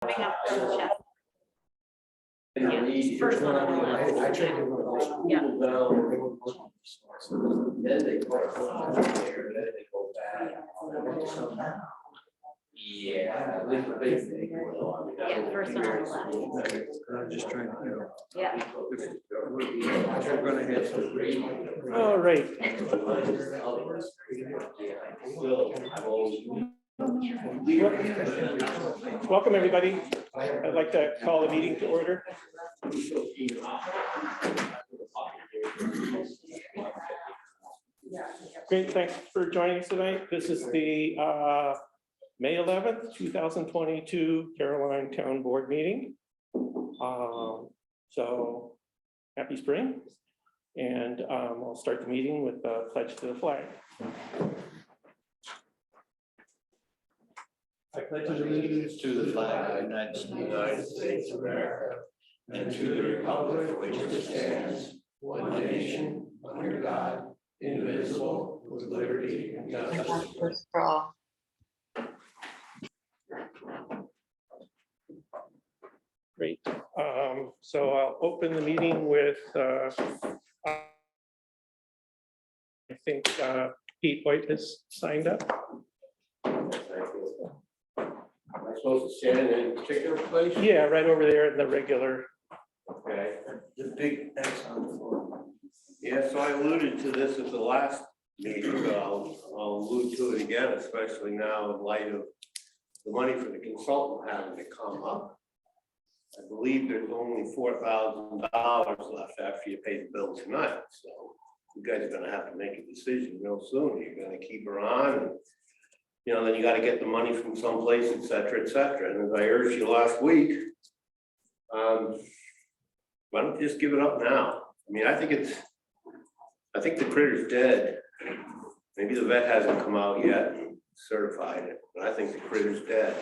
coming up from the chest. Yeah, first one on the left. I tried to do those. Yeah. Then they put it on there, then they go back. Yeah, at least the big thing. Yeah, first one on the left. I'm just trying to, Yeah. we're gonna have some. All right. Welcome, everybody. I'd like to call the meeting to order. Great, thanks for joining us tonight. This is the May 11th, 2022 Caroline Town Board meeting. So happy spring. And I'll start the meeting with the pledge to the flag. I pledge allegiance to the flag of the United States of America and to the republic for which it stands, one nation, under God, indivisible, with liberty and justice for all. Great. So I'll open the meeting with, I think Pete White has signed up. Am I supposed to stand in a particular place? Yeah, right over there in the regular. Okay. The big X on the floor. Yeah, so I alluded to this at the last meeting, but I'll allude to it again, especially now in light of the money for the consultant having to come up. I believe there's only $4,000 left after you pay the bill tonight, so you guys are gonna have to make a decision real soon. You're gonna keep her on, and you know, then you gotta get the money from someplace, et cetera, et cetera. And as I urged you last week, why don't you just give it up now? I mean, I think the critter's dead. Maybe the vet hasn't come out yet and certified it, but I think the critter's dead.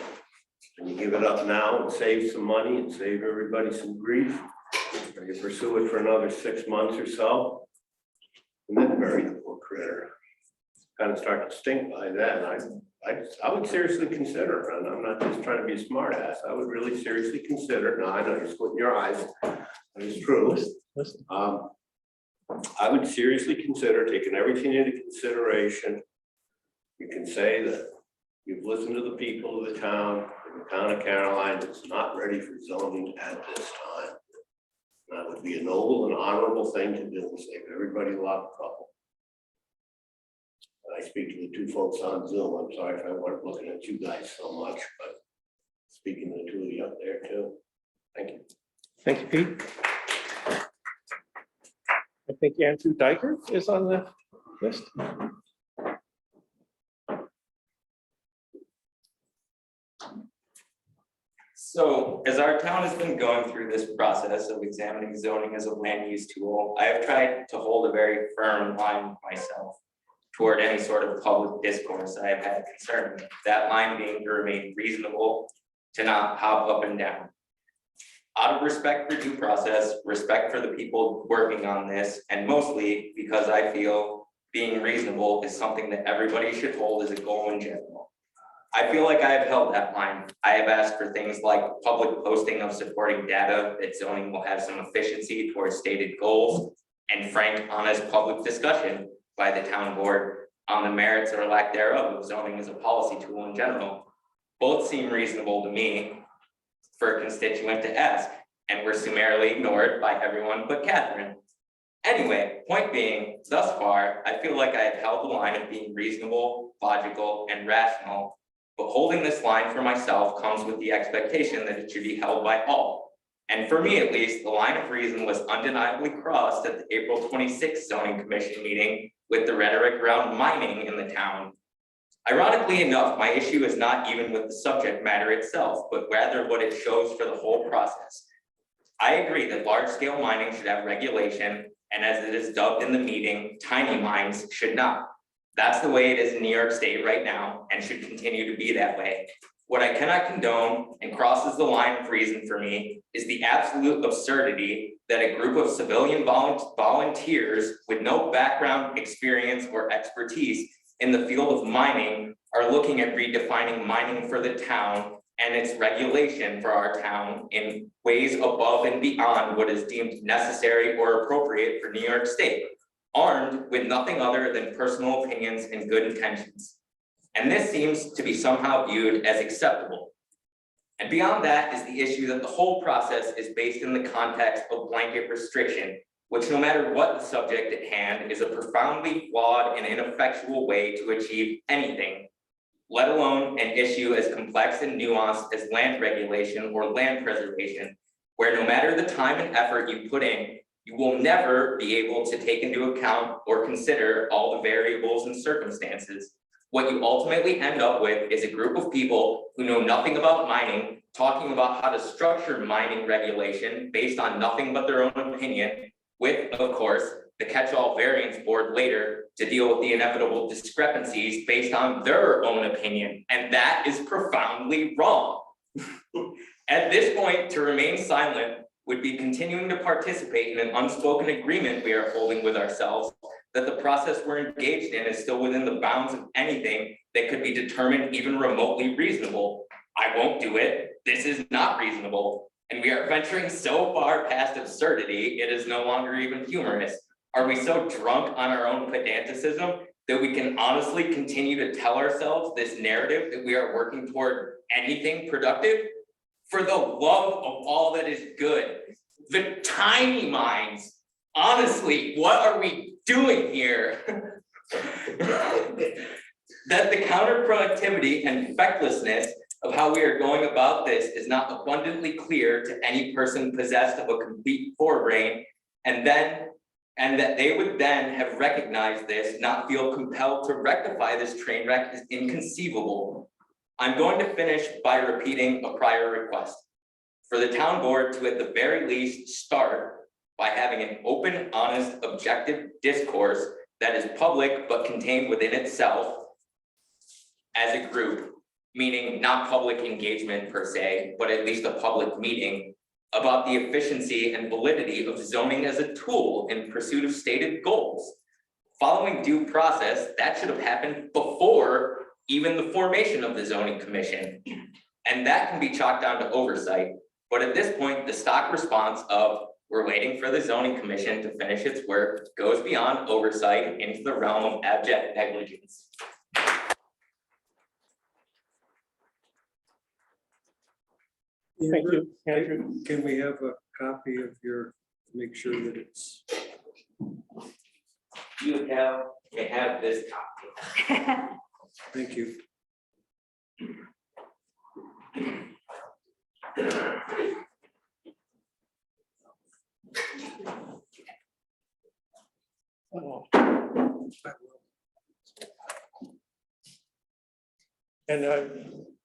And you give it up now and save some money and save everybody some grief, or you pursue it for another 6 months or so, and then bury the poor critter. Kind of start to stink by then. I would seriously consider, and I'm not just trying to be a smart ass, I would really seriously consider, now I know you're squinting your eyes, that is true. I would seriously consider taking everything into consideration. You can say that you've listened to the people of the town of Caroline that's not ready for zoning at this time. That would be a noble and honorable thing to do and save everybody a lot of trouble. I speak to the two folks on Zoom. I'm sorry if I weren't looking at you guys so much, but speaking to the two of you up there too. Thank you. Thank you, Pete. I think Andrew Diker is on the list. So as our town has been going through this process of examining zoning as a land use tool, I have tried to hold a very firm line with myself toward any sort of public discourse I have had concern with. That line being to remain reasonable, to not hop up and down. Out of respect for due process, respect for the people working on this, and mostly because I feel being reasonable is something that everybody should hold as a goal in general. I feel like I have held that line. I have asked for things like public posting of supporting data that zoning will have some efficiency towards stated goals, and frank, honest public discussion by the town board on the merits or lack thereof of zoning as a policy tool in general. Both seem reasonable to me for a constituent to ask, and were summarily ignored by everyone but Catherine. Anyway, point being, thus far, I feel like I have held the line of being reasonable, logical, and rational, but holding this line for myself comes with the expectation that it should be held by all. And for me, at least, the line of reason was undeniably crossed at the April 26th zoning commission meeting with the rhetoric around mining in the town. Ironically enough, my issue is not even with the subject matter itself, but rather what it shows for the whole process. I agree that large-scale mining should have regulation, and as it is dubbed in the meeting, tiny mines should not. That's the way it is in New York State right now, and should continue to be that way. What I cannot condone and crosses the line of reason for me is the absolute absurdity that a group of civilian volunteers with no background, experience, or expertise in the field of mining are looking at redefining mining for the town and its regulation for our town in ways above and beyond what is deemed necessary or appropriate for New York State, armed with nothing other than personal opinions and good intentions. And this seems to be somehow viewed as acceptable. And beyond that is the issue that the whole process is based in the context of blanket restriction, which no matter what the subject at hand is a profoundly flawed and ineffectual way to achieve anything, let alone an issue as complex and nuanced as land regulation or land preservation, where no matter the time and effort you put in, you will never be able to take into account or consider all the variables and circumstances. What you ultimately end up with is a group of people who know nothing about mining, talking about how to structure mining regulation based on nothing but their own opinion, with, of course, the catch-all variance board later to deal with the inevitable discrepancies based on their own opinion. And that is profoundly wrong. At this point, to remain silent would be continuing to participate in an unspoken agreement we are holding with ourselves that the process we're engaged in is still within the bounds of anything that could be determined even remotely reasonable. I won't do it. This is not reasonable. And we are venturing so far past absurdity, it is no longer even humorous. Are we so drunk on our own pedanticism that we can honestly continue to tell ourselves this narrative that we are working toward anything productive? For the love of all that is good, the tiny minds, honestly, what are we doing here? That the counterproductivity and fecklessness of how we are going about this is not abundantly clear to any person possessed of a complete forebrain, and that they would then have recognized this, not feel compelled to rectify this train wreck is inconceivable. I'm going to finish by repeating a prior request for the town board to at the very least start by having an open, honest, objective discourse that is public but contained within itself as a group, meaning not public engagement per se, but at least a public meeting about the efficiency and validity of zoning as a tool in pursuit of stated goals. Following due process, that should have happened before even the formation of the zoning commission. And that can be chalked down to oversight. But at this point, the stock response of we're waiting for the zoning commission to finish its work goes beyond oversight into the realm of abject negligence. Thank you, Andrew. Can we have a copy of your, make sure that it's, You may have this copy. thank you. And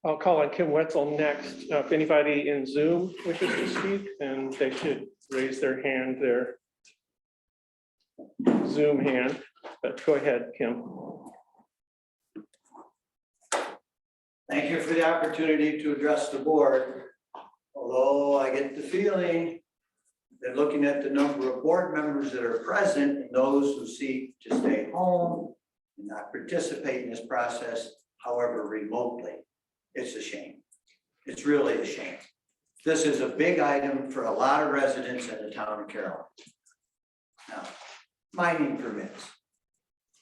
I'll call on Kim Wetzel next. If anybody in Zoom wishes to speak, then they should raise their hand, their Zoom hand. But go ahead, Kim. Thank you for the opportunity to address the board. Although I get the feeling that looking at the number of board members that are present and those who seek to stay home and not participate in this process, however remotely, it's a shame. It's really a shame. This is a big item for a lot of residents in the town of Caroline. Now, mining permits.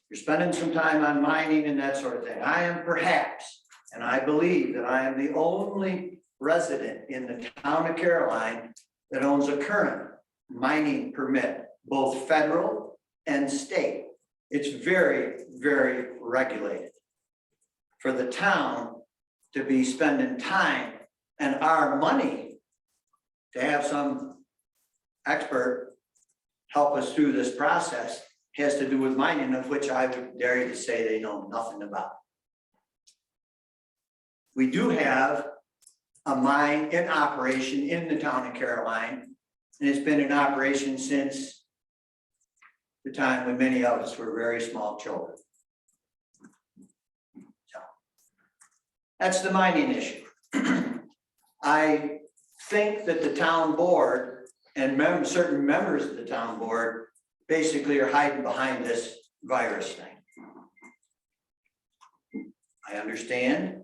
You're spending some time on mining and that sort of thing. I am perhaps, and I believe that I am the only resident in the town of Caroline that owns a current mining permit, both federal and state. It's very, very regulated. For the town to be spending time and our money to have some expert help us through this process has to do with mining, of which I would dare you to say they know nothing about. We do have a mine in operation in the town of Caroline, and it's been in operation since the time when many of us were very small children. So that's the mining issue. I think that the town board and certain members of the town board basically are hiding behind this virus thing. I understand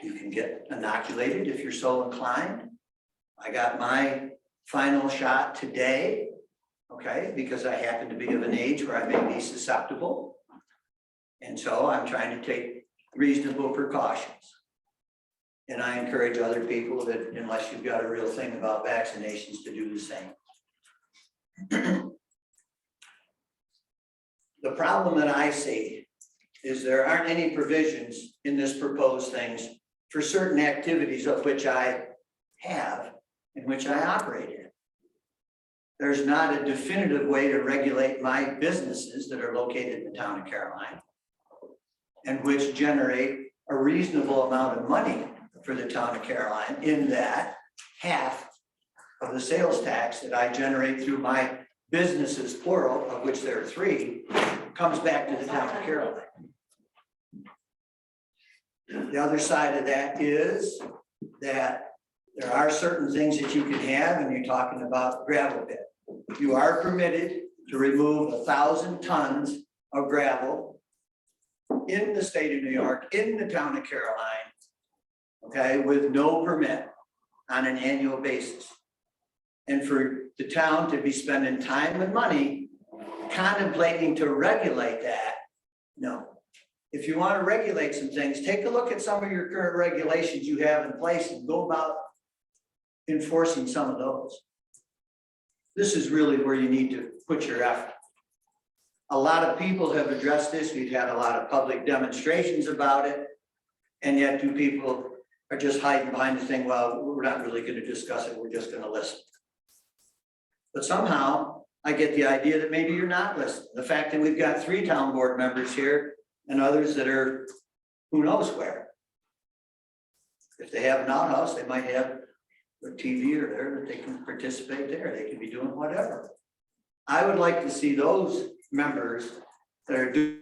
You can get inoculated if you're so inclined. I got my final shot today, okay, because I happen to be of an age where I may be susceptible. And so I'm trying to take reasonable precautions. And I encourage other people that unless you've got a real thing about vaccinations to do the same. The problem that I see is there aren't any provisions in this proposed things for certain activities of which I have, in which I operate in. There's not a definitive way to regulate my businesses that are located in the town of Caroline and which generate a reasonable amount of money for the town of Caroline, in that half of the sales tax that I generate through my businesses, plural, of which there are 3, comes back to the town of Caroline. The other side of that is that there are certain things that you can have, and you're talking about gravel pit. You are permitted to remove 1,000 tons of gravel in the state of New York, in the town of Caroline, okay, with no permit on an annual basis. And for the town to be spending time and money contemplating to regulate that, no. If you want to regulate some things, take a look at some of your current regulations you have in place and go about enforcing some of those. This is really where you need to put your effort. A lot of people have addressed this. We've had a lot of public demonstrations about it. And yet people are just hiding behind the thing, well, we're not really going to discuss it. We're just going to listen. But somehow I get the idea that maybe you're not listening. The fact that we've got 3 town board members here and others that are who knows where. If they have an outhouse, they might have a TV or there that they can participate there. They can be doing whatever. I would like to see those members that are doing,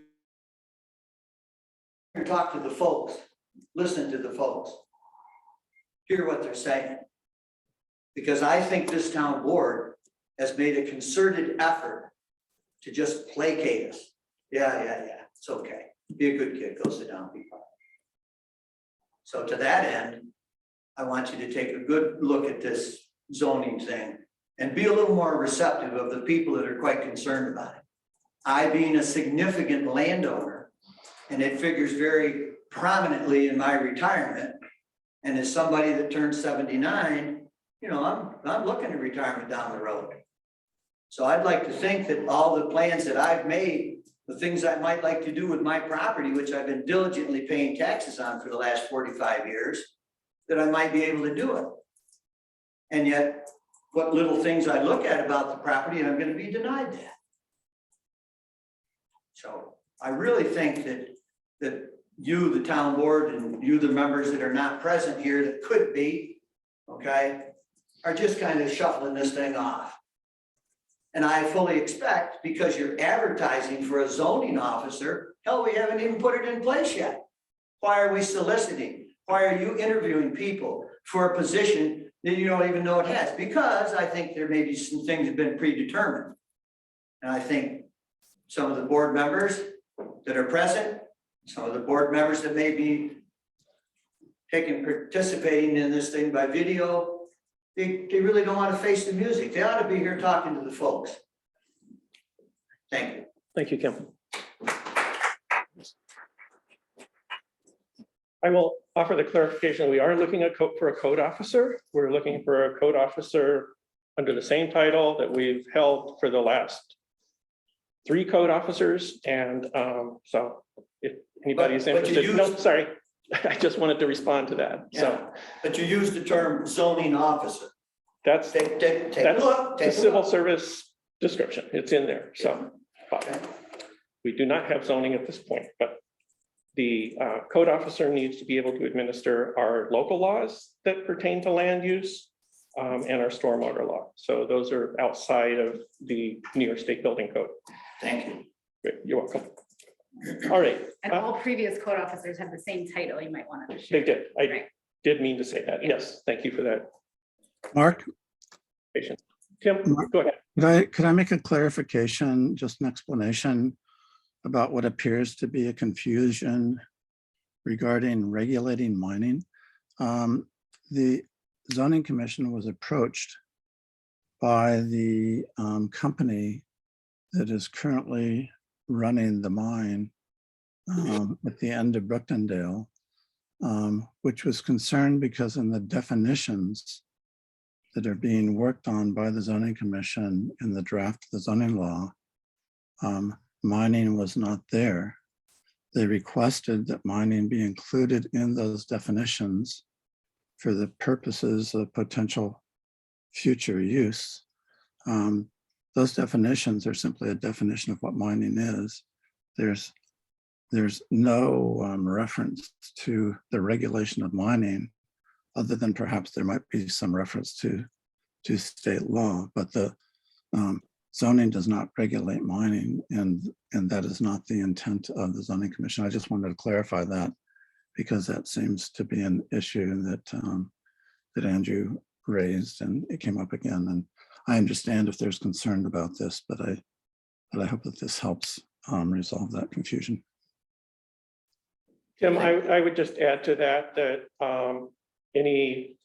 talk to the folks, listen to the folks, hear what they're saying. Because I think this town board has made a concerted effort to just placate us. Yeah, it's okay. Be a good kid, go sit down, be quiet. So to that end, I want you to take a good look at this zoning thing and be a little more receptive of the people that are quite concerned about it. I, being a significant landowner, and it figures very prominently in my retirement, and as somebody that turned 79, you know, I'm looking at retirement down the road. So I'd like to think that all the plans that I've made, the things I might like to do with my property, which I've been diligently paying taxes on for the last 45 years, that I might be able to do it. And yet, what little things I look at about the property, and I'm going to be denied that. So I really think that you, the town board, and you, the members that are not present here that could be, okay, are just kind of shuffling this thing off. And I fully expect, because you're advertising for a zoning officer, hell, we haven't even put it in place yet. Why are we soliciting? Why are you interviewing people for a position that you don't even know it has? Because I think there may be some things that have been predetermined. And I think some of the board members that are present, some of the board members that may be participating in this thing by video, they really don't want to face the music. They ought to be here talking to the folks. Thank you. Thank you, Kim. I will offer the clarification. We are looking at for a code officer. We're looking for a code officer under the same title that we've held for the last 3 code officers. And so if anybody's But you interested, no, sorry, I just wanted to respond to that. Yeah. So But you use the term zoning officer. that's Take a that's look. the Take a civil look. service description. It's in there. So but we do not have zoning at this point, but the code officer needs to be able to administer our local laws that pertain to land use and our stormwater law. So those are outside of the New York State Building Code. Thank you. Great, you're welcome. All right, And all previous code officers have the same title, you might want to. they did. I Right. did mean to say that. Yes, thank you for that Mark, patience. Tim, go ahead. could I make a clarification, just an explanation about what appears to be a confusion regarding regulating mining. The zoning commission was approached by the company that is currently running the mine at the end of Brooktondale, which was concerned because in the definitions that are being worked on by the zoning commission in the draft of the zoning law, mining was not there. They requested that mining be included in those definitions for the purposes of potential future use. Those definitions are simply a definition of what mining is. There's no reference to the regulation of mining, other than perhaps there might be some reference to state law, but the zoning does not regulate mining, and that is not the intent of the zoning commission. I just wanted to clarify that because that seems to be an issue that Andrew raised, and it came up again. And I understand if there's concern about this, but I hope that this helps resolve that confusion. Tim, I would just add to that any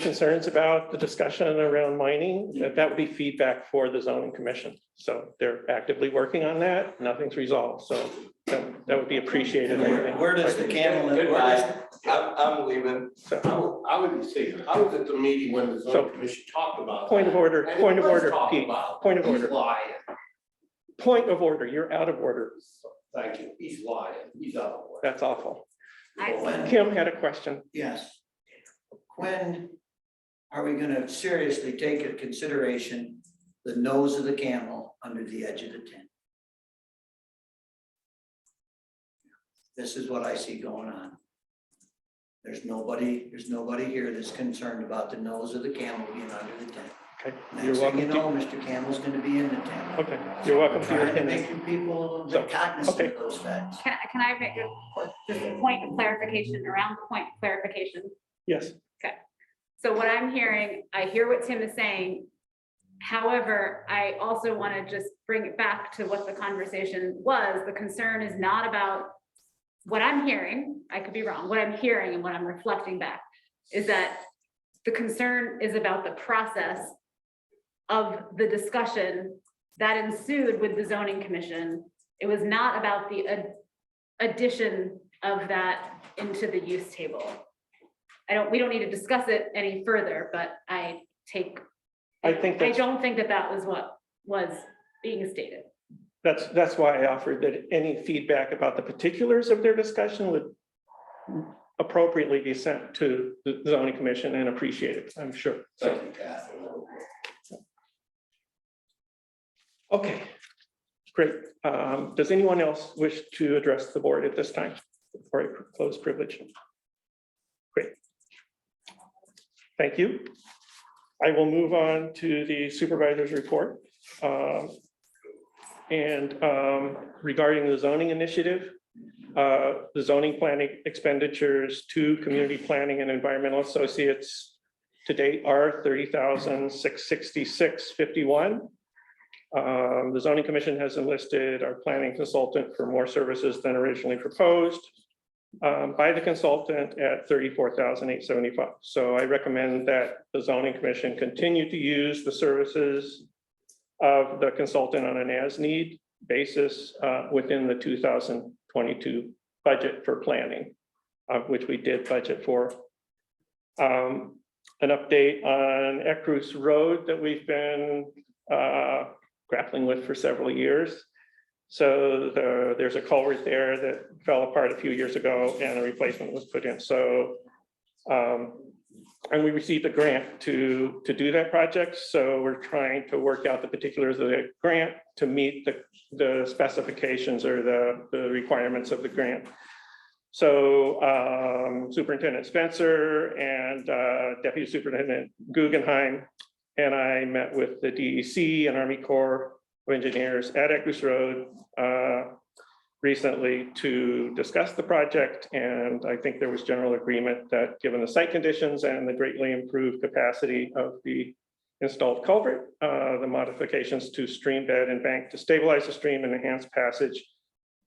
concerns about the discussion around mining, that would be feedback for the zoning commission. So they're actively working on that. Nothing's resolved. So that would be appreciated. Where does the camel? Goodbye. I'm leaving. So, I would say, I was at the meeting when the So, zoning commission talked about. point of that, order, and it point of was order, talked Pete, about. point of He's order. lying. Point of order. You're out of order. Thank you. He's lying. He's out of order. That's awful. When- Kim had a question. Yes. When are we gonna seriously take into consideration the nose of the camel under the edge of the tent? This is what I see going on. There's nobody here that's concerned about the nose of the camel being under the tent. Okay, you're Next thing you welcome. know, Mr. Camel's gonna be in the tent. Okay, you're welcome to your Trying to opinion. make you people a little So, bit cognizant okay. of those facts. Can I make just a point of clarification around the point of clarification? Yes. So what I'm hearing, I hear what Tim is saying. However, I also want to just bring it back to what the conversation was. The concern is not about what I'm hearing. I could be wrong. What I'm hearing and what I'm reflecting back is that the concern is about the process of the discussion that ensued with the zoning commission. It was not about the addition of that into the use table. We don't need to discuss it any further, but I think don't think that was what was being stated. That's why I offered that any feedback about the particulars of their discussion would appropriately be sent to the zoning commission and appreciated, I'm sure. So, Thank you, Catherine. okay, great. Does anyone else wish to address the board at this time before I close privilege? Great. Thank you. I will move on to the supervisor's report. Regarding the zoning initiative, the zoning planning expenditures to community planning and environmental associates to date are $30,666.51. The zoning commission has enlisted our planning consultant for more services than originally proposed by the consultant at $34,875. So I recommend that the zoning commission continue to use the services of the consultant on an as-need basis within the 2022 budget for planning, which we did budget for. An update on Ecruz Road that we've been grappling with for several years. So there's a culvert there that fell apart a few years ago and a replacement was put in. So, and we received a grant to do that project. So we're trying to work out the particulars of the grant to meet the specifications or the requirements of the grant. So Superintendent Spencer and Deputy Superintendent Guggenheim and I met with the DEC and Army Corps of Engineers at Ecruz Road recently to discuss the project. And I think there was general agreement that given the site conditions and the greatly improved capacity of the installed culvert, the modifications to stream bed and bank to stabilize the stream and enhance passage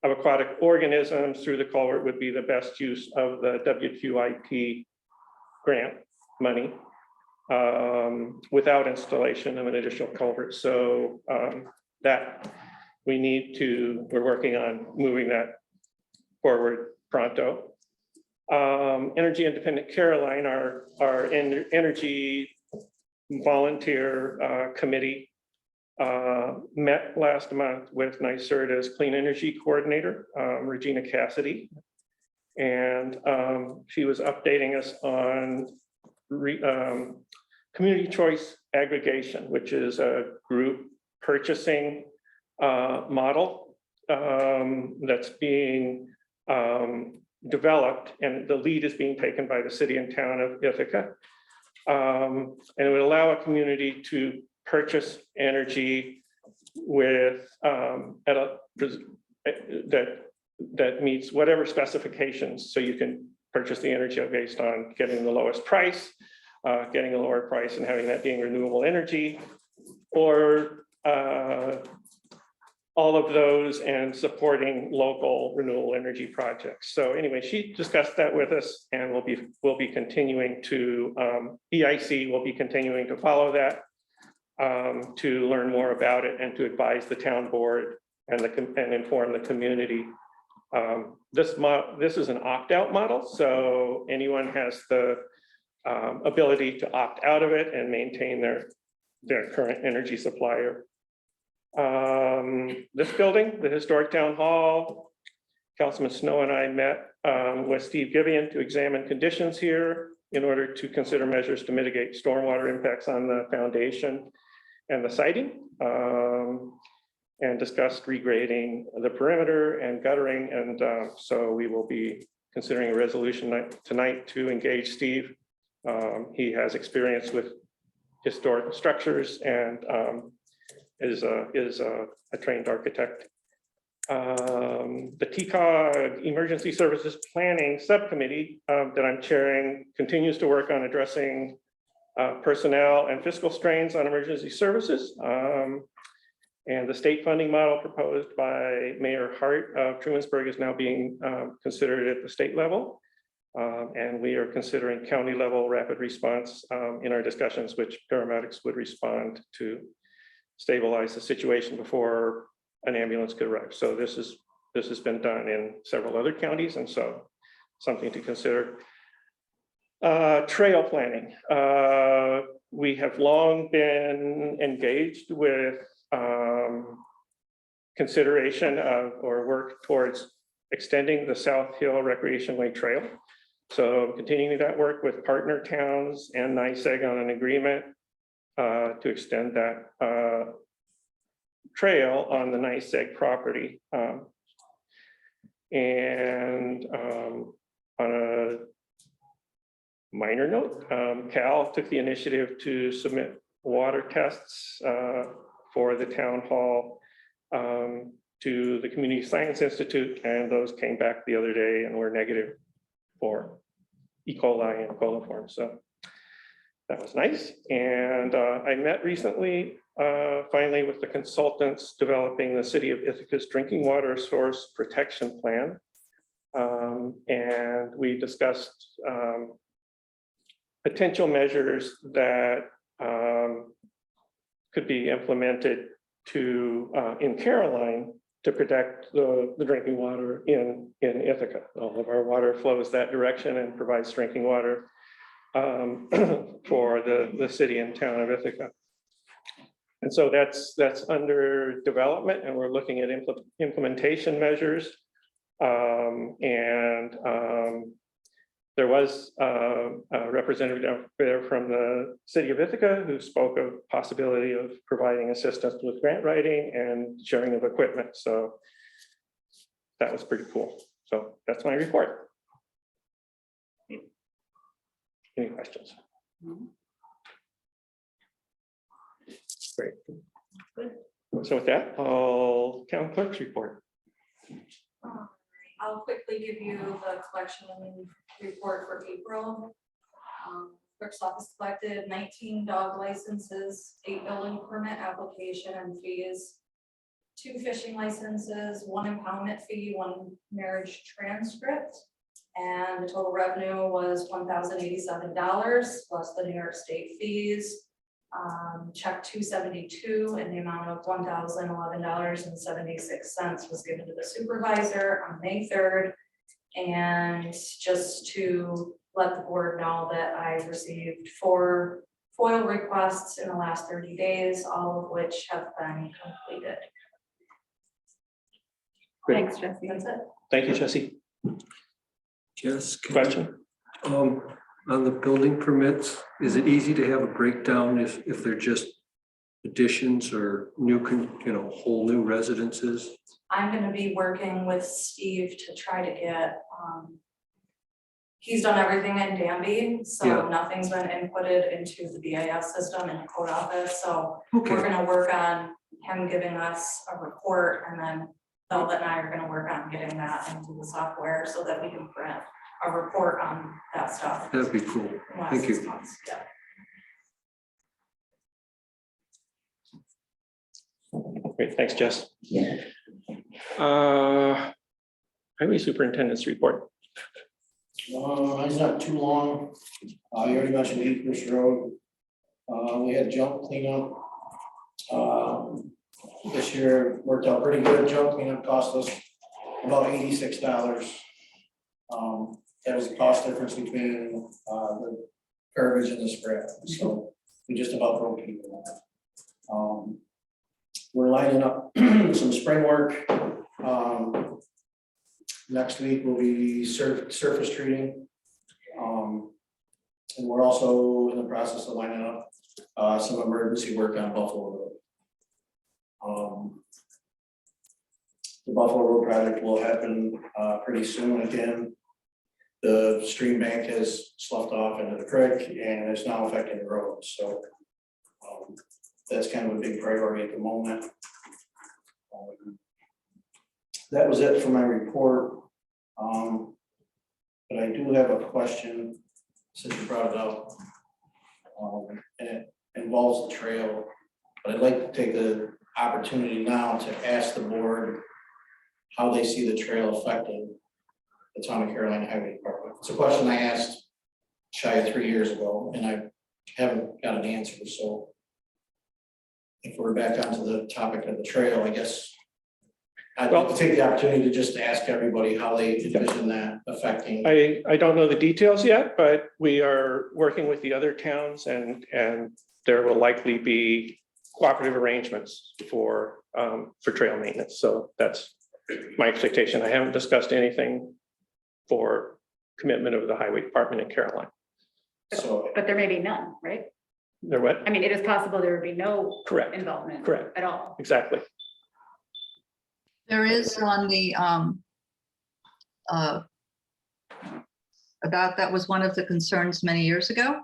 of aquatic organisms through the culvert would be the best use of the WQIP grant money without installation of an additional culvert. So that we're working on moving that forward pronto. Energy Independent Caroline, our energy volunteer committee met last month with NYSERDA's Clean Energy Coordinator, Regina Cassidy. And she was updating us on community choice aggregation, which is a group purchasing model that's being developed, and the lead is being taken by the city and town of Ithaca. And it would allow a community to purchase energy with that meets whatever specifications. So you can purchase the energy based on getting the lowest price, getting a lower price and having that being renewable energy, or all of those and supporting local renewable energy projects. So anyway, she discussed that with us, and we'll be continuing to EIC will be continuing to follow that to learn more about it and to advise the town board and inform the community. This is an opt-out model, so anyone has the ability to opt out of it and maintain their current energy supplier. This building, the historic town hall, Councilman Snow and I met with Steve Givian to examine conditions here in order to consider measures to mitigate stormwater impacts on the foundation and the siding, and discussed regrading the perimeter and guttering. And so we will be considering a resolution tonight to engage Steve. He has experience with historic structures and is a trained architect. The TCOG Emergency Services Planning Subcommittee that I'm chairing continues to work on addressing personnel and fiscal strains on emergency services. And the state funding model proposed by Mayor Hart of Trumansburg is now being considered at the state level. And we are considering county level rapid response in our discussions, which paramedics would respond to stabilize the situation before an ambulance could arrive. So this has been done in several other counties, and so something to consider. Trail planning. We have long been engaged with consideration of or work towards extending the South Hill Recreation Way Trail. So continuing that work with partner towns and NYSEG on an agreement to extend that trail on the NYSEG property. And on a minor note, Cal took the initiative to submit water tests for the town hall to the Community Science Institute, and those came back the other day and were negative for E. coli and coliform. So that was nice. And I met recently, finally, with the consultants developing the City of Ithaca's drinking water source protection plan. And we discussed potential measures that could be implemented in Caroline to protect the drinking water in Ithaca. All of our water flows that direction and provides drinking water for the city and town of Ithaca. And so that's under development, and we're looking at implementation measures. There was a representative there from the city of Ithaca who spoke of possibility of providing assistance with grant writing and sharing of equipment. So that was pretty cool. So that's my report. Any questions? Great. So with that, I'll town clerk's report. I'll quickly give you the collection report for April. Clerk's office collected 19 dog licenses, 8 building permit application and fees, 2 fishing licenses, 1 impoundment fee, 1 marriage transcript. And the total revenue was $1,087 plus the New York State fees. Check 272 in the amount of $1,011.76 was given to the supervisor on May 3rd. And just to let the board know that I received 4 FOIL requests in the last 30 days, all of which have been completed. Great. Thanks, Jesse. That's it. Thank you, Jesse. Jess, Question? on the building permits, is it easy to have a breakdown if they're just additions or new, whole new residences? I'm gonna be working with Steve to try to get, he's done everything in Danby, so Yeah. nothing's been inputted into the BIS system in the code office, so we're Okay, gonna work on him giving us a report, and then Velvet and I are gonna work on getting that into the software so that we can print a report on that stuff. that'd be cool. in the last Thank 6 you. months. Yeah. Great, thanks, Jess. Highway Superintendent's report. Mine's not too long. You already mentioned Acres Road. We had jump cleanup. This year worked out pretty good. Jump cleanup cost us about $86. That was the cost difference between the garbage and the spread, so we just about broke even. We're lining up some spring work. Next week will be surface treating. And we're also in the process of lining up some emergency work on Buffalo Road. The Buffalo Road project will happen pretty soon again. The stream bank has sloughed off into the creek and is now affecting the road, so that's kind of a big priority at the moment. That was it for my report. But I do have a question, since you brought it up. And it involves the trail, but I'd like to take the opportunity now to ask the board how they see the trail affecting the town of Carolina Highway Department. It's a question I asked shy of 3 years ago, and I haven't got an answer, so if we're back onto the topic of the trail, I guess I'd like to take the opportunity to just ask everybody how they envision that affecting. I don't know the details yet, but we are working with the other towns and there will likely be cooperative arrangements for trail maintenance. So that's my expectation. I haven't discussed anything for commitment of the highway department in Caroline. So But there may be none, right? There what? I mean, it is possible there would be no Correct, involvement correct, at all. exactly. There is on the, about, that was one of the concerns many years ago.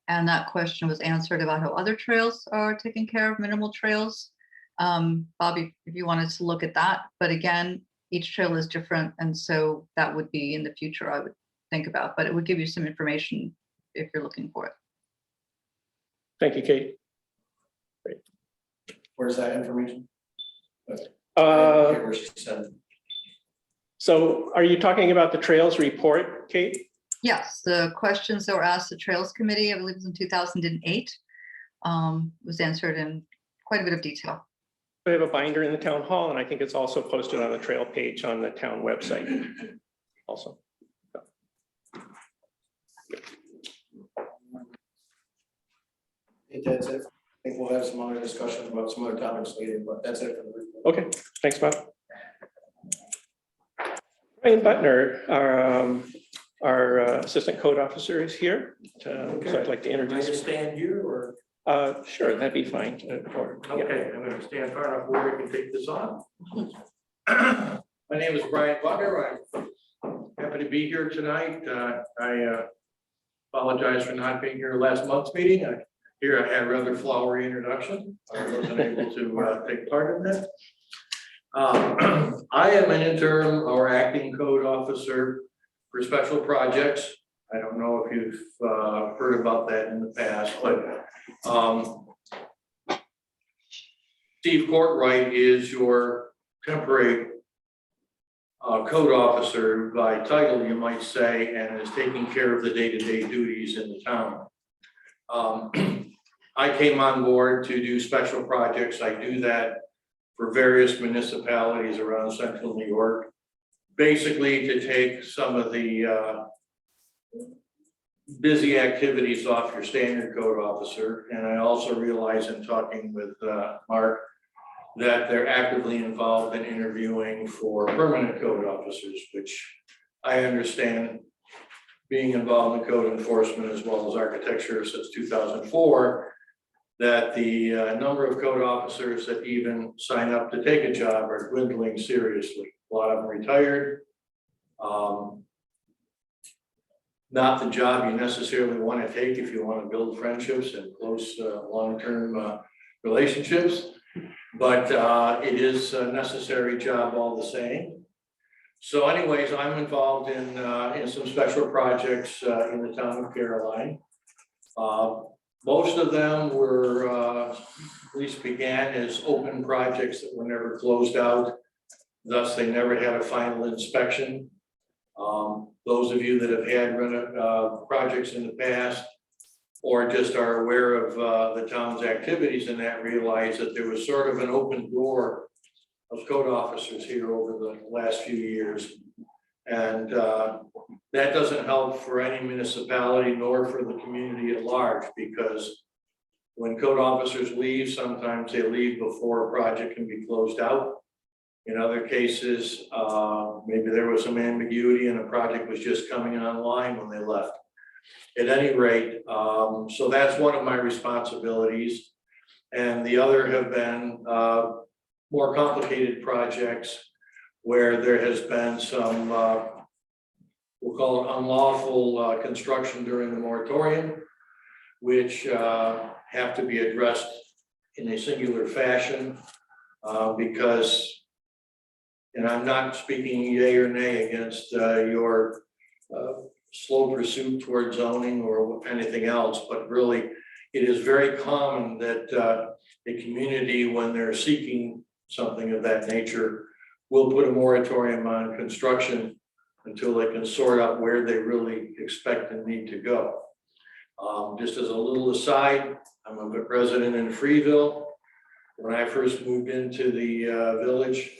And that question was answered about how other trails are taken care of, minimal trails. Bobby, if you wanted to look at that, but again, each trail is different. And so that would be in the future, I would think about, but it would give you some information if you're looking for it. Thank you, Kate. where's that information? I didn't hear where she said. So are you talking about the trails report, Kate? Yes, the questions that were asked the Trails Committee, I believe it was in 2008, was answered in quite a bit of detail. We have a binder in the town hall, and I think it's also posted on the trail page on the town website also. That's it. I think we'll have some other discussion about some other topics later, but that's it for the report. Okay, thanks, Bob. Ryan Butner, our assistant code officer is here. So I'd like to introduce. Can I stand here or? Sure, that'd be fine. Okay, I'm gonna stand far enough where I can take this on. My name is Brian Butler. I'm happy to be here tonight. I apologize for not being here last month's meeting. Here I had a rather flowery introduction. I wasn't able to take part in that. I am an interim or acting code officer for special projects. I don't know if you've heard about that in the past, but Steve Courtwright is your temporary code officer by title, you might say, and is taking care of the day-to-day duties in the town. I came on board to do special projects. I do that for various municipalities around central New York. Basically to take some of the busy activities off your standard code officer. And I also realize in talking with Mark that they're actively involved in interviewing for permanent code officers, which I understand, being involved in code enforcement as well as architecture since 2004, that the number of code officers that even sign up to take a job are dwindling seriously. A lot of them retired. Not the job you necessarily want to take if you want to build friendships and close long-term relationships, but it is a necessary job all the same. So anyways, I'm involved in some special projects in the town of Caroline. Most of them were, at least began as open projects that were never closed out. Thus, they never had a final inspection. Those of you that have had projects in the past or just are aware of the town's activities in that realize that there was sort of an open door of code officers here over the last few years. And that doesn't help for any municipality nor for the community at large, because when code officers leave, sometimes they leave before a project can be closed out. In other cases, maybe there was some ambiguity and a project was just coming online when they left. At any rate, so that's one of my responsibilities. And the other have been more complicated projects where there has been some, we'll call it unlawful construction during the moratorium, which have to be addressed in a singular fashion because, and I'm not speaking yay or nay against your slow pursuit toward zoning or anything else, but really it is very common that a community, when they're seeking something of that nature, will put a moratorium on construction until they can sort out where they really expect and need to go. Just as a little aside, I'm a resident in Freeville. When I first moved into the village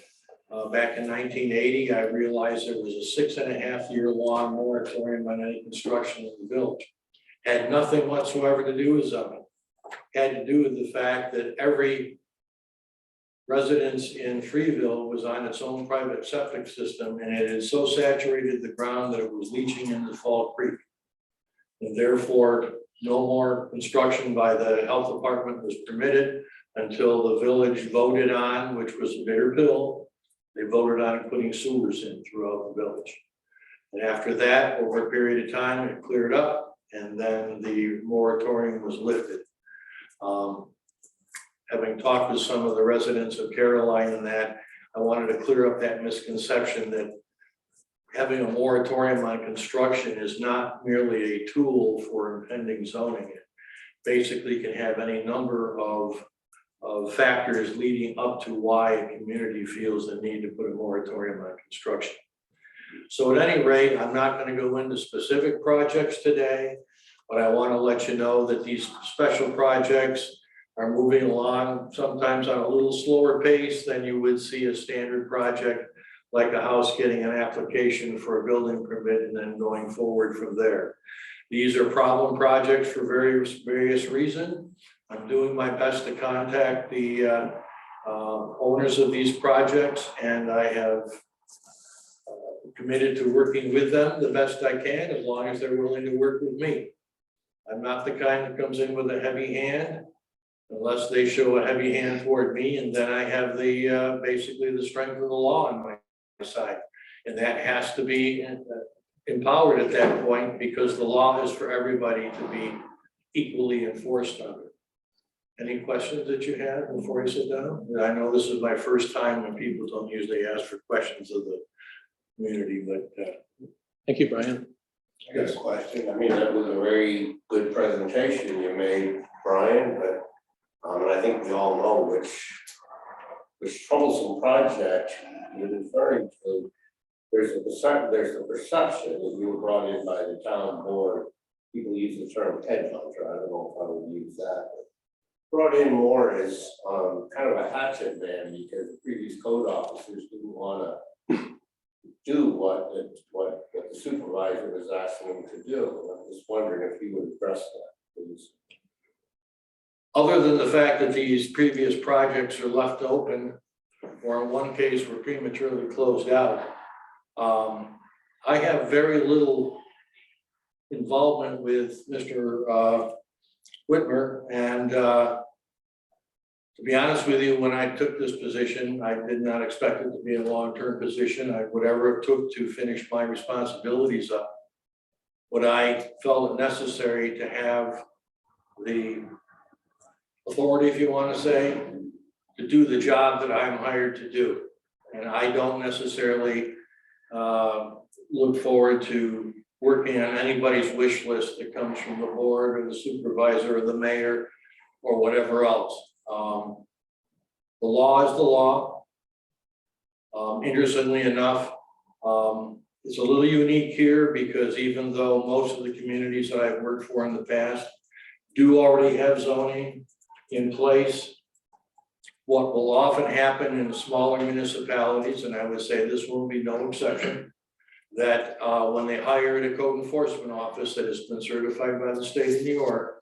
back in 1980, I realized there was a 6.5-year long moratorium on any construction in the village. Had nothing whatsoever to do with zoning. Had to do with the fact that every residence in Freeville was on its own private septic system, and it had so saturated the ground that it was leaching into Fall Creek. And therefore, no more construction by the health department was permitted until the village voted on, which was a bitter pill, they voted on putting sewers in throughout the village. And after that, over a period of time, it cleared up, and then the moratorium was lifted. Having talked with some of the residents of Caroline and that, I wanted to clear up that misconception that having a moratorium on construction is not merely a tool for impending zoning. It basically can have any number of factors leading up to why a community feels the need to put a moratorium on construction. So at any rate, I'm not going to go into specific projects today, but I want to let you know that these special projects are moving along sometimes on a little slower pace than you would see a standard project, like a house getting an application for a building permit and then going forward from there. These are problem projects for various reasons. I'm doing my best to contact the owners of these projects, and I have committed to working with them the best I can, as long as they're willing to work with me. I'm not the kind that comes in with a heavy hand, unless they show a heavy hand toward me, and then I have the basically the strength of the law on my side. And that has to be empowered at that point, because the law is for everybody to be equally enforced under. Any questions that you have before I sit down? I know this is my first time when people don't usually ask for questions of the community, but Thank you, Brian. I got a question. I mean, that was a very good presentation you made, Brian, but and I think we all know which this troublesome project you're referring to, there's the perception that you were brought in by the town board. People use the term headhunter, I don't know if I would use that. Brought in more as kind of a hatchet man because the previous code officers didn't wanna do what the supervisor was asking them to do. I'm just wondering if you would address that, please. Other than the fact that these previous projects are left open, or in one case were prematurely closed out, I have very little involvement with Mr. Whitmer, and to be honest with you, when I took this position, I did not expect it to be a long-term position. Whatever it took to finish my responsibilities up, what I felt it necessary to have the authority, if you want to say, to do the job that I'm hired to do. And I don't necessarily look forward to working on anybody's wish list that comes from the board or the supervisor or the mayor or whatever else. The law is the law. Interestingly enough, it's a little unique here because even though most of the communities that I've worked for in the past do already have zoning in place, what will often happen in smaller municipalities, and I would say this will be no exception, that when they hire a code enforcement office that has been certified by the state of New York,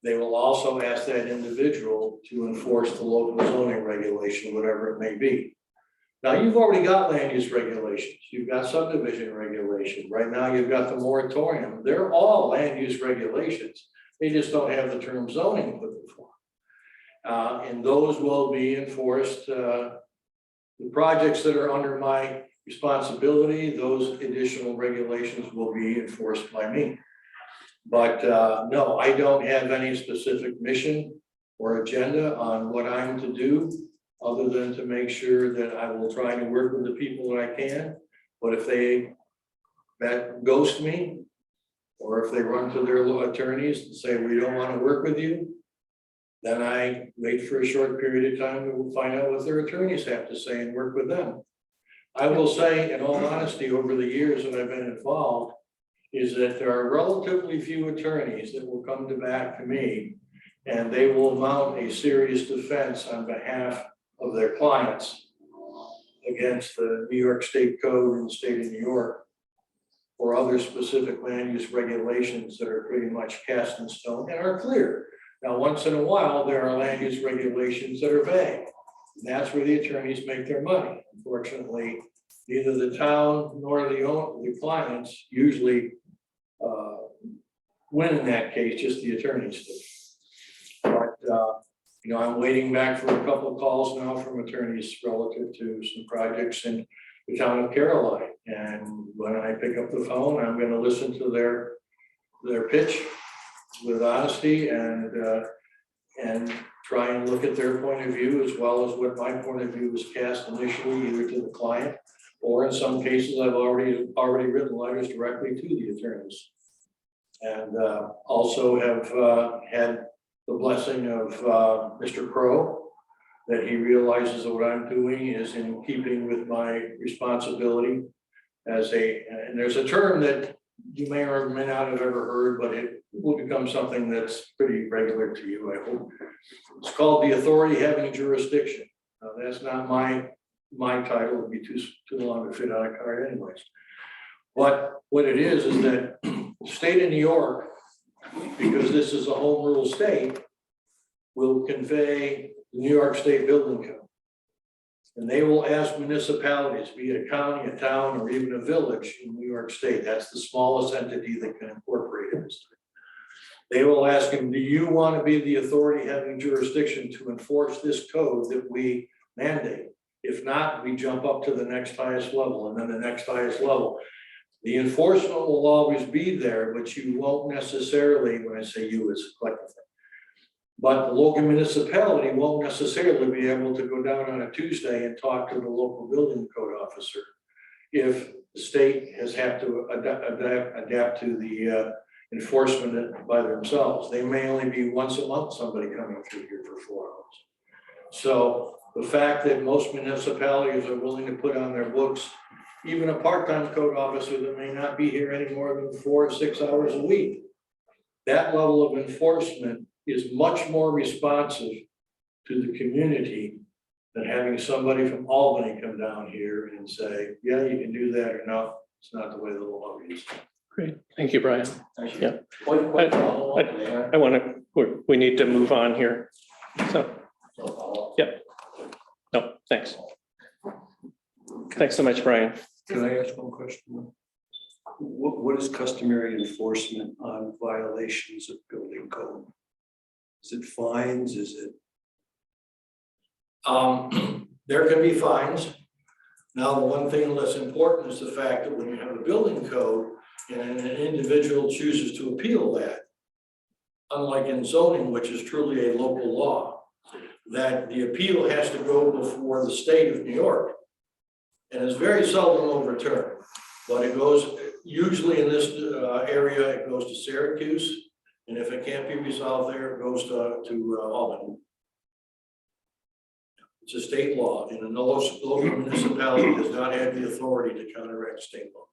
they will also ask that individual to enforce the local zoning regulation, whatever it may be. Now, you've already got land use regulations, you've got subdivision regulation, right now you've got the moratorium, they're all land use regulations. They just don't have the term zoning put before. And those will be enforced. The projects that are under my responsibility, those additional regulations will be enforced by me. But no, I don't have any specific mission or agenda on what I'm to do, other than to make sure that I will try to work with the people that I can. But if they ghost me, or if they run to their attorneys and say, we don't want to work with you, then I wait for a short period of time to find out what their attorneys have to say and work with them. I will say, in all honesty, over the years that I've been involved, is that there are relatively few attorneys that will come back to me and they will mount a serious defense on behalf of their clients against the New York State Code and the state of New York, or other specific land use regulations that are pretty much cast in stone and are clear. Now, once in a while, there are land use regulations that are vague. And that's where the attorneys make their money. Unfortunately, neither the town nor the clients usually win in that case, just the attorneys do. But, you know, I'm waiting back for a couple of calls now from attorneys relative to some projects in the town of Caroline. And when I pick up the phone, I'm going to listen to their pitch with honesty and try and look at their point of view as well as what my point of view was cast initially, either to the client, or in some cases, I've already written letters directly to the attorneys. And also have had the blessing of Mr. Crow, that he realizes that what I'm doing is in keeping with my responsibility as and there's a term that you may or may not have ever heard, but it will become something that's pretty regular to you, I hope. It's called the authority having jurisdiction. That's not my title, it'd be too long to fit on a card anyways. But what it is that the state of New York, because this is a home rule state, will convey the New York State Building Code. And they will ask municipalities, be it a county, a town, or even a village in New York State, that's the smallest entity that can incorporate in this. They will ask them, do you want to be the authority having jurisdiction to enforce this code that we mandate? If not, we jump up to the next highest level and then the next highest level. The enforcement will always be there, but you won't necessarily, when I say you, it's a collective thing. But the local municipality won't necessarily be able to go down on a Tuesday and talk to the local building code officer if the state has had to adapt to the enforcement by themselves. They may only be once a month, somebody coming through here for 4 hours. So the fact that most municipalities are willing to put on their books even a part-time code officer that may not be here any more than 4 to 6 hours a week. That level of enforcement is much more responsive to the community than having somebody from Albany come down here and say, yeah, you can do that, or no, it's not the way the law reads. Great, thank you, Brian. Actually, Yeah. Quick follow-up there. I want to, we need to move on here. So, So follow-up. no, thanks. Thanks so much, Brian. Can I ask one question? What is customary enforcement on violations of building code? Is it fines? Is it? There can be fines. Now, the one thing that's important is the fact that when you have a building code and an individual chooses to appeal that, unlike in zoning, which is truly a local law, that the appeal has to go before the state of New York. And is very seldom overturned, but it goes, usually in this area, it goes to Syracuse. And if it can't be resolved there, it goes to Albany. It's a state law, and a local municipality does not have the authority to counteract state law.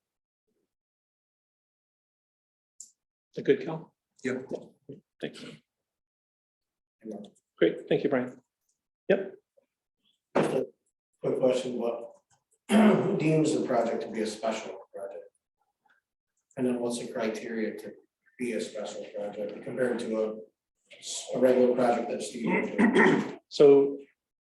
A good call. Yep. Thanks. Great, thank you, Brian. Yep. Just a quick question, what, who deems the project to be a special project? And then what's the criteria to be a special project compared to a regular project that Steve would do? So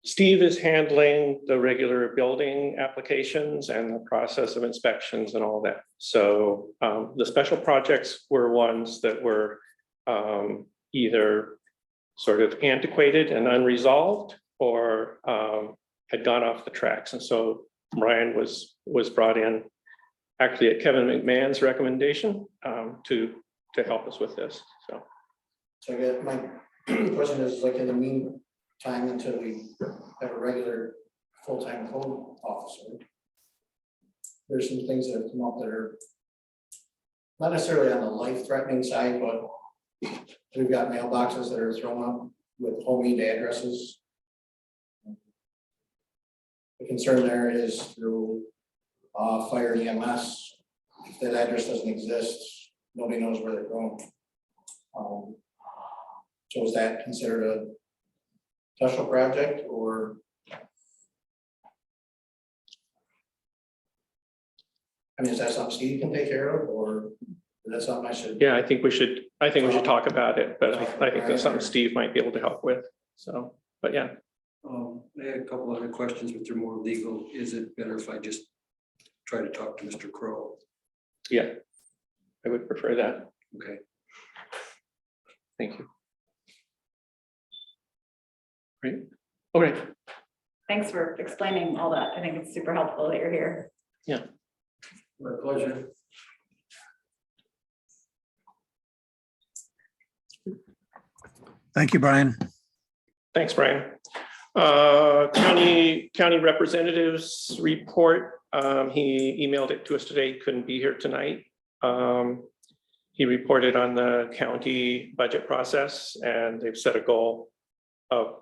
Steve is handling the regular building applications and the process of inspections and all that. So the special projects were ones that were either sort of antiquated and unresolved or had gone off the tracks. And so Brian was brought in actually at Kevin McMahon's recommendation to help us with this. So I get, my question is, like, in the meantime, until we have a regular full-time code officer, there's some things that have come up that are not necessarily on the life-threatening side, but we've got mailboxes that are thrown up with homemade addresses. The concern there is through fire EMS. If that address doesn't exist, nobody knows where they're going. So is that considered a special project, or? I mean, is that something Steve can take care of, or is that something I should? Yeah, I think we should talk about it, but I think that's something Steve might be able to help with. So, but yeah. I had a couple other questions, but they're more legal. Is it better if I just try to talk to Mr. Crowe? Yeah, I would prefer that. Okay. Thank you. Great. Okay. Thanks for explaining all that. I think it's super helpful that you're here. Yeah. My pleasure. Thank you, Brian. Thanks, Brian. County representatives report. He emailed it to us today. Couldn't be here tonight. He reported on the county budget process, and they've set a goal of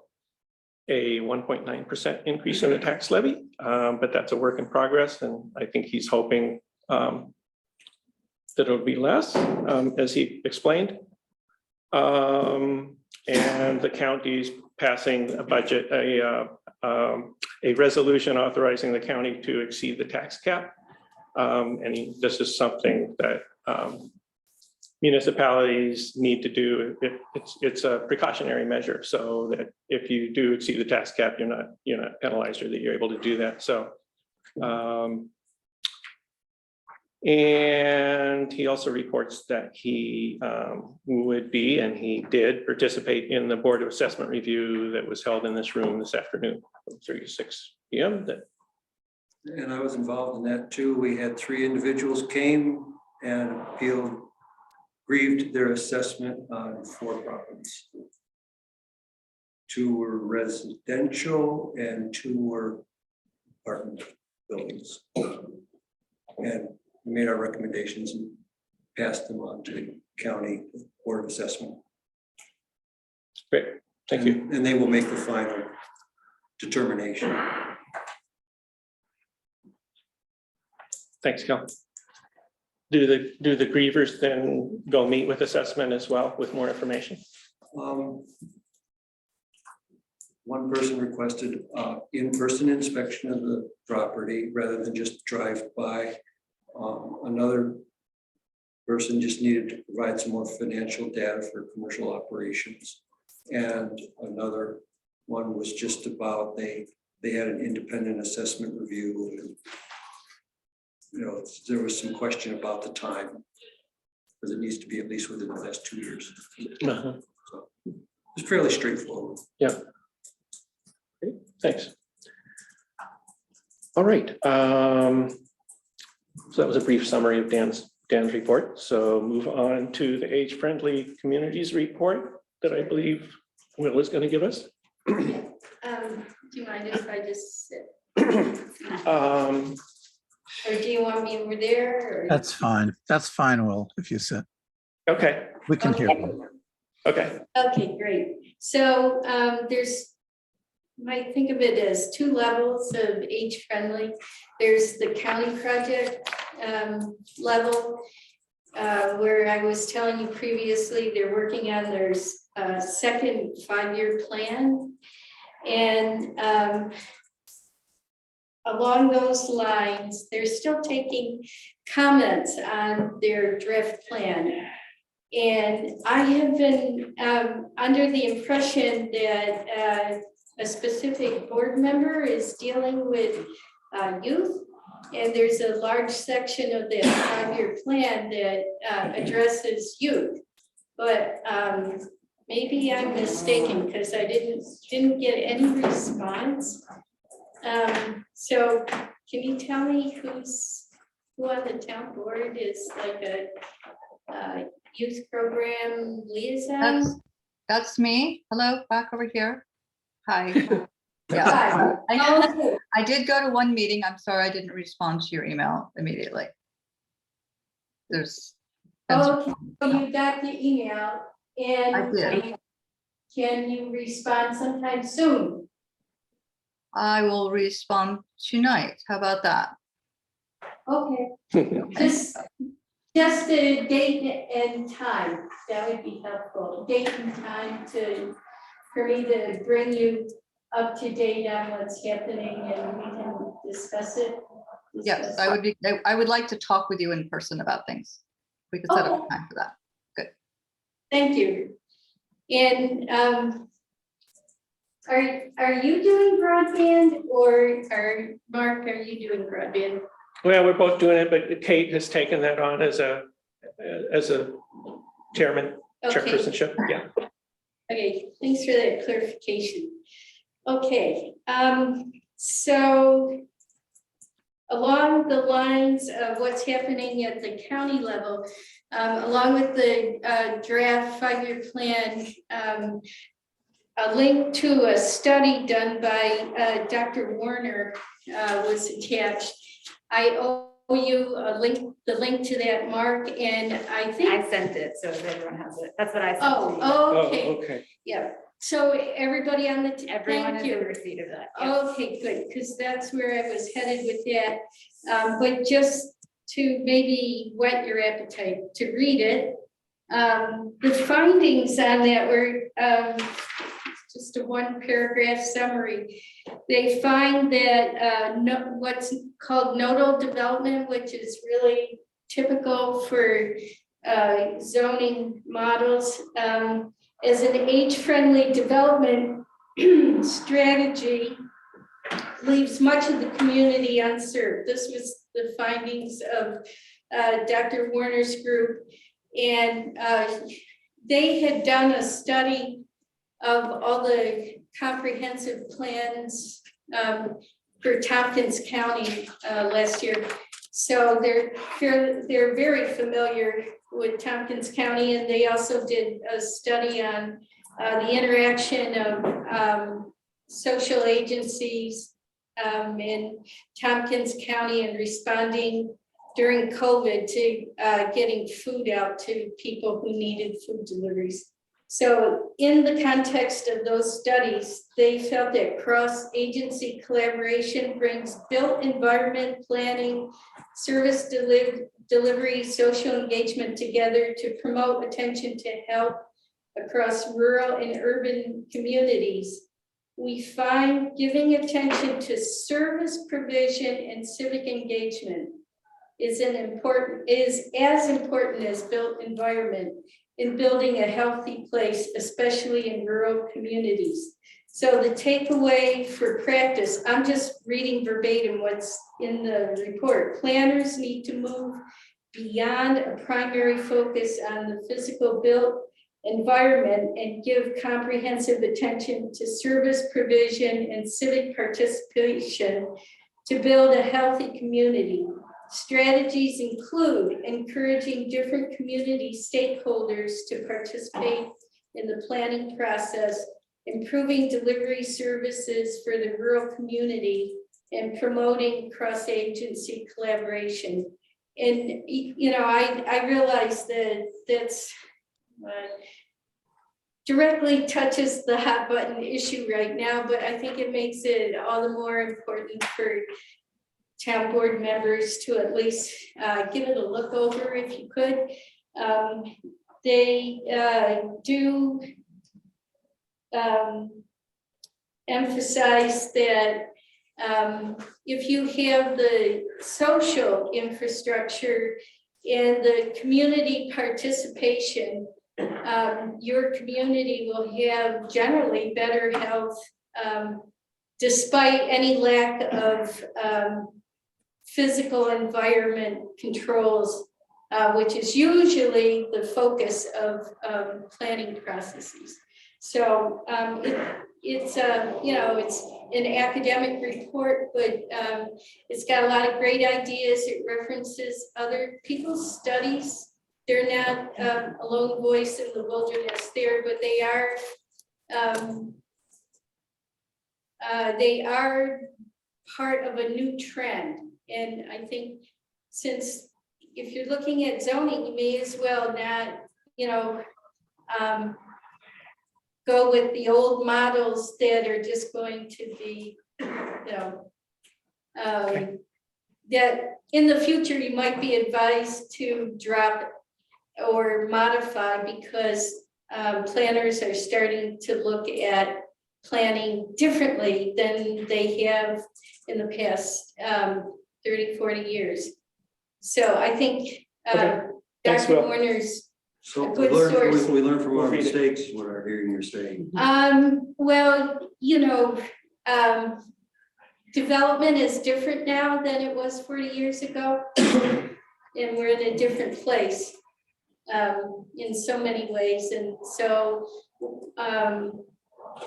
a 1.9% increase in the tax levy, but that's a work in progress, and I think he's hoping that it'll be less, as he explained. And the county's passing a budget, a resolution authorizing the county to exceed the tax cap. And this is something that municipalities need to do. It's a precautionary measure, so that if you do exceed the tax cap, you're not penalized, or that you're able to do that. So and he also reports that he would be, and he did participate in the Board of Assessment review that was held in this room this afternoon from 3 to 6 p.m. And I was involved in that too. We had 3 individuals came and grieved their assessment on 4 properties. 2 were residential and 2 were apartment buildings. And we made our recommendations and passed them on to the county Board of Assessment. Great, thank you. And they will make the final determination. Thanks, Cal. Do the grievers then go meet with assessment as well with more information? One person requested in-person inspection of the property rather than just drive by. Another person just needed to provide some more financial data for commercial operations. And another one was just about they had an independent assessment review. And, you know, there was some question about the time, because it needs to be at least within the last 2 years. Uh-huh. So it's fairly straightforward. Yeah. Great, thanks. All right. So that was a brief summary of Dan's report. So move on to the age-friendly communities report that I believe Will is going to give us. Do you mind if I just sit? Or do you want me over there? Or? That's fine. That's fine, Will, if you sit. Okay. We can hear you. Okay. Okay, great. So there's, you might think of it as 2 levels of age-friendly. There's the county project level, where I was telling you previously, they're working on their second 5-year plan. And along those lines, they're still taking comments on their draft plan. And I have been under the impression that a specific board member is dealing with youth. And there's a large section of that 5-year plan that addresses youth. But maybe I'm mistaken, because I didn't get any response. So can you tell me who on the town board is like a youth program liaison? That's me. Hello, back over here. Hi. Yeah, Hi. Oh, I did go to one meeting. I'm sorry I didn't respond to your email immediately. There's. okay, you got the email, and I did. Can you respond sometime soon? I will respond tonight. How about that? Okay, just a date and time, that would be helpful, date and time for me to bring you up to date on what's happening, and we can discuss it. Yes, I would like to talk with you in person about things. We could set up a time for that. Good. Thank you. And are you doing broadband, or Mark, are you doing broadband? Well, we're both doing it, but Kate has taken that on as a chairman, chairpersonship. Yeah. Okay, thanks for that clarification. Okay, so along the lines of what's happening at the county level, along with the draft 5-year plan, a link to a study done by Dr. Warner was attached. I owe you the link to that, Mark, and I think I sent it, so everyone has it. That's what I sent. Oh, okay. Oh, okay. Yeah, so everybody on the, Everyone thank is in you. receipt of that. Yeah. Okay, good, because that's where I was headed with that. But just to maybe whet your appetite to read it, the findings on that were just a 1-paragraph summary. They find that what's called nodal development, which is really typical for zoning models, as an age-friendly development strategy, leaves much of the community unserved. This was the findings of Dr. Warner's group, and they had done a study of all the comprehensive plans for Tompkins County last year. So they're very familiar with Tompkins County, and they also did a study on the interaction of social agencies in Tompkins County and responding during COVID to getting food out to people who needed food deliveries. So in the context of those studies, they felt that cross-agency collaboration brings built environment planning, service delivery, social engagement together to promote attention to health across rural and urban communities. We find giving attention to service provision and civic engagement is as important as built environment in building a healthy place, especially in rural communities. So the takeaway for practice, I'm just reading verbatim what's in the report. Planners need to move beyond a primary focus on the physical built environment and give comprehensive attention to service provision and civic participation to build a healthy community. Strategies include encouraging different community stakeholders to participate in the planning process, improving delivery services for the rural community, and promoting cross-agency collaboration. And, you know, I realize that that's directly touches the hot button issue right now, but I think it makes it all the more important for town board members to at least give it a look over if you could. They do emphasize that if you have the social infrastructure and the community participation, your community will have generally better health despite any lack of physical environment controls, which is usually the focus of planning processes. So it's you know, it's an academic report, but it's got a lot of great ideas. It references other people's studies. They're not a lone voice in the wilderness there, but they are part of a new trend. And I think since if you're looking at zoning, you may as well not, you know, go with the old models that are just going to be, you know, that in the future you might be advised to drop or modify because planners are starting to look at planning differently than they have in the past 30, 40 years. So I think Thanks, Dr. Will. Warner's So a we good learn, source. we learn from our We'll read it. mistakes, what I'm hearing you're saying. Well, you know, development is different now than it was 40 years ago. And we're in a different place in so many ways. And so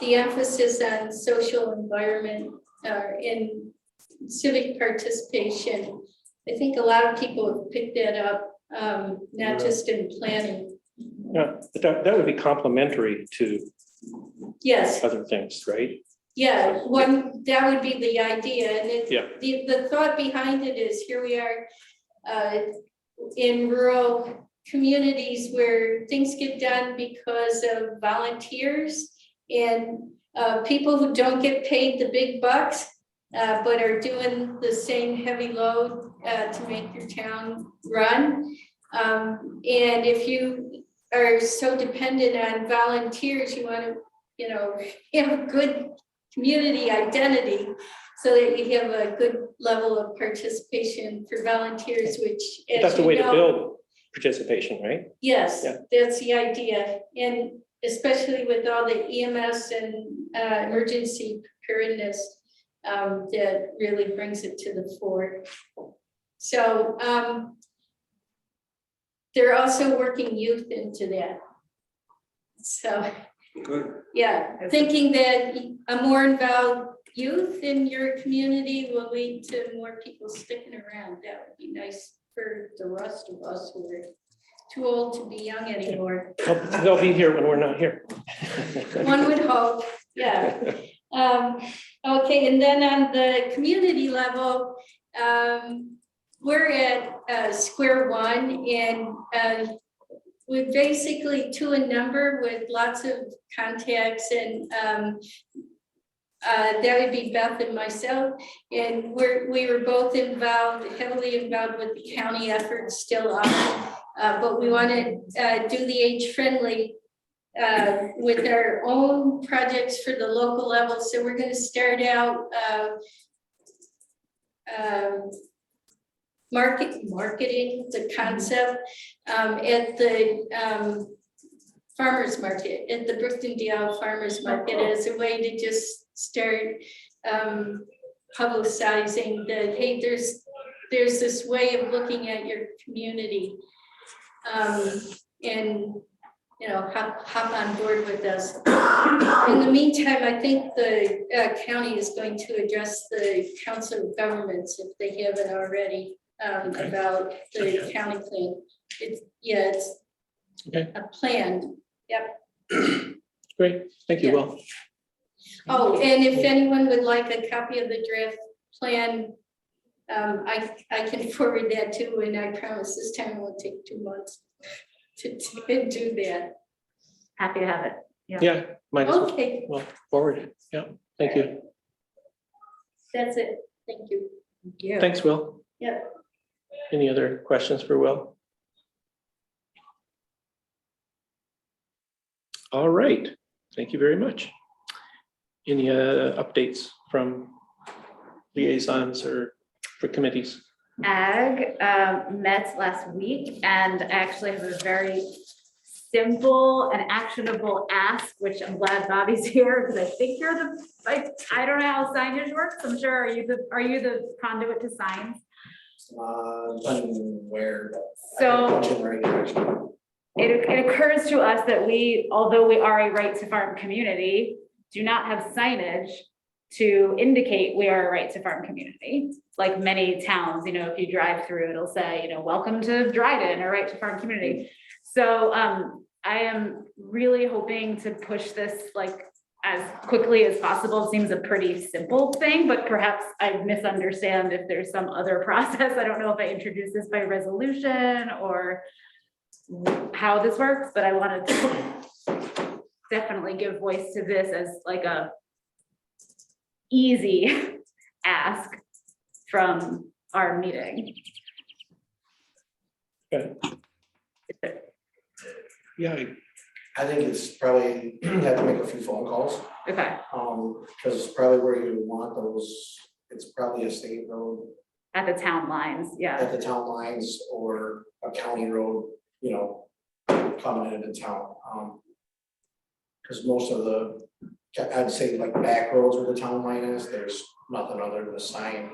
the emphasis on social environment and civic participation, I think a lot of people have picked that up, not just in planning. Yeah, but that would be complementary to Yes, other things, right? yeah, that would be the idea. And Yeah. the thought behind it is here we are in rural communities where things get done because of volunteers and people who don't get paid the big bucks, but are doing the same heavy load to make your town run. And if you are so dependent on volunteers, you want to, you know, have a good community identity so that you have a good level of participation for volunteers, which, as That's the you way to know, build participation, right? yes, Yeah. that's the idea. And especially with all the EMS and emergency preparedness, that really brings it to the fore. So they're also working youth into that. So, Good. yeah, thinking that a more involved youth in your community will lead to more people sticking around. That would be nice for the rest of us who are too old to be young anymore. They'll be here when we're not here. One would hope, yeah. Okay, and then on the community level, we're at square one, and we're basically two in number with lots of contacts and that would be Beth and myself. And we were both involved, heavily involved with the county efforts still on. But we want to do the age-friendly with our own projects for the local level. So we're going to start out marketing the concept at the farmers market, at the Brookendale Farmers Market, as a way to just start publicizing that, hey, there's this way of looking at your community. And you know, hop on board with us. In the meantime, I think the county is going to address the Council of Governments, if they haven't already, about the county plan. It's Okay. a plan. Yep. Great, thank you, Yeah. Will. Oh, and if anyone would like a copy of the draft plan, I can forward that too, and I promise this time it won't take 2 months to do that. Happy to have it. Yeah, might as well, Okay, well, forward it. Yeah, thank you. that's it. Thank you. Thank you. Thanks, Will. Yep. Any other questions for Will? All right, thank you very much. Any updates from liaisons or for committees? Ag met last week and actually have a very simple and actionable ask, which I'm glad Bobby's here because I think you're the, like, I don't know how signage works. I'm sure, are you the conduit to signs? Depending where. So- Which in the right direction. It occurs to us that we, although we are a right to farm community, do not have signage to indicate we are a right to farm community. Like many towns, you know, if you drive through, it'll say, you know, welcome to Dryden, a right to farm community. So I am really hoping to push this like as quickly as possible. It seems a pretty simple thing, but perhaps I misunderstand if there's some other process. I don't know if I introduce this by resolution or how this works, but I wanted to definitely give voice to this as like a easy ask from our meeting. Okay. Yeah, I think it's probably, have to make a few phone calls, Okay, because probably where you want those, it's probably a state road at the town lines, yeah, at the town lines or a county road, you know, coming into town. Because most of the, I'd say like back roads where the town line is, there's nothing other than a sign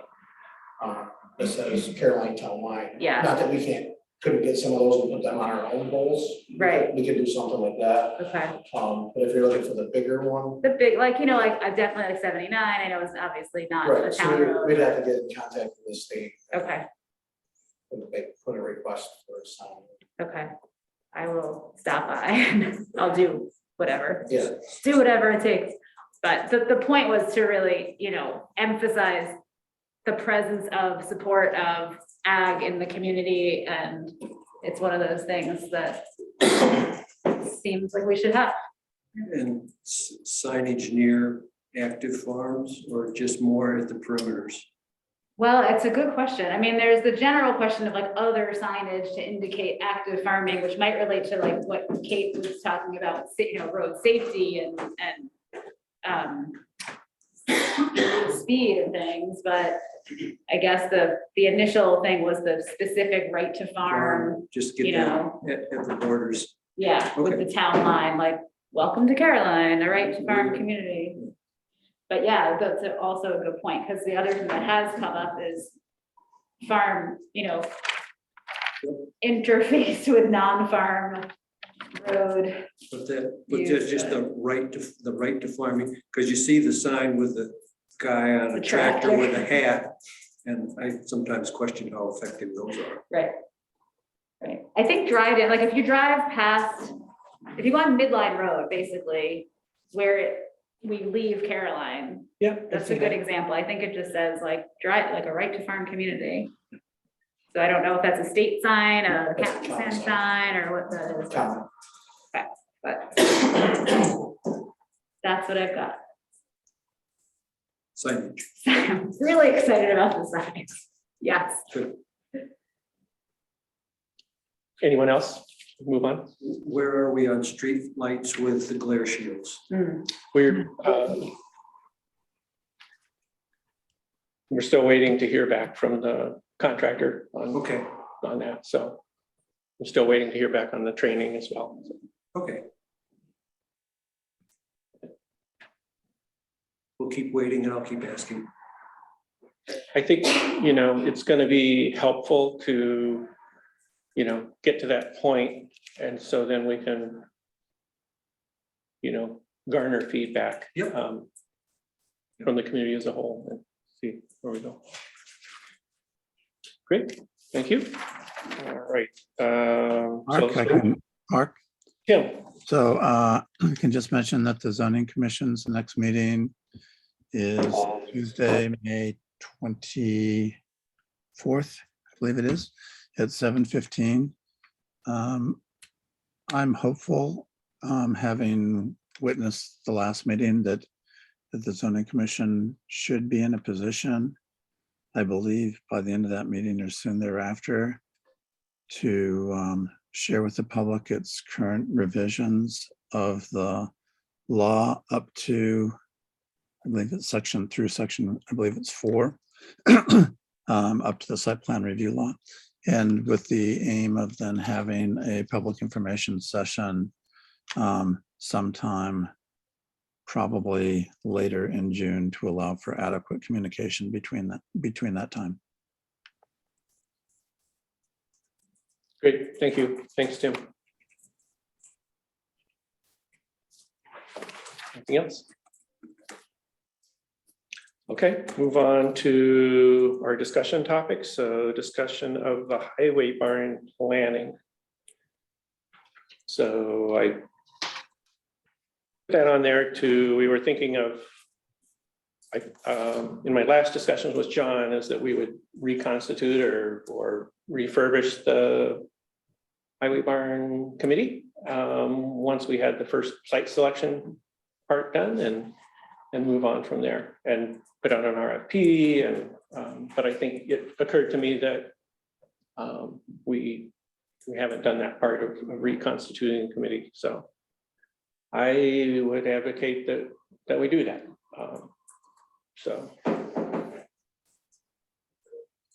that says Caroline Town Line. Yeah. Not that we couldn't get some of those and put them on our own poles. Right. We could do something like that. okay. But if you're looking for the bigger one, The big, like, you know, like definitely like 79, I know it's obviously not a right, town so road. we'd have to get in contact with the state. Okay, Put a request for a sign. okay. I will stop by and I'll do whatever. Yeah. Do whatever it takes. But the point was to really, you know, emphasize the presence of support of ag in the community. And it's one of those things that seems like we should have. And signage near active farms or just more at the perimeters? Well, it's a good question. I mean, there's the general question of like other signage to indicate active farming, which might relate to like what Kate was talking about, you know, road safety and speed and things, but I guess the initial thing was the specific right to farm, Just get you that know. at the borders. yeah, with Okay. the town line, like, welcome to Caroline, a right to farm community. But yeah, that's also a good point, because the other thing that has come up is farm, you know, interface with non-farm road. But there's just the right to farming, because you see the sign with the guy on The a tractor tractor. with a hat. And I sometimes question how effective those are. Right. Right. I think Dryden, like if you drive past, if you go on Midline Road, basically, where we leave Caroline, yeah. that's a good example. I think it just says like drive, like a right to farm community. So I don't know if that's a state sign, a That's a county county sign. sign, or what that is, County. but that's what I've got. Signage. I'm really excited about the signs. Yes. Anyone else? Move on. Where are we on street lights with the glare shields? We're still waiting to hear back from the contractor Okay, on that, so I'm still waiting to hear back on the training as well. okay. We'll keep waiting and I'll keep asking. I think, it's gonna be helpful to, get to that point, and so then we can, garner feedback. Yep. From the community as a whole and see where we go. Great, thank you. All right. Mark, Kim, so I can just mention that the zoning commission's next meeting is Tuesday, May 24th, I believe it is, at 7:15. I'm hopeful, having witnessed the last meeting, that the zoning commission should be in a position, I believe, by the end of that meeting or soon thereafter, to share with the public its current revisions of the law up to, I believe it's section, I believe it's 4, up to the site plan review law. And with the aim of then having a public information session sometime probably later in June to allow for adequate communication between that time. great, thank you. Thanks, Tim. Anything else? Okay, move on to our discussion topics. So discussion of the highway barn planning. So I put that on there we were thinking of, in my last discussions with John, is that we would reconstitute or refurbish the highway barn committee once we had the first site selection part done and move on from there and put out an RFP. And but I think it occurred to me that we haven't done that part of reconstituting the committee. So I would advocate that we do that.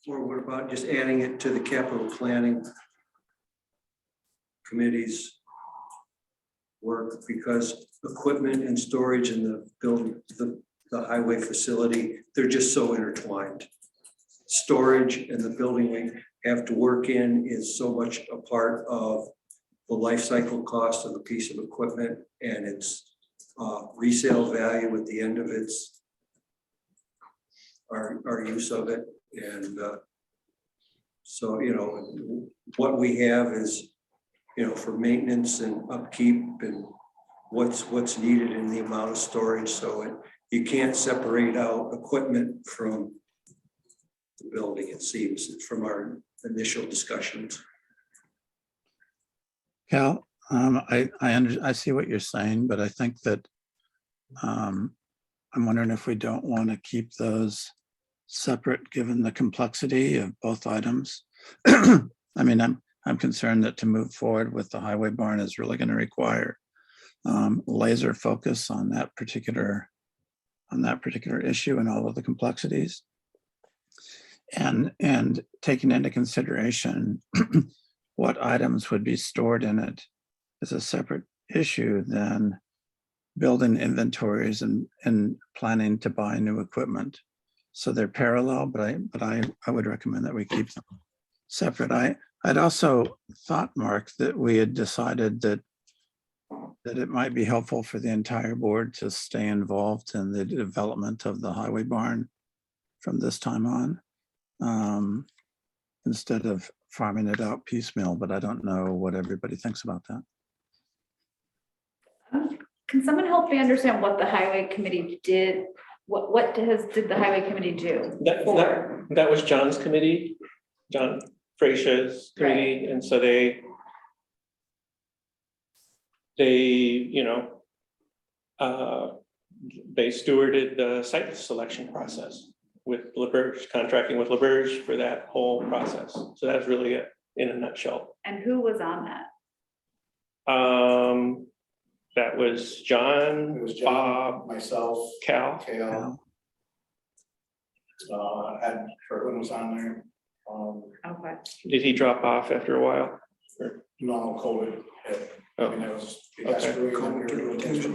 Or what about just adding it to the capital planning committee's work, because equipment and storage in the building, the highway facility, they're just so intertwined. Storage and the building we have to work in is so much a part of the life cycle cost of the piece of equipment and its resale value at the end of its our use of it. And so, what we have is, for maintenance and upkeep and what's needed in the amount of storage. So you can't separate out equipment from the building, it seems, from our initial discussions. Cal, I see what you're saying, but I think that I'm wondering if we don't want to keep those separate, given the complexity of both items. I mean, I'm concerned that to move forward with the highway barn is really going to require laser focus on that particular issue and all of the complexities, and taking into consideration what items would be stored in it is a separate issue than building inventories and planning to buy new equipment. So they're parallel, but I would recommend that we keep them separate. I'd also thought, Mark, that we had decided that it might be helpful for the entire board to stay involved in the development of the highway barn from this time on, instead of farming it out piecemeal, but I don't know what everybody thinks about that. Can someone help me understand what the highway committee did? What did the highway committee do? That was John's committee, John Frasia's committee, and so they, you know, they stewarded the site selection process with LaBerge, contracting with LaBerge for that whole process. So that's really it in a nutshell. And who was on that? That was John, It was John, Bob, myself, Cal. Kale. Ed Kirkland was on there. Okay. Did he drop off after a while? No, COVID hit. I mean, it was, it got Okay. screwy when we were doing things.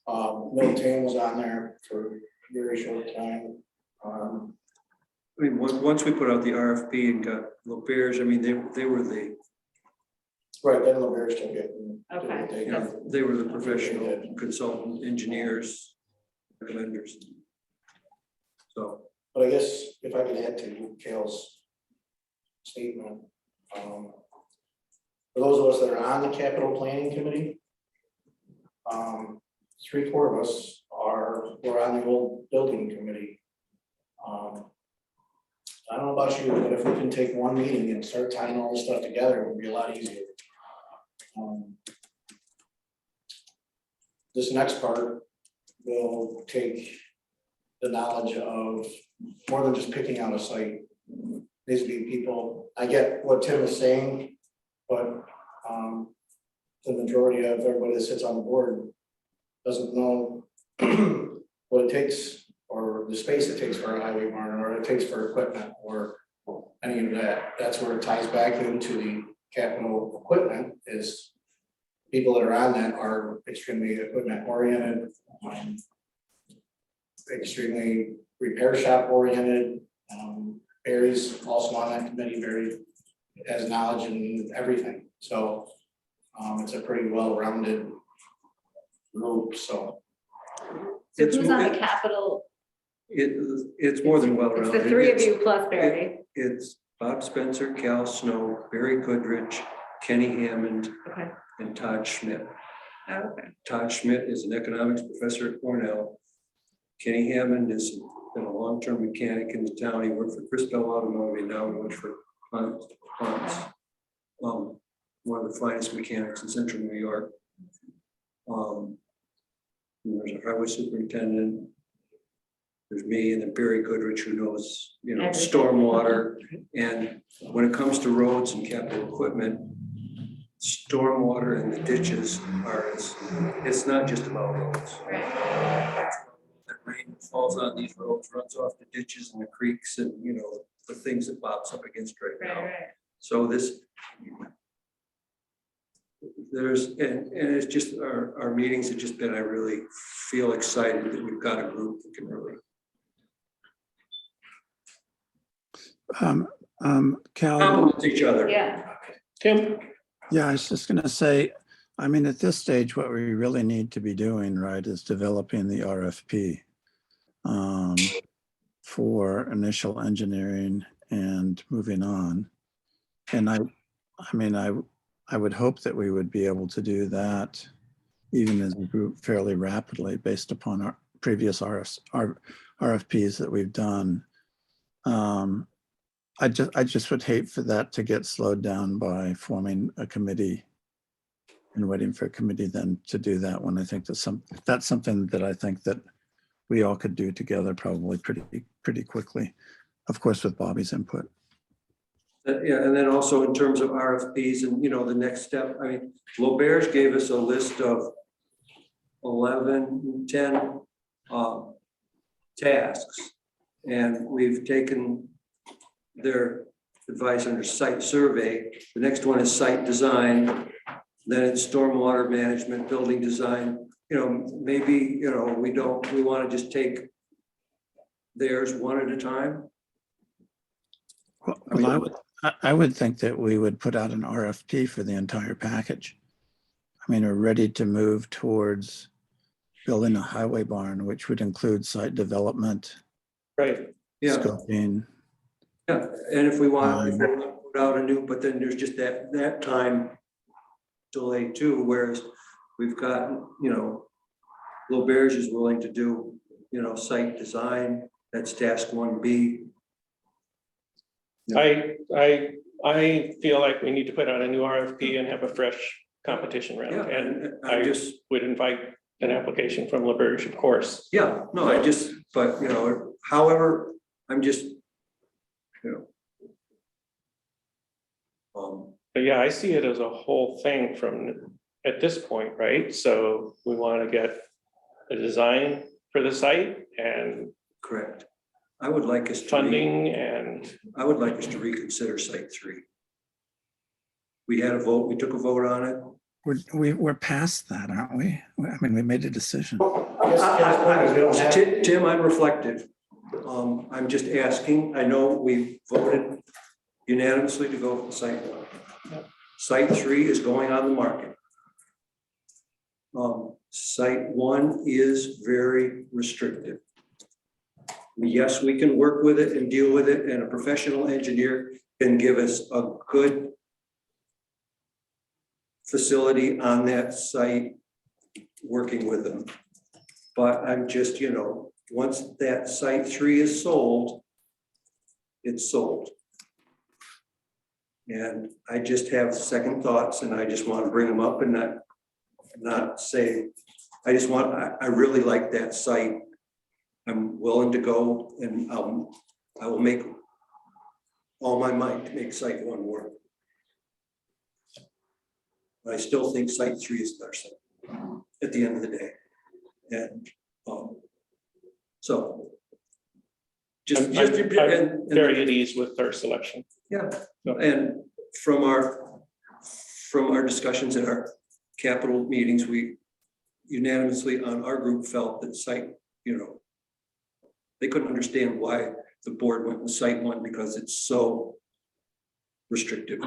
Milton was on there for a very short time. I mean, once we put out the RFP and got LaBerge, I mean, they were the, Right, then LaBerge took it. And did what Okay. they you did. know, they were the professional consultant engineers, vendors. So, But I guess if I could add to Kale's statement, for those of us that are on the capital planning committee, 3/4 of us we're on the old building committee. I don't know about you, but if we can take one meeting and start tying all this stuff together, it would be a lot easier. This next part will take the knowledge of more than just picking out a site. Needs to be people, I get what Tim is saying, but the majority of everybody that sits on the board doesn't know what it takes or the space it takes for a highway barn or it takes for equipment or any of that. That's where it ties back into the capital equipment is people that are on that are extremely equipment oriented, extremely repair shop oriented. Barry's also on that committee, Barry has knowledge in everything, so it's a pretty well-rounded group, so. So It's who's on more- the capital? it's more than well It's rounded. the three of you plus Barry. It's Bob Spencer, Cal Snow, Barry Goodrich, Kenny Hammond, Okay. and Todd Schmidt. Oh, okay. Todd Schmidt is an economics professor at Cornell. Kenny Hammond has been a long-term mechanic in the town. He worked for Crispell Automotive, and now he works for Ponce. One of the finest mechanics in central New York. There's a highway superintendent. There's me, and then Barry Goodrich, who knows, you know, Everything. stormwater. And when it comes to roads and capital equipment, stormwater and the ditches are, it's not just about roads. Right. The rain falls on these roads, runs off the ditches and the creeks and, you know, the things that Bob's up against right now. Right. So this, and it's just, our meetings have just been, I really feel excited that we've got a group that can really. Cal, Complement each other. Yeah. Tim? yeah, I was just gonna say, I mean, at this stage, what we really need to be doing, right, is developing the RFP for initial engineering and moving on. And I mean, I would hope that we would be able to do that even as a group fairly rapidly based upon our previous RFPs that we've done. I just would hate for that to get slowed down by forming a committee and waiting for a committee then to do that when I think that's something that I think that we all could do together probably pretty quickly, of course, with Bobby's input. Yeah, and then also in terms of RFPs and, you know, the next step, I mean, LaBerge gave us a list of 10 tasks. And we've taken their advice under site survey. The next one is site design. Then it's stormwater management, building design. You know, maybe, you know, we want to just take theirs one at a time. Well, I would think that we would put out an RFP for the entire package. I mean, we're ready to move towards building a highway barn, which would include site development, Right. Yeah, scoping. yeah. And if we want to put out a new, but then there's just that time delay too, whereas we've got, you know, LaBerge is willing to do, you know, site design. That's task 1B. I feel like we need to put out a new RFP and have a fresh competition round, Yeah, and I I just, would invite an application from LaBerge, of course. yeah, no, I just, but, you know, however, I'm just, you know. But yeah, I see it as a whole thing from, at this point, right? So we want to get a design for the site and Correct. I would like us to. funding and, I would like us to reconsider site 3. We had a vote, we took a vote on it. We're past that, aren't we? I mean, we made a decision. I guess Ken's point is we don't have- Tim, I'm reflective. I'm just asking, I know we voted unanimously to go with site 1. Site 3 is going on the market. Site 1 is very restrictive. Yes, we can work with it and deal with it, and a professional engineer can give us a good facility on that site, working with them. But I'm just, you know, once that site 3 is sold, it's sold. And I just have second thoughts, and I just want to bring them up and not say, I really like that site. I'm willing to go, and I will make all my might to make site 1 work. But I still think site 3 is better site at the end of the day. And so I'm very at ease with their selection. yeah, and from our discussions at our capital meetings, we unanimously on our group felt that site, you know, they couldn't understand why the board went with site 1 because it's so restrictive.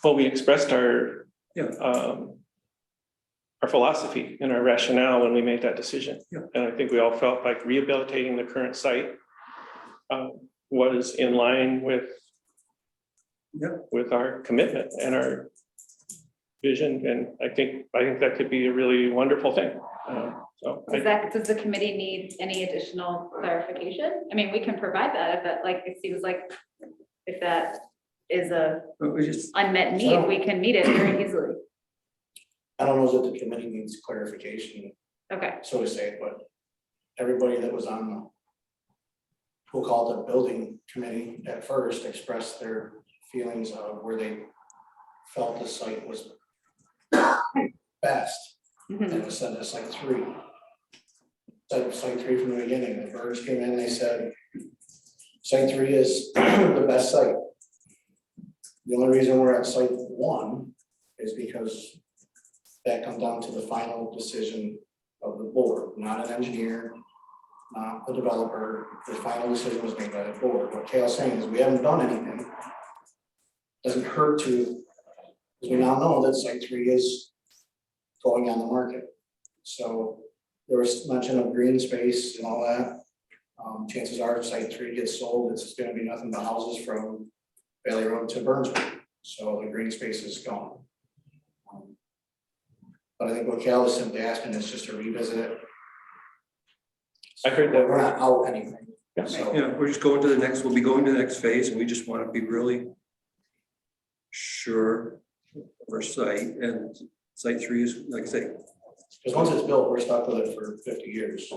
Well, we expressed our Yeah. our philosophy and our rationale when we made that decision. Yeah. And I think we all felt like rehabilitating the current site was in line with Yeah. with our commitment and our vision, and I think that could be a really wonderful thing. So Does the committee need any additional clarification? I mean, we can provide that if that, like, it seems like if that is a But we just, unmet need, we can meet it very easily. I don't know that the committee needs clarification, Okay, so to say, but everybody that was on the, we'll call it the building committee at first, expressed their feelings of where they felt the site was best, Mhm. and it was set as site 3. Site 3 from the beginning, the birds came in, they said, site 3 is the best site. The only reason we're at site 1 is because that comes down to the final decision of the board, not an engineer, not the developer. The final decision was made by the board. What Kale's saying is we haven't done anything. Doesn't hurt to, because we now know that site 3 is going on the market. So there was mention of green space and all that. Chances are if site 3 gets sold, it's gonna be nothing but houses from Valley Road to Burnsville. So the green space is gone. But I think what Cal is simply asking is just to revisit it. I heard that. We're not out anything. Yeah. So, yeah, we're just going to the next, we'll be going to the next phase, and we just want to be really sure of our site, and site 3 is, like I say, because once it's built, we're stuck with it for 50 years.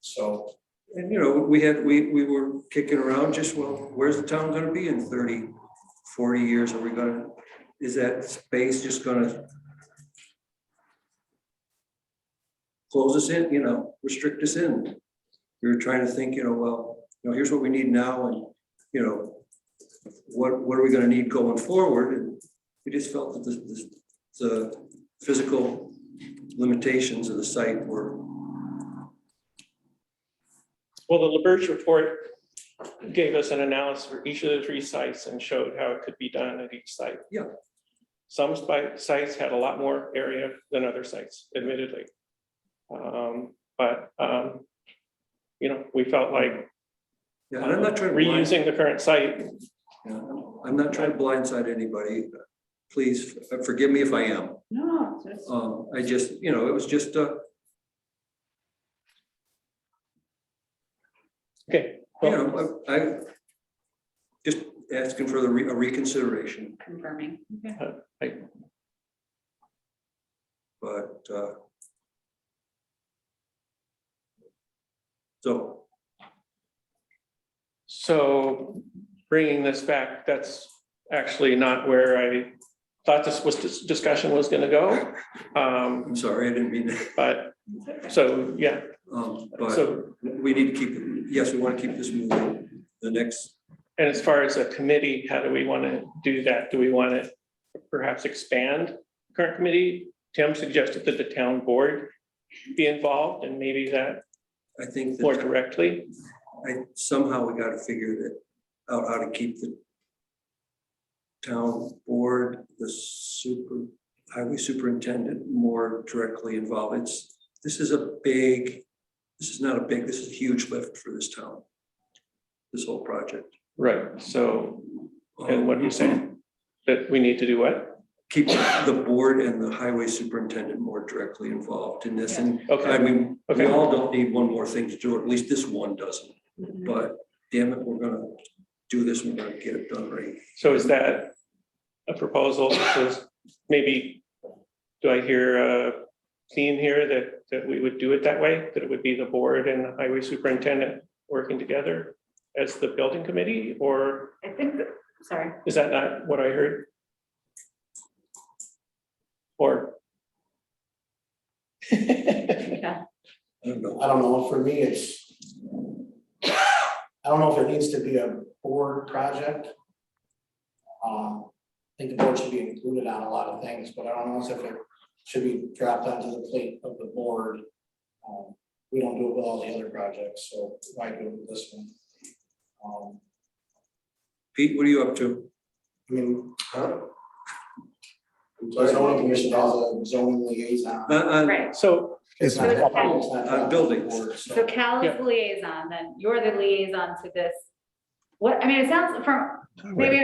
So, and you know, we were kicking around just, well, where's the town gonna be in 30, 40 years? Are we gonna, is that space just gonna close us in, you know, restrict us in? We were trying to think, you know, well, you know, here's what we need now, and, you know, what are we gonna need going forward? And we just felt that the physical limitations of the site were. Well, the LaBerge report gave us an analysis for each of the 3 sites and showed how it could be done at each site. Yeah. Some sites had a lot more area than other sites, admittedly. But you know, we felt like Yeah, and I'm not trying to reusing the current site. Yeah, I'm not trying to blindside anybody. Please forgive me if I am. no, just. I just, you know, it was just Okay, You well, know, I just asking for a reconsideration, Confirming. Okay. but so, so bringing this back, that's actually not where I thought this discussion was gonna go. I'm sorry, I didn't mean to. But, so, yeah, But so, we need to keep, yes, we want to keep this moving. The next, and as far as a committee, how do we want to do that? Do we want to perhaps expand current committee? Tim suggested that the town board be involved and maybe that I think more that directly. somehow we got to figure that out, how to keep the town board, the highway superintendent more directly involved. This is not a big, this is a huge lift for this town. This whole project. Right, so, and what are you saying? That we need to do what? Keep the board and the highway superintendent more directly involved in this. And I Okay, mean, we okay. all don't need one more thing to do, at least this one doesn't. But damn it, we're gonna do this, we're gonna get it done right. So is that a proposal that says, maybe, do I hear a theme here that we would do it that way? That it would be the board and the highway superintendent working together as the building committee, or I think that, sorry. is that not what I heard? Or? Yeah. I don't know. I don't know, for me, I don't know if it needs to be a board project. I think the board should be included on a lot of things, but I don't know if it should be dropped onto the plate of the board. We don't do it with all the other projects, so why do it with this one? Pete, what are you up to? I mean, the zoning commission has a zoning liaison. Right. So, It's not- So- it's not On buildings. board, so- So Cal is Yeah. the liaison, then you're the liaison to this. What, I mean, it sounds from, maybe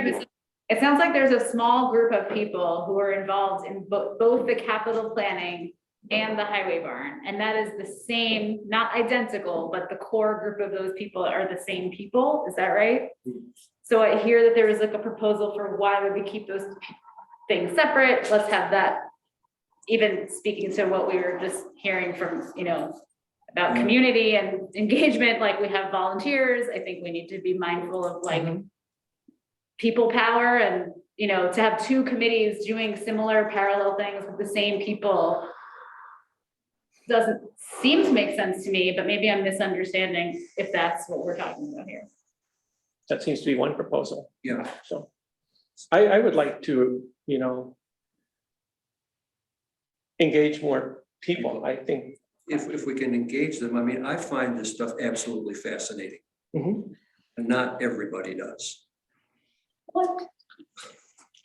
it sounds like there's a small group of people who are involved in both the capital planning and the highway barn. And that is the same, not identical, but the core group of those people are the same people. Is that right? So I hear that there was like a proposal for why would we keep those things separate? Let's have that. Even speaking to what we were just hearing from, about community and engagement, like we have volunteers, I think we need to be mindful of like people power and, to have two committees doing similar parallel things with the same people doesn't seem to make sense to me, but maybe I'm misunderstanding if that's what we're talking about here. that seems to be one proposal. Yeah, So I would like to, engage more people, I think. if we can engage them, I mean, I find this stuff absolutely fascinating, Mhm. and not everybody does. What?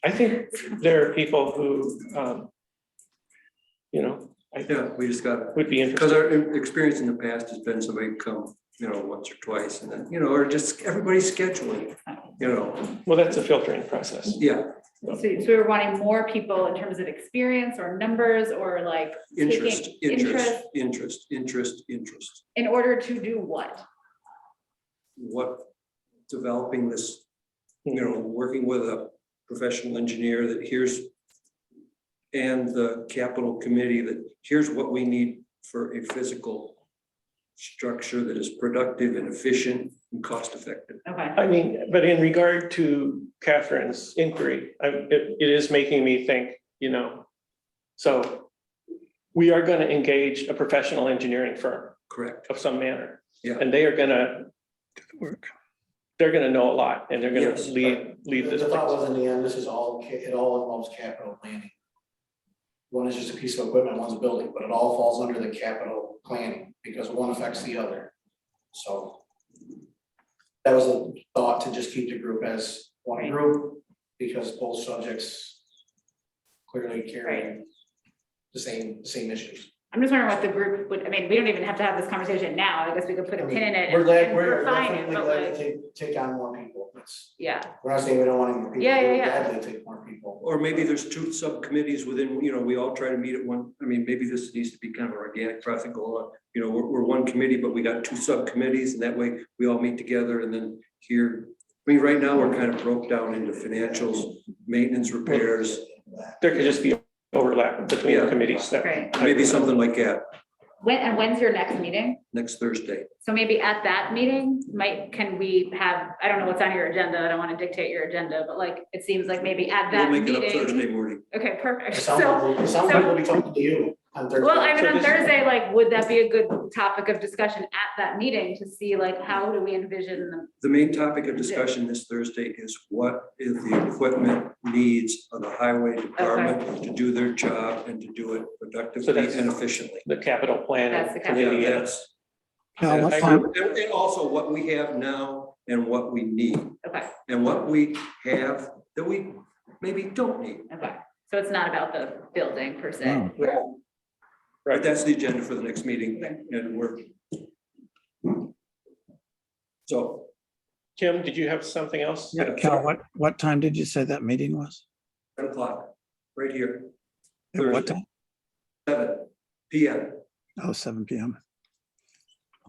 I think there are people who, I think Yeah, we just gotta, would be because interested. our experience in the past has been somebody come, once or twice, and then, or just everybody's scheduling, Well, that's a filtering process. yeah, So we're wanting more people in terms of experience or numbers or like interest, taking interest. in order to do what? What, developing this, working with a professional engineer that and the capital committee that here's what we need for a physical structure that is productive and efficient and cost effective. Okay. I mean, but in regard to Catherine's inquiry, it is making me think, so we are going to engage a professional engineering firm Correct. of some manner. Yeah. And they are going to, they're going to know a lot and they're going Yes. to lead this The thought place. was in the end, it all involves capital planning. One is just a piece of equipment, one's a building, but it all falls under the capital planning because one affects the other. So that was a thought, to just keep the group as one group, because both subjects clearly carry the same issues. I'm just wondering what the group would, I mean, we don't even have to have this conversation now. I guess we could put a pin in it We're and glad, and we're refine it, definitely but glad like, to take on more people. yeah, We're not saying we don't want any more people. Yeah, yeah, We're yeah. glad to take more people. Or maybe there's two subcommittees within, we all try to meet at one, I mean, maybe this needs to be kind of an organic process, go on. We're one committee, but we got two subcommittees, and that way we all meet together and then here. I mean, right now, we're kind of broke down into financials, maintenance, repairs, There could just be overlap between the Yeah. committees. That- great. maybe something like that, When's your next meeting? next Thursday. So maybe at that meeting, can we have, I don't know what's on your agenda, I don't want to dictate your agenda, but like, it seems like maybe at We'll that make it up meeting. Thursday morning. Okay, perfect. It sounds So, like, it sounds like we'll be talking to you on Thursday. well, I mean, So on this- Thursday, like, would that be a good topic of discussion at that meeting to see like, how do we envision them? The main topic of discussion this Thursday is what is the equipment needs of the highway department to do their job and to do it So productively that's- and efficiently. The capital That's plan the committee. Yeah, and- that's. Cal, what I time, And also what we have now and what we need, Okay, and what we have that we maybe don't need. okay. So it's not about the building per se. Oh. But Right. that's the agenda for the next meeting, and we're. So, Kim, did you have something else? yeah, Cal, what time did you say that meeting was? 10 o'clock, right here, At what Thursday. time? 7 PM. Oh, 7 PM.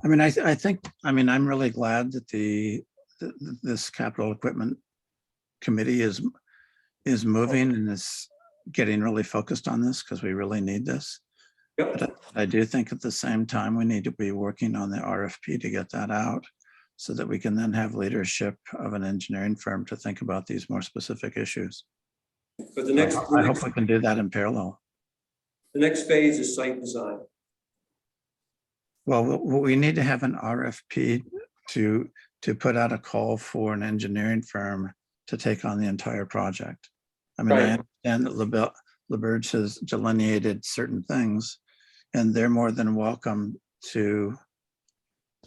I mean, I think, I mean, I'm really glad that this capital equipment committee is moving and is getting really focused on this because we really need this. Yep. But I do think at the same time, we need to be working on the RFP to get that out so that we can then have leadership of an engineering firm to think about these more specific issues. But the next, I hope we can do that in parallel. the next phase is site design. Well, we need to have an RFP to put out a call for an engineering firm to take on the entire project. I mean, I Right. understand that LaBerge has delineated certain things, and they're more than welcome to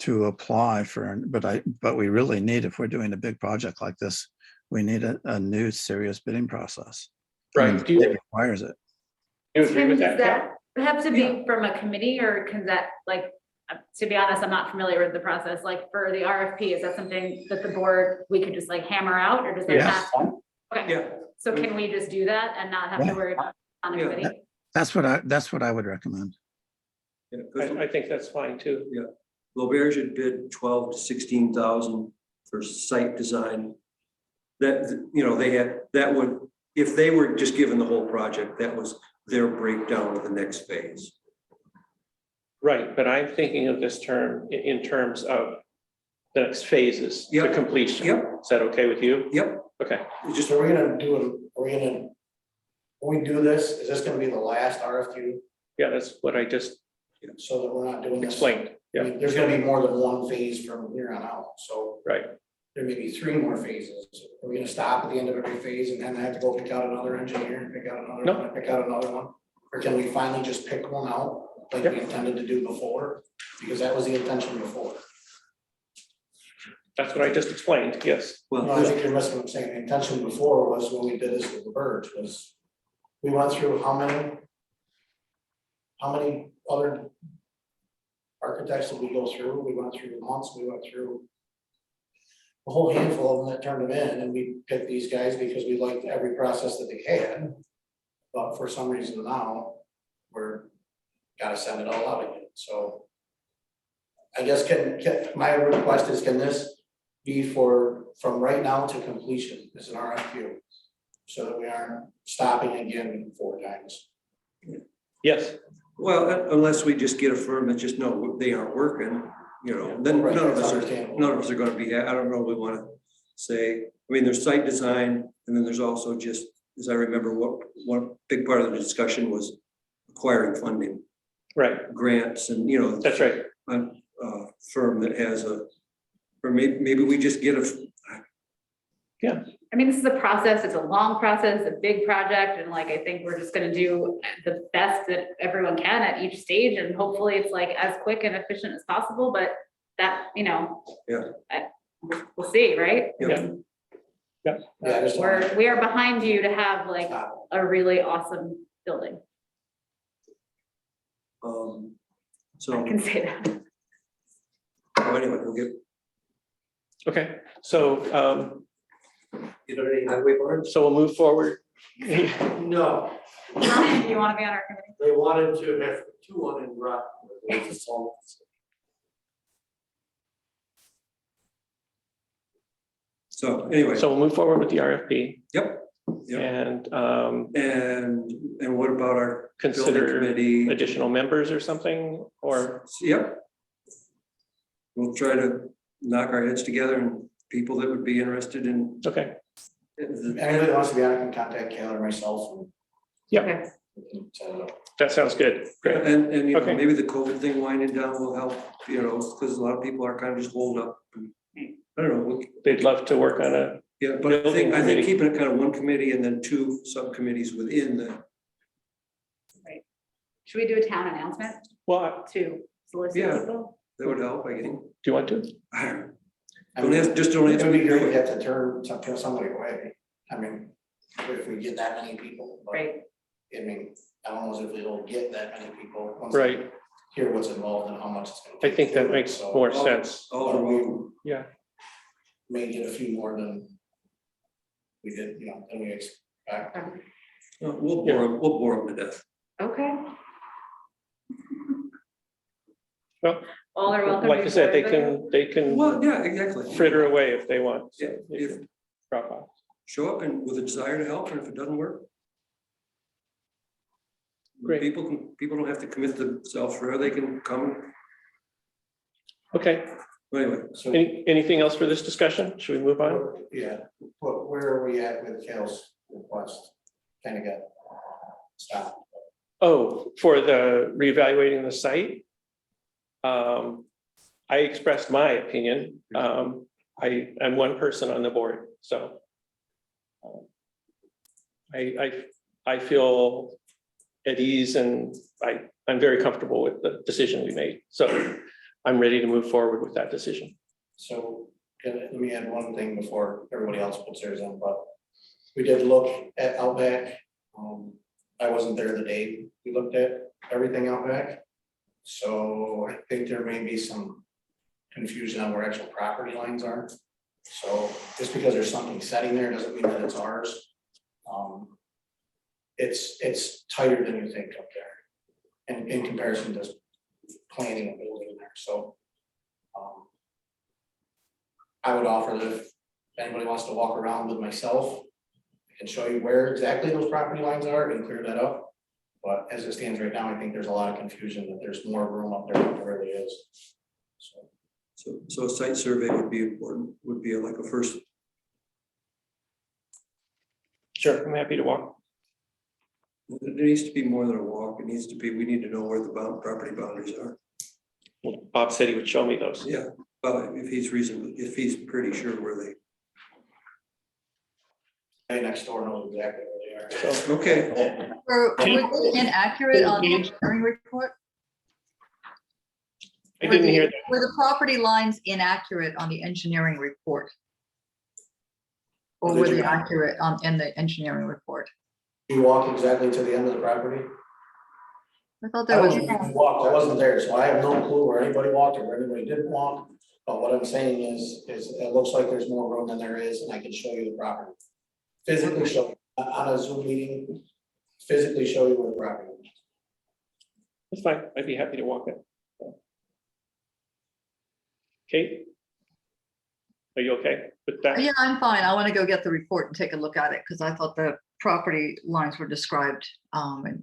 apply for, but we really need, if we're doing a big project like this, we need a new serious bidding process. I mean, Right. Do you it requires it. you agree Tim, with does that, Cal? have to be from a committee or can that like, to be honest, I'm not familiar with the process, like for the RFP, is that something that the board, we could just like hammer out or does that Yes. have? Okay, Yeah, so can we just do that and not have to Yeah. worry about it on the Yeah. committee? That's what I would recommend. yeah, 'cause I think that's fine too. L'Auberge had bid 12 to 16,000 for site design. That, they had, that would, if they were just given the whole project, that was their breakdown of the next phase. Right, but I'm thinking of this term in terms of the next phases, the Yep. completion. Yep. Is that okay with you? Yep, Okay, it's just, So we're gonna do it, when we do this, is this gonna be the last RFQ? yeah, that's what I just So that we're not doing this? explained. I Yeah, mean, there's gonna be more than one phase from here on out, so right. there may be 3 more phases. Are we gonna stop at the end of every phase and then have to go pick out another engineer and pick out another No. one, and pick out another one? Or can we finally just pick one out like we intended to do before? Because that was the intention before. That's what I just explained, yes. well, No, I think you're missing what I'm saying. The intention before was when we did this with the birds was, we went through how many other architects did we go through? We went through months, we went through a whole handful of them that turned them in, and we picked these guys because we liked every process that they had. But for some reason now, gotta send it all out again, so. I guess my request is, can this be from right now to completion as an RFQ? So that we aren't stopping again 4 times. Yes, well, unless we just get a firm that just know they aren't working, then Right, none of that's us are, understandable. none of us are gonna be, I don't know, we wanna say, I mean, there's site design, and then there's also just, as I remember, one big part of the discussion was acquiring funding, right, grants, and, that's right. a firm that has or maybe we just get I mean, this is a process, it's a long process, a big project, and like, I think we're just gonna do the best that everyone can at each stage, and hopefully it's like as quick and efficient as possible, but that, Yeah. We'll see, right? Yeah. Yeah, I just want We are behind you to have like stop. a really awesome building. So, I can say that. anyway, we'll get, Okay, so, you know, any highway barns? so we'll move forward. No, Do you want to be on our committee? they wanted to have two on in Rock. So anyway, So we'll move forward with the RFP yep. Yep. and And what about our building consider committee? additional members or something, or, Yep. We'll try to knock our heads together and people that would be interested in. okay, Anybody that wants to be on it can contact Kayla or myself. And yeah, Okay. we can set it up. that sounds good. Great. And you know, Okay. maybe the COVID thing winding down will help, you know, because a lot of people are kind of just holed up. I don't know, They'd love to work on a, yeah, but I Building think committee. keeping it kind of one committee and then two subcommittees within the, Should we do a town announcement well, to solicit Yeah. people? that would help, I think. do you want to? I Don't mean, ask, just don't it answer would be me. great to have to turn somebody away. I mean, if we get that many people, but Right. I mean, I don't know if we'll get that many people. once they Right, Hear what's involved and how much it's gonna I take. think to that do it, makes so- more sense. All the But we room. Yeah, may get a few more than we did, you know, than we expect. We'll bore them to death. Okay. well, All are welcome. like I said, before they can Well, yeah, exactly. fritter away if they want. so Yeah, they if- can Drop off. Show up and with a desire to help, and if it doesn't work. Great. People don't have to commit themselves forever, they can come, Okay, anyway. So, anything else for this discussion? Should we move on? yeah, where are we at with Kale's request? Kind of got stopped. Oh, for the reevaluating the site? I expressed my opinion. I'm one person on the board, so. I feel at ease and I'm very comfortable with the decision we made. So I'm ready to move forward with that decision. So, let me add one thing before everybody else puts theirs in, but we did look at Outback. I wasn't there the day we looked at everything Outback. So I think there may be some confusion on where actual property lines are. So just because there's something setting there doesn't mean that it's ours. It's tighter than you think up there. And in comparison to planning a building there, so. I would offer that if anybody wants to walk around with myself, I can show you where exactly those property lines are and clear that up. But as it stands right now, I think there's a lot of confusion that there's more room up there than there really is. So a site survey would be important, would be like a first. Sure, I'm happy to walk. There needs to be more than a walk, it needs to be, we need to know where the property boundaries are. Well, Bob said he would show me those. Yeah, well, if he's reasonable, if he's pretty sure where they. Hey, next door knows exactly where they are. So, Okay, Were they inaccurate on the engineering report? I didn't hear that. Were the property lines inaccurate on the engineering report? Or were they accurate in the engineering report? You walk exactly to the end of the property? I thought I there was. don't know if you walked, I wasn't there, so I have no clue where anybody walked or where anybody didn't walk. But what I'm saying is it looks like there's more room than there is, and I can show you the property. Physically show, on a Zoom meeting, physically show you where the property is. That's fine. I'd be happy to walk it. Kate? Are you okay with that? Yeah, I'm fine. I want to go get the report and take a look at it because I thought the property lines were described and,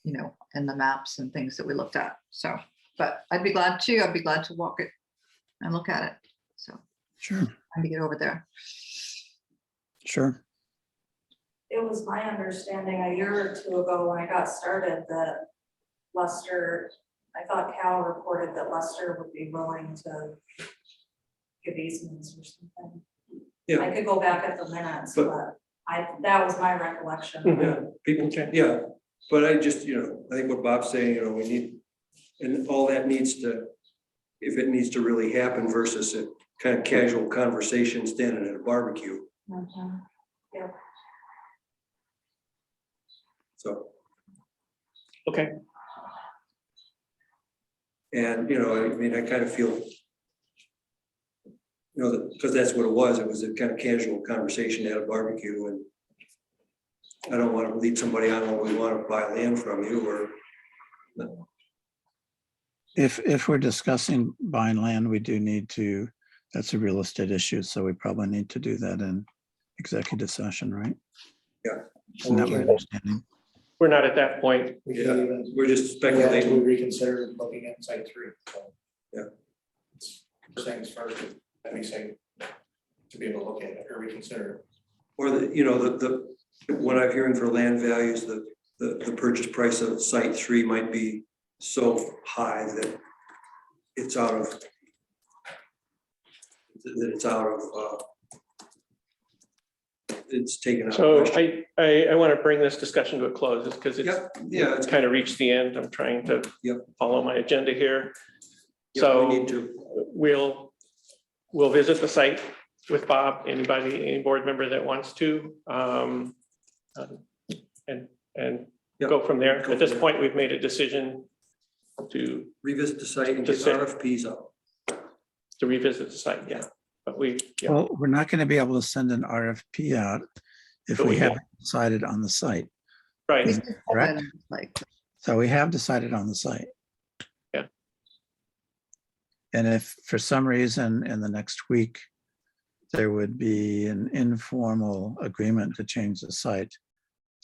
you know, in the maps and things that we looked at. So, but I'd be glad to walk it and look at it. So Sure, I'm to get over there. sure. It was my understanding a year or two ago when I got started that Lester, I thought Cal reported that Lester would be willing to give easements or something. yeah, I could go back at the minutes, But- but that was my recollection. yeah, people, yeah, but I just, you know, I think what Bob's saying, you know, we need, and all that needs to, if it needs to really happen versus a kind of casual conversation standing at a barbecue, Mhm. so. Okay. And, you know, I mean, I kind of feel, you know, because that's what it was a kind of casual conversation at a barbecue, and I don't want to lead somebody on, oh, we want to buy land from you, or If we're discussing buying land, we do need to, that's a real estate issue, so we probably need to do that in executive session, right? Yeah. Isn't that my understanding? We're not at that point. We Yeah, can even, we're just we have to speculating. reconsider looking at site 3, so. Yeah. It's first things first, let me say, to be able to look at it or reconsider it. Or the, you know, what I'm hearing for land values, the purchase price of site 3 might be so high that it's out of, it's taken out. So of question. I want to bring this discussion to a close because it's Yep, yeah, it's kind of reached the end. I'm trying to Yep. follow my agenda here. yeah, So we need to, we'll visit the site with Bob, any board member that wants to. And Yep. go from there. Go At this from there. point, we've made a decision to revisit the site and To get sit. RFPs out. revisit the site, yeah. But yeah. Well, we're not going to be able to send an RFP out if But we we haven't decided on the site. Right, Correct. Like, So we have decided on the site. Yeah. And if for some reason in the next week, there would be an informal agreement to change the site,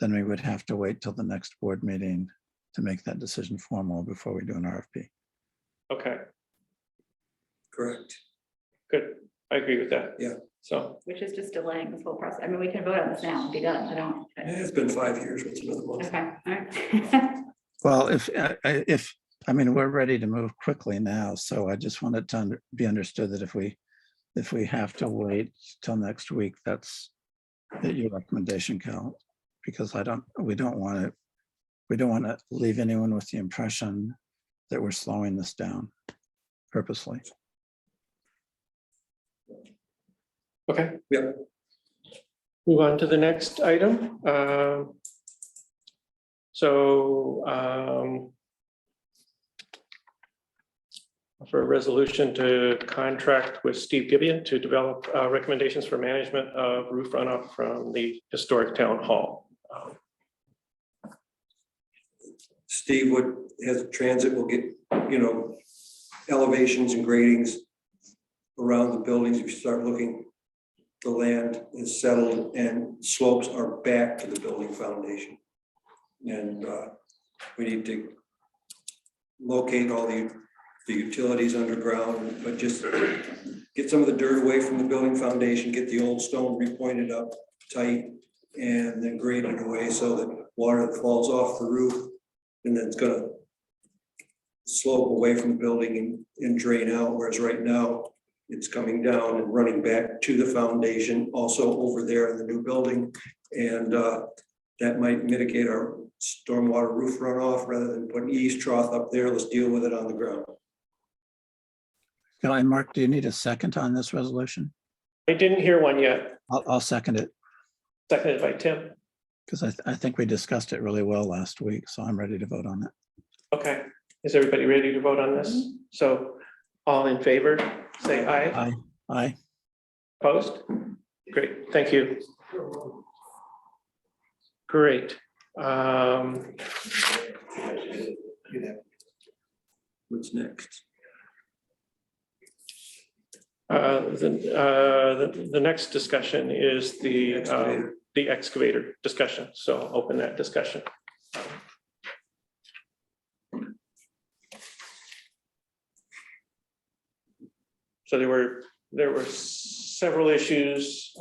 then we would have to wait till the next board meeting to make that decision formal before we do an RFP. okay, Correct. good. I agree with that. Yeah. So, Which is just delaying this whole process. I mean, we can vote on this now and be done. I don't. It's been 5 years, what's another month? Okay, all right. Well, I mean, we're ready to move quickly now, so I just wanted to be understood that if we have to wait till next week, that's your recommendation, Cal, because we don't want to leave anyone with the impression that we're slowing this down purposely. okay. Yeah. Move on to the next item. For a resolution to contract with Steve Gibeon to develop recommendations for management of roof runoff from the historic town hall. Steve has transit, will get, you know, elevations and gradings around the buildings. If you start looking, the land is settled and slopes are back to the building foundation. And we need to locate all the utilities underground, but just get some of the dirt away from the building foundation, get the old stone repointed up tight, and then grade it away so that water that falls off the roof, and then it's gonna slope away from the building and drain out, whereas right now it's coming down and running back to the foundation, also over there in the new building. And that might mitigate our stormwater roof runoff rather than putting eaves trough up there. Let's deal with it on the ground. And Mark, do you need a second on this resolution? I didn't hear one yet, I'll second it seconded by Tim. because I think we discussed it really well last week, so I'm ready to vote on it. Okay, is everybody ready to vote on this? So all in favor, say aye. Aye. Opposed? Great, thank you. Great. What's next? The next discussion is the excavator discussion, so I'll open that discussion. So there were several issues,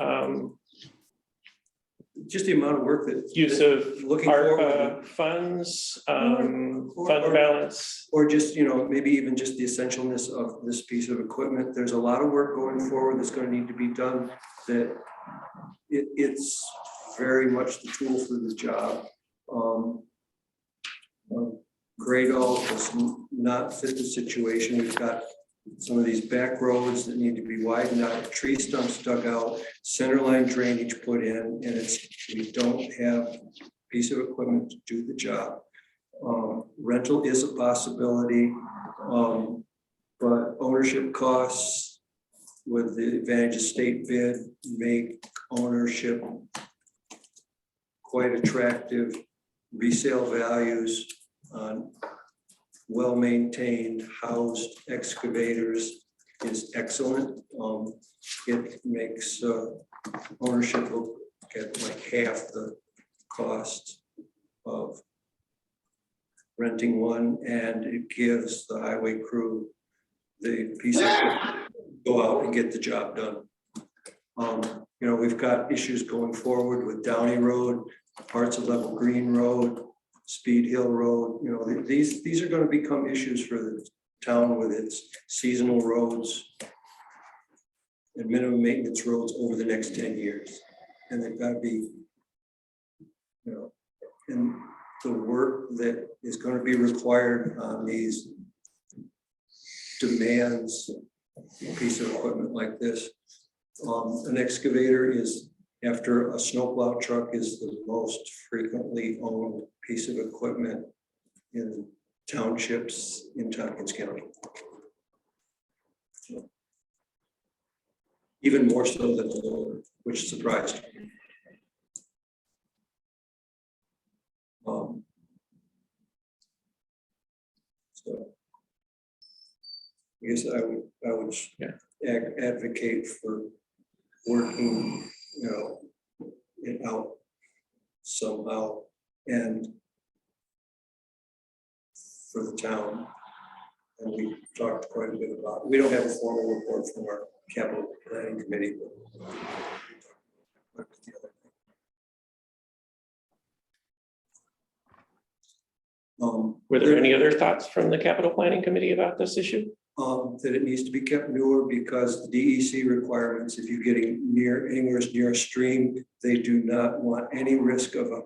Just the amount of work that. use of Looking forward. ARPA funds, fund or- balance. Or just, you know, maybe even just the essentialness of this piece of equipment. There's a lot of work going forward that's gonna need to be done, that it's very much the tool for the job. Gradle does not fit the situation. We've got some of these back roads that need to be widened out, tree stumps dug out, center line drainage put in, and we don't have a piece of equipment to do the job. Rental is a possibility. But ownership costs with the Advantage Estate bid make ownership quite attractive. Resale values on well-maintained housed excavators is excellent. It makes ownership look at like half the cost of renting one, and it gives the highway crew the piece of go out and get the job done. You know, we've got issues going forward with Downey Road, parts of Level Green Road, Speed Hill Road. You know, these are going to become issues for the town with its seasonal roads and minimum maintenance roads over the next 10 years. And they've got to be, you know, and the work that is going to be required on these demands a piece of equipment like this. An excavator is, after a snowplow truck, is the most frequently owned piece of equipment in townships in Tompkins County. So, even more so than the loader, which surprised me. So I guess I would advocate for working, you know, it out somehow and for the town. And we talked quite a bit about it. We don't have a formal report from our capital planning committee. But Were there any other thoughts from the capital planning committee about this issue? That it needs to be kept newer because the DEC requirements, if you're getting anywhere near a stream, they do not want any risk of a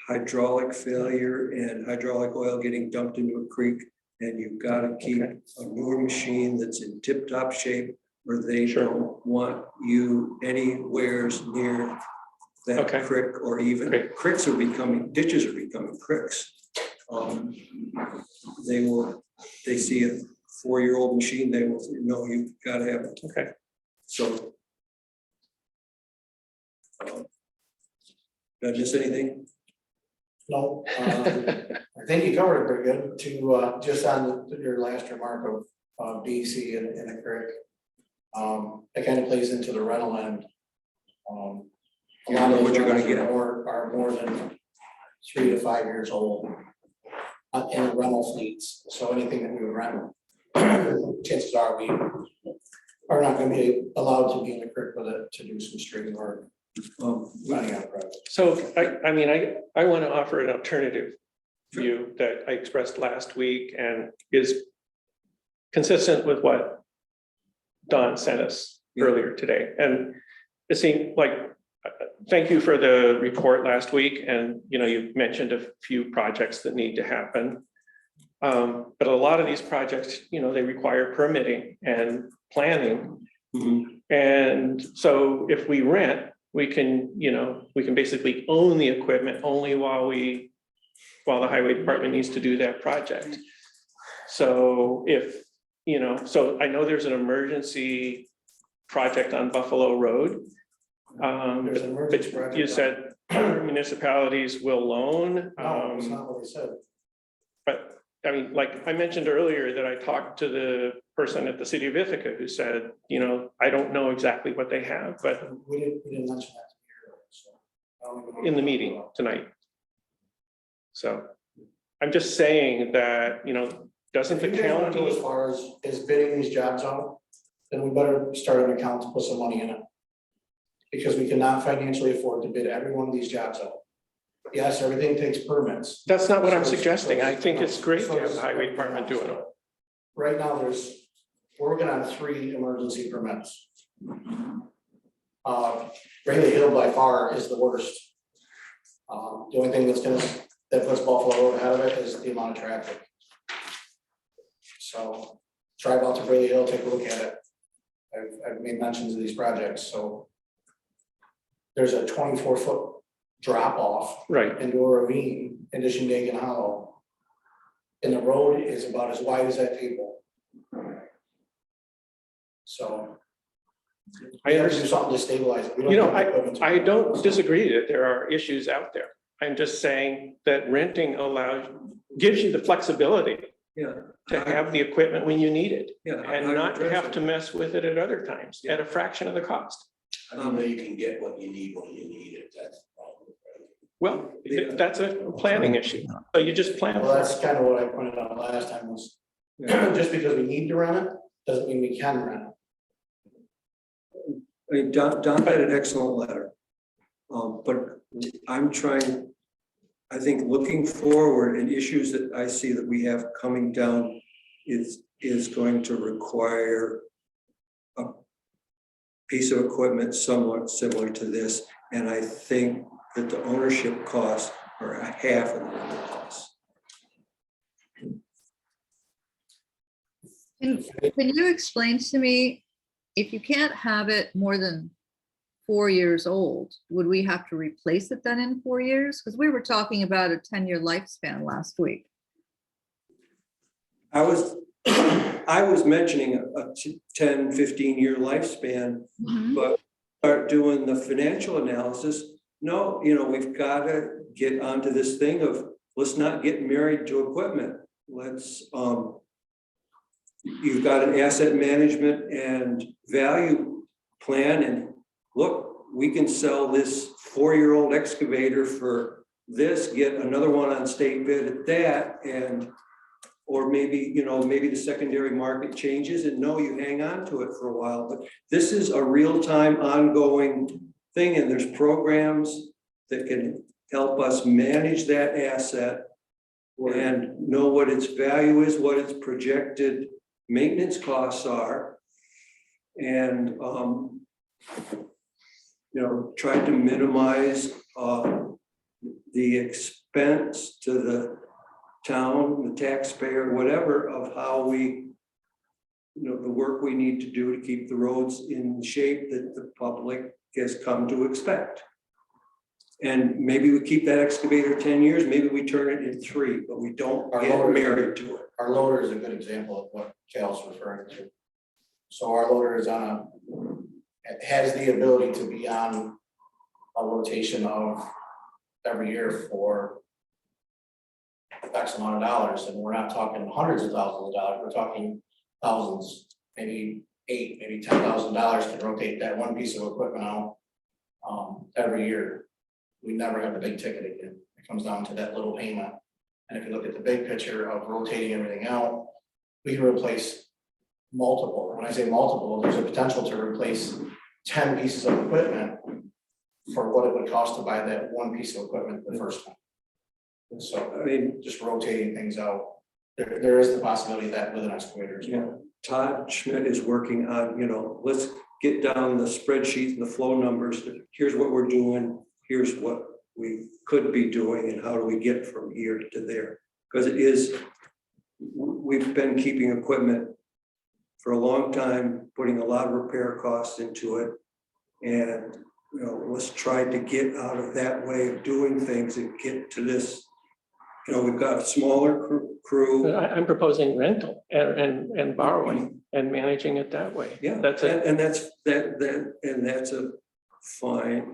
hydraulic failure and hydraulic oil getting dumped into a creek. And you've got to keep a newer machine that's in tip-top shape, or they don't want you anywheres near that creek, or even creeks are becoming, ditches are becoming creeks. They see a 4-year-old machine, they will say, no, you've got to have it. Okay. So. Did I miss anything? No, I think you covered it pretty good to, just on your last remark of DC and the creek. It kind of plays into the rental end. A lot of what you're gonna those get are more than 3 to 5 years old in the rental fleets. So anything that we would rent, chances are we are not going to be allowed to be in the creek with it to do some stream work. Running out of credit. So I mean, I want to offer an alternative view that I expressed last week and is consistent with what Don sent us earlier today. And it seemed like, thank you for the report last week. And, you know, you mentioned a few projects that need to happen. But a lot of these projects, you know, they require permitting and planning. Mm-hmm. And so if we rent, we can, you know, we can basically own the equipment only while the highway department needs to do that project. So if, you know, so I know there's an emergency project on Buffalo Road. There's an emergency project. You said municipalities will loan. No, that's not what we said. But I mean, like I mentioned earlier that I talked to the person at the city of Ithaca who said, you know, I don't know exactly what they have, but We didn't mention that to me earlier, so I don't even know. in the meeting tonight. So I'm just saying that, you know, doesn't the If you guys want to go as county, far as bidding these jobs out, then we better start an account to put some money in it. Because we cannot financially afford to bid every one of these jobs out. Yes, everything takes permits. that's not what I'm So- suggesting. I think it's great so to have it's- the highway department doing it. Right now, we're working on 3 emergency permits. Rayleigh Hill by far is the worst. The only thing that puts Buffalo Road ahead of it is the amount of traffic. So drive out to Rayleigh Hill, take a look at it. I've made mentions of these projects, so there's a 24-foot drop off Right. into a ravine into Shindagan Hollow. And the road is about as wide as that table. So. We have to do something to stabilize it. We don't You know, have the equipment to- I don't disagree that there are issues out there. I'm just saying that renting gives you the flexibility Yeah. to have the equipment when you need it Yeah. and not have to mess with it at other times at a fraction of the cost. I don't know, you can get what you need when you need it, that's the problem. Well, that's a planning issue. So you just plan. Well, that's kind of what I pointed out last time was, just because we need to rent it, doesn't mean we can rent it. I mean, Don had an excellent letter. But I'm trying, I think looking forward and issues that I see that we have coming down is going to require a piece of equipment somewhat similar to this. And I think that the ownership costs are a half of the other costs. Can you explain to me, if you can't have it more than 4 years old, would we have to replace it then in 4 years? Because we were talking about a 10-year lifespan last week. I was mentioning a 10, 15-year lifespan, but start doing the financial analysis. No, we've got to get onto this thing of, let's not get married to equipment. Let's, you've got an asset management and value plan, and look, we can sell this 4-year-old excavator for this, get another one on state bid at that, and or maybe, maybe the secondary market changes and no, you hang on to it for a while. But this is a real-time ongoing thing, and there's programs that can help us manage that asset and know what its value is, what its projected maintenance costs are, and try to minimize the expense to the town, the taxpayer, whatever, of how we, the work we need to do to keep the roads in shape that the public has come to expect. And maybe we keep that excavator 10 years, maybe we turn it in 3, but we don't get married to it. Our loader is a good example of what Cal's referring to. So our loader is it has the ability to be on a rotation of every year for X amount of dollars, and we're not talking hundreds of thousands of dollars, we're talking thousands, maybe $8,000, maybe $10,000 to rotate that one piece of equipment out every year. We never have the big ticket again. It comes down to that little payment. And if you look at the big picture of rotating everything out, we can replace multiple. When I say multiple, there's a potential to replace 10 pieces of equipment for what it would cost to buy that one piece of equipment the first time. And so, I mean, just rotating things out, there is the possibility of that with an excavator as well. Todd Schmidt is working on, let's get down the spreadsheet and the flow numbers. Here's what we're doing. Here's what we could be doing, and how do we get from here to there? Because we've been keeping equipment for a long time, putting a lot of repair costs into it. And, let's try to get out of that way of doing things and get to this. We've got a smaller crew. I'm proposing rental and borrowing and managing it that way. Yeah, That's it. and that's a fine,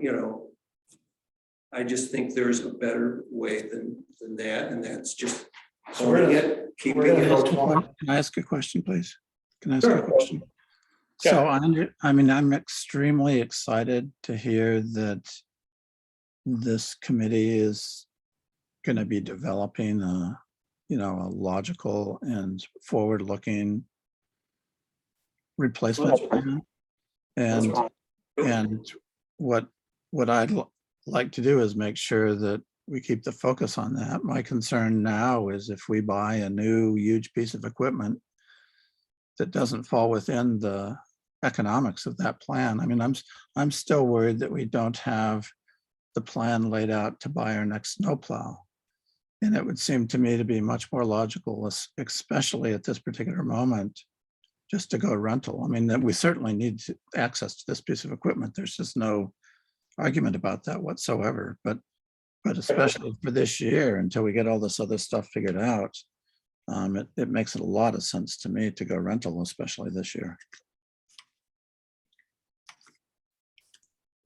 I just think there's a better way than that, and that's just keeping it. Can I ask a question, please? Can I ask Sure. a question? So I'm extremely excited to hear that this committee is going to be developing a logical and forward-looking replacement plan. And what I'd like to do is make sure that we keep the focus on that. My concern now is if we buy a new huge piece of equipment that doesn't fall within the economics of that plan. I mean, I'm still worried that we don't have the plan laid out to buy our next snowplow. And it would seem to me to be much more logical, especially at this particular moment, just to go rental. I mean, that we certainly need access to this piece of equipment. There's just no argument about that whatsoever. But especially for this year, until we get all this other stuff figured out, It makes a lot of sense to me to go rental, especially this year.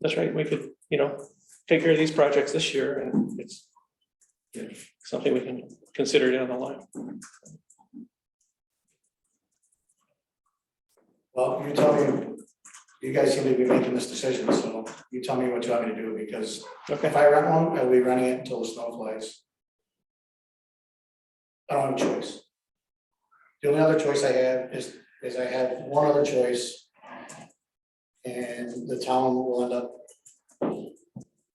That's right. We could, take care of these projects this year, and it's something we can consider down the line. Well, you tell me, you guys seem to be making this decision, so you tell me what you want me to do, because Okay. if I rent one, I'll be renting it until the snow flies. I don't have a choice. The only other choice I have is I have one other choice. And the town will end up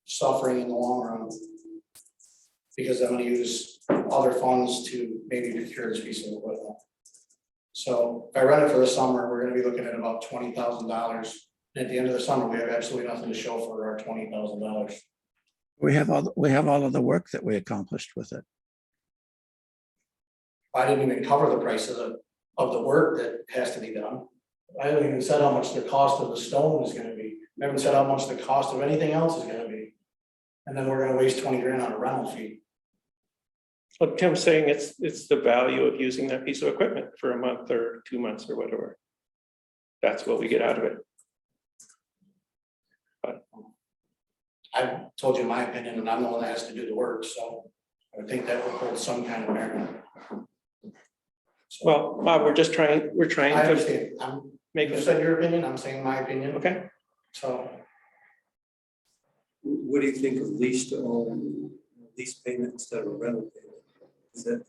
suffering in the long run. Because I'm gonna use other funds to maybe procure this piece of equipment. So if I rent it for the summer, we're gonna be looking at about $20,000. At the end of the summer, we have absolutely nothing to show for our $20,000. We have all of the work that we accomplished with it. I didn't even cover the price of the work that has to be done. I haven't even said how much the cost of the stone is gonna be. I haven't said how much the cost of anything else is gonna be. And then we're gonna waste 20 grand on a rental fee. Well, Tim's saying it's the value of using that piece of equipment for a month or 2 months or whatever. That's what we get out of it. I've told you my opinion, and I'm the one that has to do the work, so I would think that would hold some kind of merit. So, Well, Bob, we're trying I to understand. make You it, said your opinion, I'm saying my opinion. okay? So What do you think of lease to own, lease payment instead of a rental payment? Is that,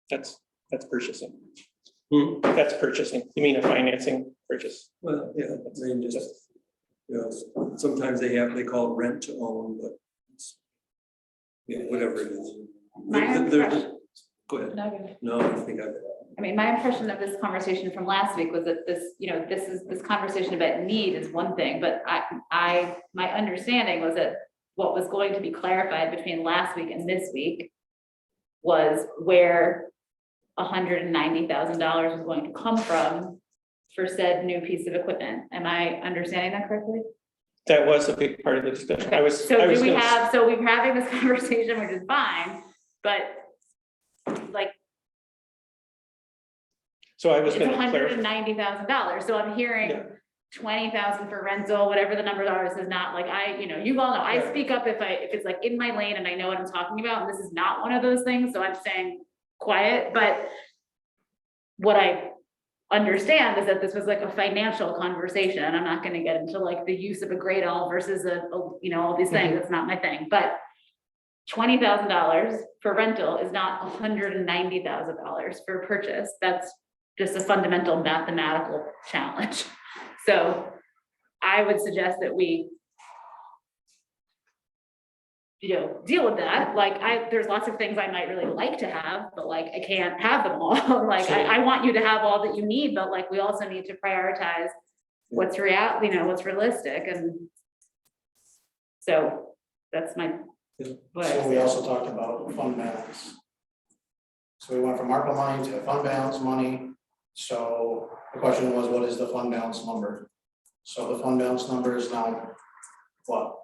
That's purchasing. That's purchasing. You mean a financing purchase? well, yeah, I mean, just, sometimes they call it rent to own, but it's, whatever it is. My impression- Go ahead. No, No, I think I mean, my impression of this conversation from last week was that this conversation about need is one thing, but my understanding was that what was going to be clarified between last week and this week was where $190,000 is going to come from for said new piece of equipment. Am I understanding that correctly? That was a big part of the discussion. So we're having this conversation, which is fine, but like, So I was it's gonna clarify. $190,000. So I'm Yeah. hearing 20,000 for rental, whatever the number are. This is not like you all know, I Yeah. speak up if it's like in my lane and I know what I'm talking about, and this is not one of those things, so I'm saying quiet, but what I understand is that this was like a financial conversation, and I'm not gonna get into like the use of a great all versus all these things, that's not my thing, but $20,000 for rental is not $190,000 for purchase. That's just a fundamental mathematical challenge. So I would suggest that we deal with that. Like there's lots of things I might really like to have, but like I can't have them all. Like I want you to have all that you need, but like we also need to prioritize what's what's realistic. And so that's my. So we also talked about fund balance. So we went from ARPA money to fund balance money. So the question was, what is the fund balance number? So the fund balance number is now what?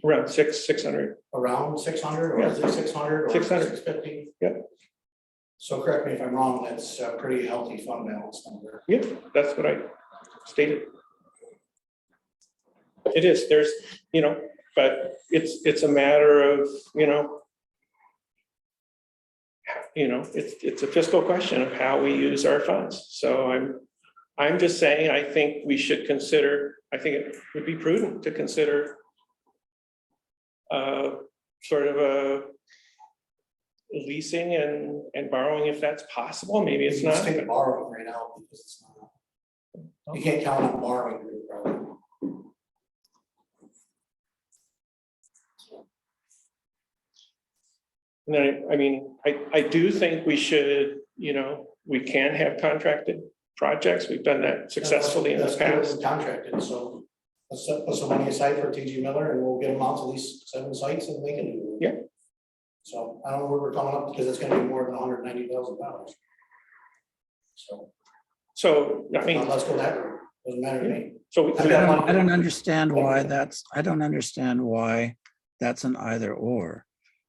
Around 600. Around 600, or is it 600 or 600. 650? Yep. So correct me if I'm wrong, that's a pretty healthy fund balance number. Yeah, that's what I stated. It is, but it's a matter of, it's a fiscal question of how we use our funds. So I'm just saying, I think we should consider, I think it would be prudent to consider sort of a leasing and borrowing if that's possible. Maybe it's Let's not. take borrowing right now because it's not. You can't count on borrowing. Probably. And I do think we should, we can have contracted projects. We've done that successfully in the That's good, past. contracted, so let's put some money aside for TG Miller and we'll get them out to at least 7 sites and they can do it. Yeah. So I don't know where we're coming up because it's gonna be more than $190,000. So let's go that route, doesn't matter to me. So I don't understand why that's an either or.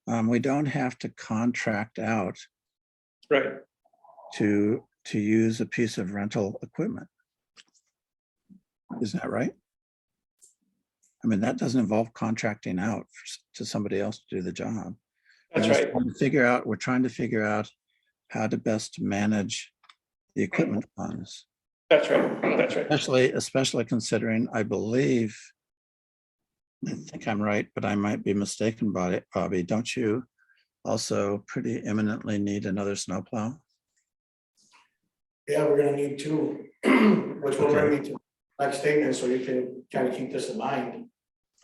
We don't have to contract out Right, to use a piece of rental equipment. Isn't that right? I mean, that doesn't involve contracting out to somebody else to do the job. that's We're just right. trying to figure out how to best manage the equipment funds, That's right, that's right. especially considering, I believe, I think I'm right, but I might be mistaken about it, Bobby. Don't you also pretty imminently need another snowplow? Yeah, we're gonna need two, which will bring me to the next statement, so you can kind of keep this in mind.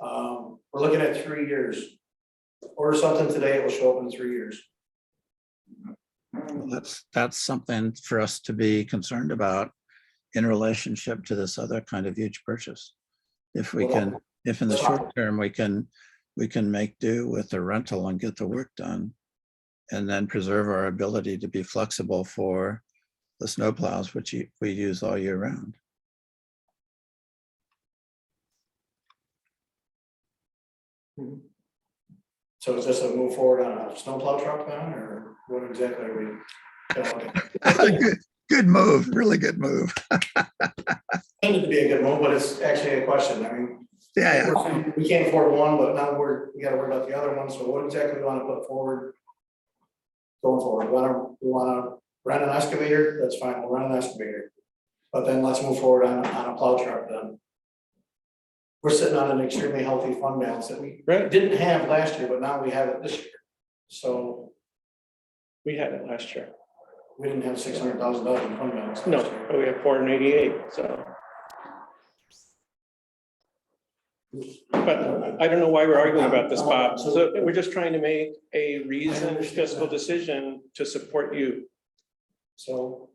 We're looking at 3 years. Order something today, it will show up in 3 years. Well, that's something for us to be concerned about in relationship to this other kind of huge purchase. If we can, if in the short term, we can make do with the rental and get the work done, and then preserve our ability to be flexible for the snowplows, which we use all year round. So is this a move forward on a snowplow truck then, or what exactly are we? Good move, really good move. Tended to be a good move, but it's actually a question. I mean, Yeah, we can't afford one, but now we gotta worry about the other one. So what exactly do we want to put forward? Going forward, we wanna rent an excavator, that's fine, we'll rent an excavator. But then let's move forward on a plow truck then. We're sitting on an extremely healthy fund balance that we Right. didn't have last year, but now we have it this year. So We had it last year. we didn't have $600,000 in fund balance. No, last year. but we have 488, so. But I don't know why we're arguing about this, Bob. So we're just trying to make a reasoned fiscal decision to support you. So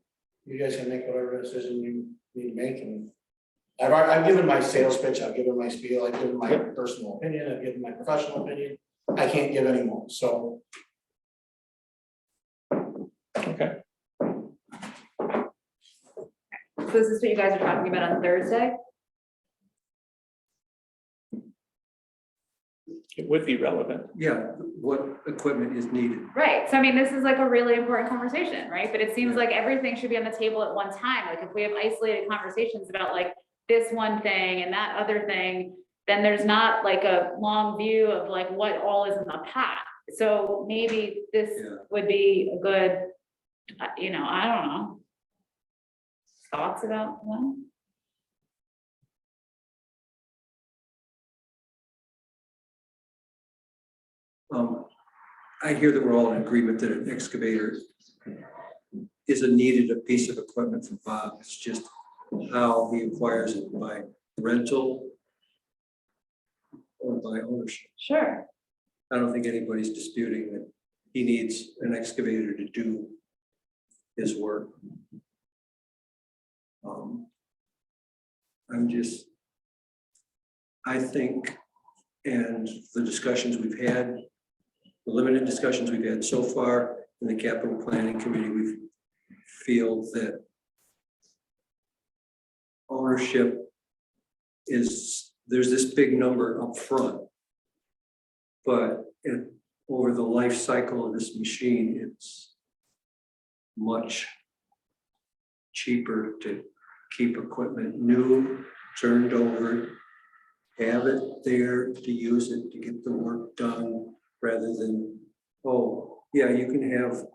you guys can make whatever decision you need to make, and I've given my sales pitch, I've given my spiel, I've given my personal opinion, I've given my professional opinion. I can't give any more, so Okay, So this is what you guys are talking about on Thursday? it would be relevant. Yeah, what equipment is needed? Right, so I mean, this is like a really important conversation, right? But it seems like everything should be on the table at one time. Like if we have isolated conversations about like this one thing and that other thing, then there's not like a long view of like what all is in the pot. So maybe this Yeah. would be a good, I don't know. Thoughts about that? I hear that we're all in agreement that an excavator is a needed piece of equipment for Bob. It's just how he acquires it, by rental or by ownership. Sure. I don't think anybody's disputing that he needs an excavator to do his work. I think, and the discussions we've had, the limited discussions we've had so far in the capital planning committee, we feel that ownership there's this big number up front. But over the life cycle of this machine, it's much cheaper to keep equipment new, turned over, have it there to use it to get the work done, rather than, oh, yeah, you can have,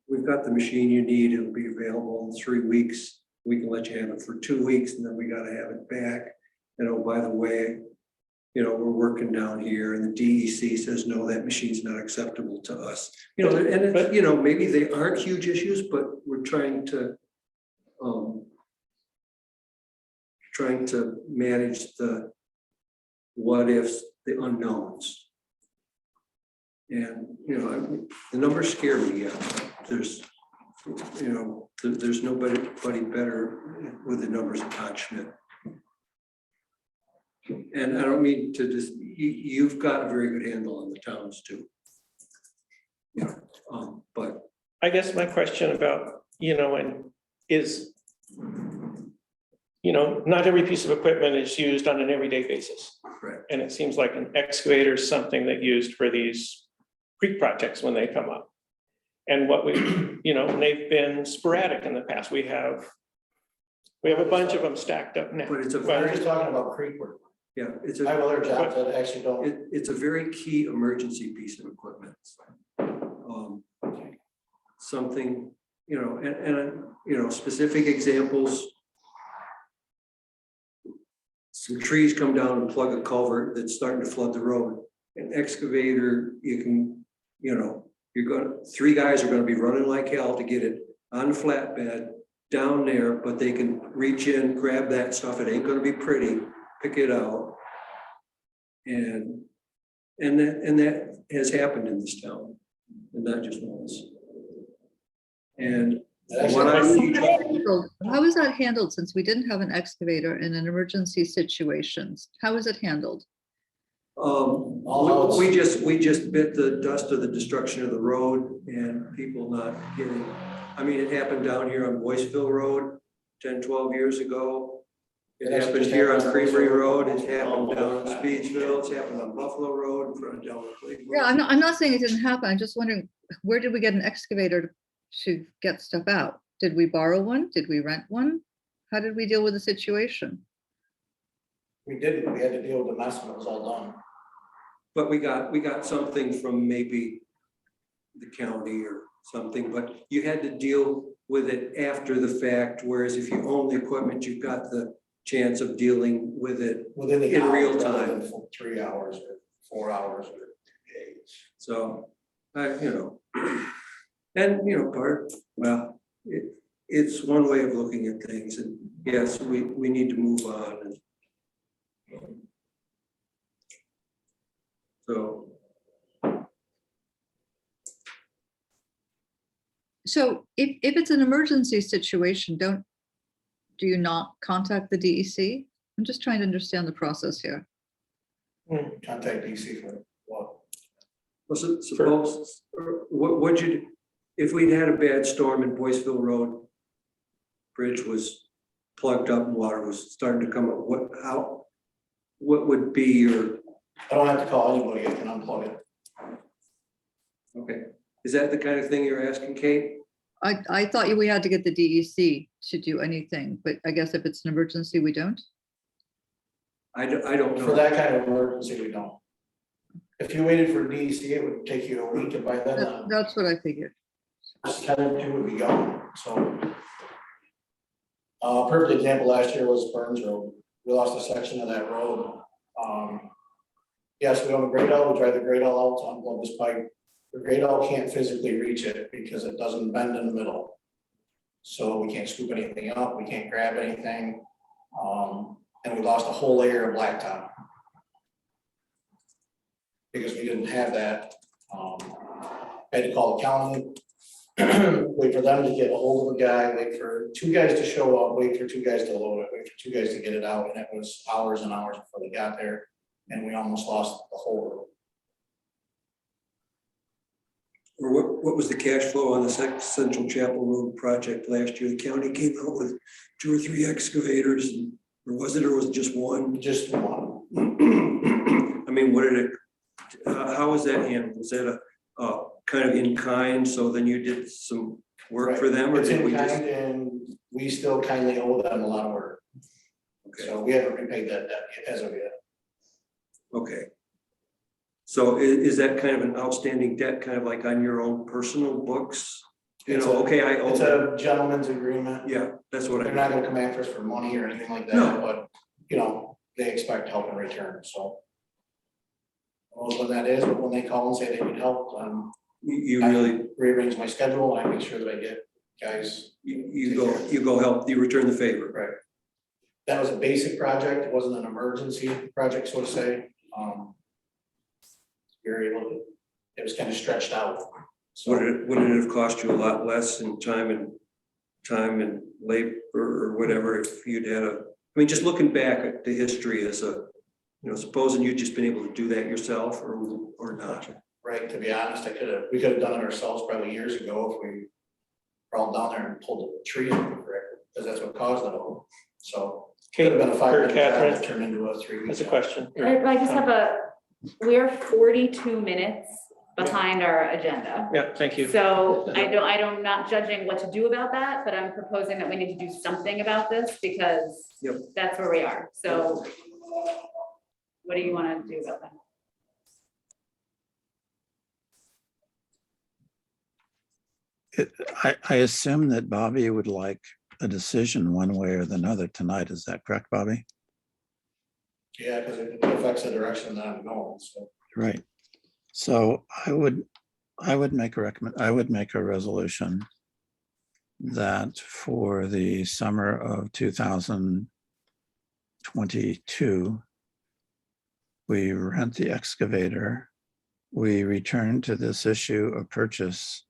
we've got the machine you need, it'll be available in 3 weeks. We can let you have it for 2 weeks, and then we gotta have it back. And oh, by the way, we're working down here, and the DEC says, no, that machine's not acceptable to us. And it's, maybe they aren't huge issues, but we're trying to manage the what ifs, the unknowns. And, the numbers scare me. There's nobody better with the numbers than Todd Schmidt. And I don't mean to just, you've got a very good handle on the towns too. But I guess my question about, is, not every piece of equipment is used on an everyday basis. Right. And it seems like an excavator is something that used for these creek projects when they come up. And what we, and they've been sporadic in the past. We have a bunch of them stacked up now. But it's a Well, We're just talking about creek work. Yeah, it's I have a, other jobs that actually don't. it's a very key emergency piece of equipment. Something, and specific examples. Some trees come down and plug a culvert that's starting to flood the road. An excavator, you can, three guys are gonna be running like hell to get it on the flatbed down there, but they can reach in, grab that stuff. It ain't gonna be pretty, pick it out. And that has happened in this town, and not just once. And what I see, How is that handled, since we didn't have an excavator in an emergency situations? How is it handled? we just bit the dust of the destruction of the road and people not getting, I mean, it happened down here on Boyceville Road 10, 12 years ago. It happened here on Creamery Road, it's happened down in Speedsville, it's happened on Buffalo Road in front of Delaware. Yeah, I'm not saying it didn't happen. I'm just wondering, where did we get an excavator to get stuff out? Did we borrow one? Did we rent one? How did we deal with the situation? We didn't, we had to deal with the mess when it was all done. But we got something from maybe the county or something, but you had to deal with it after the fact, whereas if you own the equipment, you've got the chance of dealing with it Within the in hour, real rather time. than 3 hours or 4 hours or days. So, and well, it's one way of looking at things, and yes, we need to move on. And So if it's an emergency situation, do you not contact the DEC? I'm just trying to understand the process here. Contact DC for what? well, suppose, what would you, if we'd had a bad storm in Boyceville Road, bridge was plugged up and water was starting to come up, what would be your, I don't have to call anybody, I can unplug it. okay, is that the kind of thing you're asking, Kate? I thought we had to get the DEC to do anything, but I guess if it's an emergency, we don't. I don't For know. that kind of emergency, we don't. If you waited for DC, it would take you a week, and by then, That's what I figured. tenant two would be gone, so. Perfect example last year was Burns Road. We lost a section of that road. Yes, we own a grade L, we drive the grade L out to unplug this pipe. The grade L can't physically reach it because it doesn't bend in the middle. So we can't scoop anything up, we can't grab anything. And we lost a whole layer of blacktop. Because we didn't have that. I had to call the county. Wait for them to get a hold of a guy, wait for 2 guys to show up, wait for 2 guys to load it, wait for 2 guys to get it out, and it was hours and hours before they got there. And we almost lost the whole road. Or what was the cash flow on the Central Chapel Road project last year? The county came out with 2 or 3 excavators, or was it just one? Just one. I mean, what did it, how was that handled? Was that a kind of in kind, so then you did some work for them, or It's did in we just? kind, and we still kindly owe them a lot of work. Okay, So we haven't repaid that debt as of yet. okay. So is that kind of an outstanding debt, kind of like on your own personal books? It's a- Okay, I owe It's that. a gentleman's agreement. Yeah, that's what They're I, not gonna come after us for money or anything like No. that, but, they expect help in return, so. I don't know when that is, but when they call and say they need help, you I really, rearrange my schedule and I make sure that I get guys. you go help, you return the favor. Right. That was a basic project, it wasn't an emergency project, so to say. We were able to, it was kind of stretched out. So Wouldn't it have cost you a lot less in time and labor or whatever if you'd had I mean, just looking back at the history as supposing you'd just been able to do that yourself or not. right, to be honest, we could have done it ourselves probably years ago if we crawled down there and pulled a tree in, because that's what caused it all. So could have been a 5-minute job Catherine, that turned into a 3-week. that's a question. I just have we are 42 minutes behind our agenda. Yeah, thank you. So I'm not judging what to do about that, but I'm proposing that we need to do something about this because Yep. that's where we are. So what do you want to do about that? I assume that Bobby would like a decision one way or the other tonight. Is that correct, Bobby? Yeah, because it affects the direction that I'm going, so. Right. So I would make a resolution that for the summer of 2022, we rent the excavator. We return to this issue of purchase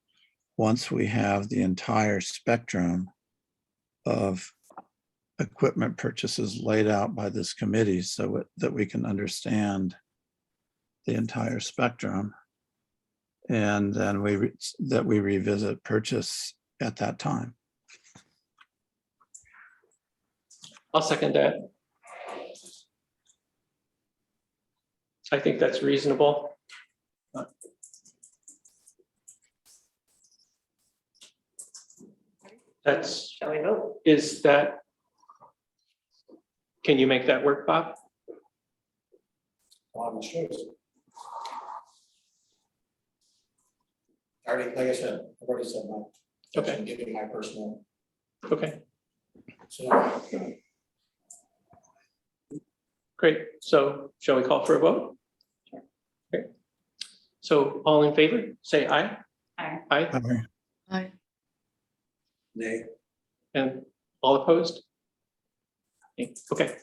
once we have the entire spectrum of equipment purchases laid out by this committee so that we can understand the entire spectrum. And then we revisit purchase at that time. I'll second that. I think that's reasonable. That's, Shall we vote? is that, can you make that work, Bob? I'm sure. Already, like I said, I've already said my. Okay. Giving my personal. Okay, So great. So shall we call for a vote? Okay. So all in favor, say aye. Aye. Aye. Aye. Nay. And all opposed? Okay.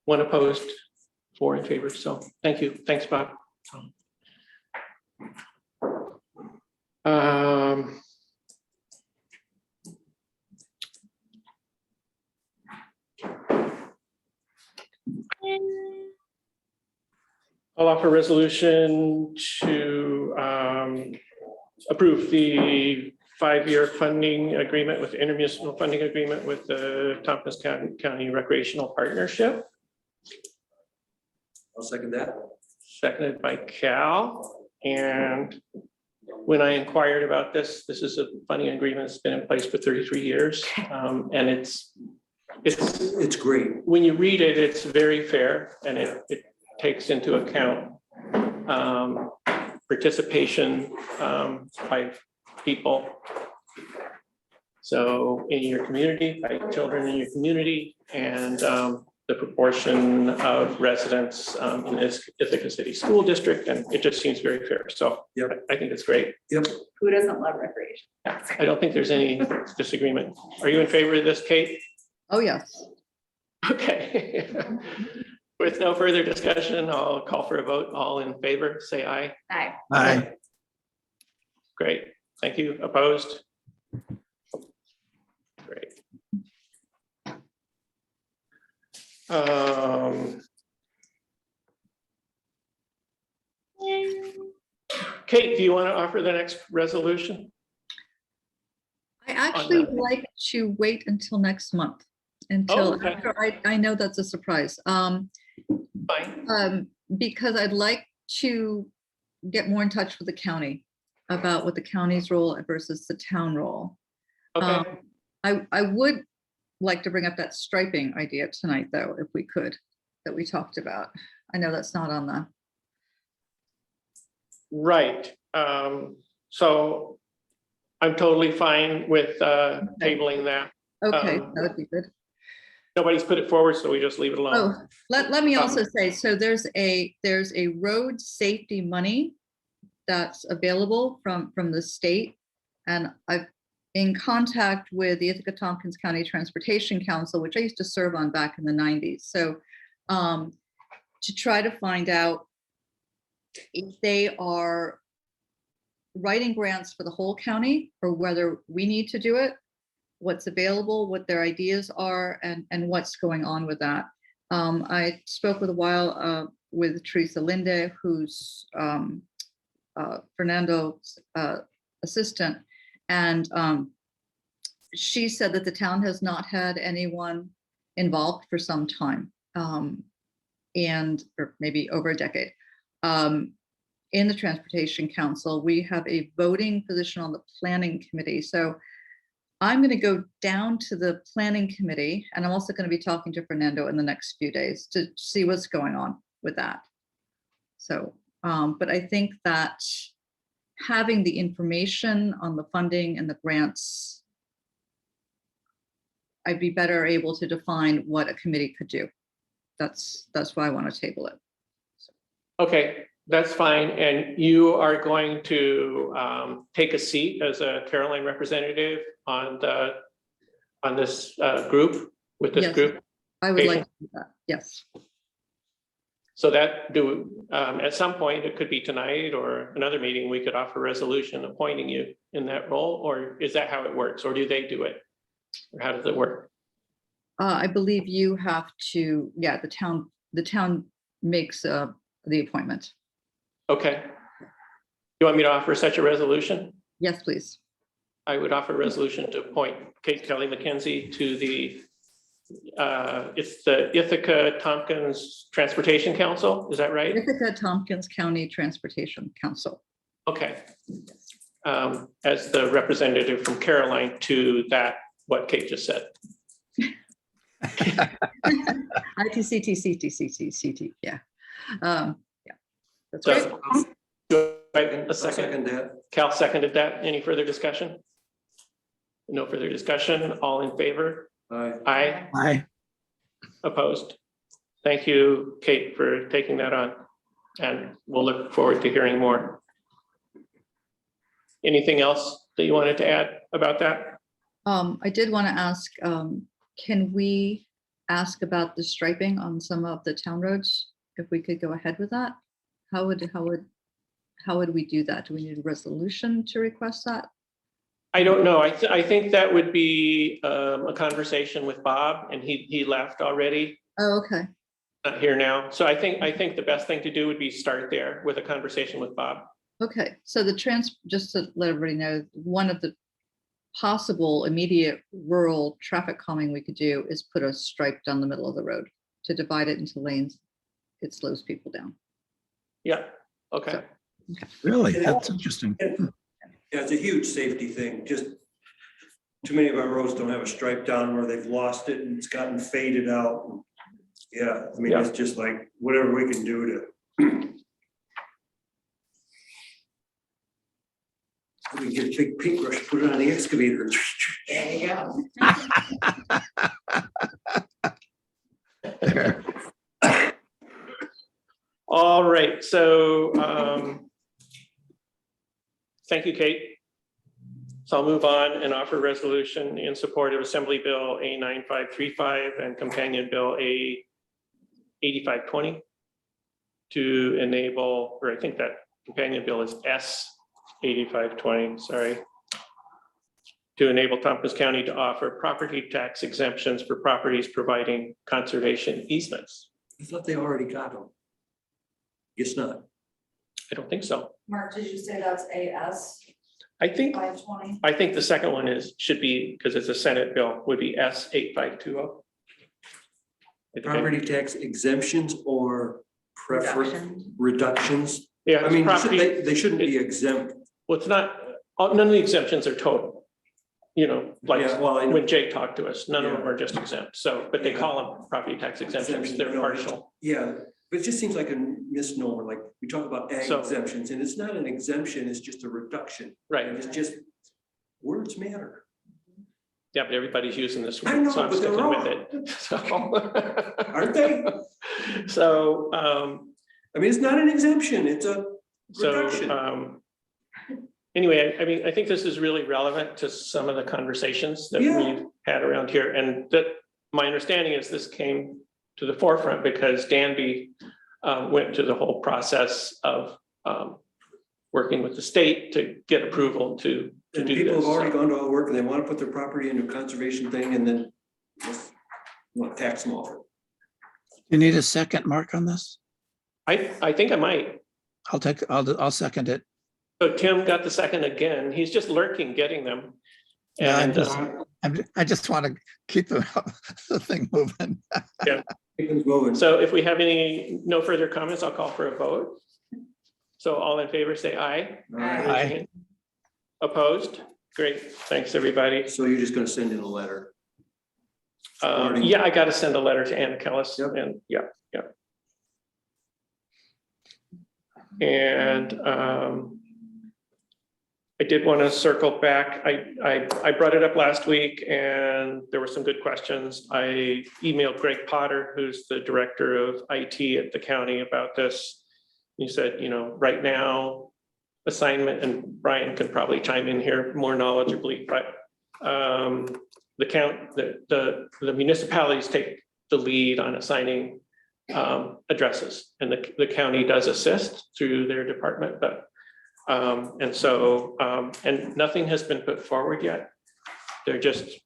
One opposed, 4 in favor. So thank you. Thanks, Bob. I'll offer a resolution to approve the 5-year funding agreement with intermunicipal funding agreement with the Tompkins County Recreational Partnership. I'll second that. Seconded by Cal. And when I inquired about this, this is a funding agreement that's been in place for 33 years. And it's great. when you read it, it's very fair and it takes into account participation by people. So in your community, by children in your community, and the proportion of residents in this Ithaca City School District, and it just seems very fair. So Yep. I think it's great. Yep. Who doesn't love recreation? I don't think there's any disagreement. Are you in favor of this, Kate? Oh, yes. Okay. With no further discussion, I'll call for a vote. All in favor, say aye. Aye. Aye. Great, thank you. Opposed? Great. Kate, do you want to offer the next resolution? I actually that. would like to wait until next month, until, okay. after I know that's a surprise. Fine. Because I'd like to get more in touch with the county about what the county's role versus the town role. Okay, I would like to bring up that striping idea tonight, though, if we could, that we talked about. I know that's not on the, right. So I'm totally fine with tabling that. okay, that would be good. Nobody's put it forward, so we just leave it alone. Oh, let me also say, so there's a road safety money that's available from the state. And I've in contact with the Ithaca Tompkins County Transportation Council, which I used to serve on back in the 90s. So to try to find out if they are writing grants for the whole county or whether we need to do it, what's available, what their ideas are, and what's going on with that. I spoke with with Teresa Linde, who's Fernando's assistant, and she said that the town has not had anyone involved for some time, or maybe over a decade. in the Transportation Council, we have a voting position on the Planning Committee. So I'm going to go down to the Planning Committee, and I'm also going to be talking to Fernando in the next few days to see what's going on with that. So, but I think that having the information on the funding and the grants, I'd be better able to define what a committee could do. That's why I want to table it. Okay, that's fine. And you are going to take a seat as a Caroline representative on this group, with this Yes, group? I would like to do that. Yes. So that at some point, it could be tonight or another meeting, we could offer a resolution appointing you in that role, or is that how it works? Or do they do it? Or how does it work? I believe you have to, yeah, the town makes the appointment. Okay. You want me to offer such a resolution? Yes, please. I would offer a resolution to appoint Kate Kelly McKenzie to the, it's the Ithaca Tompkins Transportation Council, is that right? Ithaca Tompkins County Transportation Council. Okay. As the representative from Caroline to that, what Kate just said. ITCT, yeah. Yeah, that's So, great. A I'll second. that. Cal seconded that. Any further discussion? No further discussion. All in favor? Aye. Aye. Aye. Opposed? Thank you, Kate, for taking that on. And we'll look forward to hearing more. Anything else that you wanted to add about that? I did want to ask, can we ask about the striping on some of the town roads? If we could go ahead with that? How would we do that? Do we need a resolution to request that? I don't know. I think that would be a conversation with Bob, and he left already, Oh, okay. not here now. So I think the best thing to do would be start there with a conversation with Bob. Okay, so just to let everybody know, one of the possible immediate rural traffic calming we could do is put a stripe down the middle of the road to divide it into lanes. It slows people down. Yeah, okay. Really? That's interesting. Yeah, it's a huge safety thing. Just too many of our roads don't have a stripe down where they've lost it and it's gotten faded out. Yeah, I mean, Yeah. it's just like whatever we can do to. We get a big paintbrush, put it on the excavator. There you go. All right, so thank you, Kate. So I'll move on and offer resolution in support of Assembly Bill A 9535 and Companion Bill A 8520 to enable, or I think that Companion Bill is S 8520, sorry, to enable Tompkins County to offer property tax exemptions for properties providing conservation easements. I thought they already got them. Guess not. I don't think so. Mark, did you say that's AS I think 520? the second one should be, because it's a Senate bill, would be S 8520. Property tax exemptions or preference reductions. Yeah, I mean, property, they shouldn't be exempt. well, it's not, none of the exemptions are total. You know, like Yeah, well, I know. when Jay talked to us, none of them Yeah. are just exempt. So, but they Yeah. call them property tax exemptions, they're No, partial. Yeah, but it just seems like a misnomer, like we talk about ag So- exemptions, and it's not an exemption, it's just a reduction. Right, And it's just, words matter. yeah, but everybody's using this I word, know, so I'm but they're sticking with wrong. it. So. Aren't they? So, I mean, it's not an exemption, it's a reduction. so, anyway, I mean, I think this is really relevant to some of the conversations that Yeah. we've had around here, and that my understanding is this came to the forefront because Danby went to the whole process of working with the state to get approval to And do people this. have already So, gone to all work, and they want to put their property into a conservation thing, and then just want to tax them off. You need a second, Mark, on this? I think I might. I'll second it. So Tim got the second again. He's just lurking, getting them. Yeah, And I just want to keep the thing moving. Keep things moving. so if we have no further comments, I'll call for a vote. So all in favor, say aye. Aye. Opposed? Great, thanks, everybody. So you're just gonna send in a letter? Supporting. Yeah, I got to send a letter to Anna Kellis and, yeah. And I did want to circle back. I brought it up last week and there were some good questions. I emailed Greg Potter, who's the director of IT at the county, about this. He said, you know, right now, assignment, and Brian can probably chime in here more knowledgeably, but the municipalities take the lead on assigning addresses, and the county does assist through their department, but and nothing has been put forward yet. They're just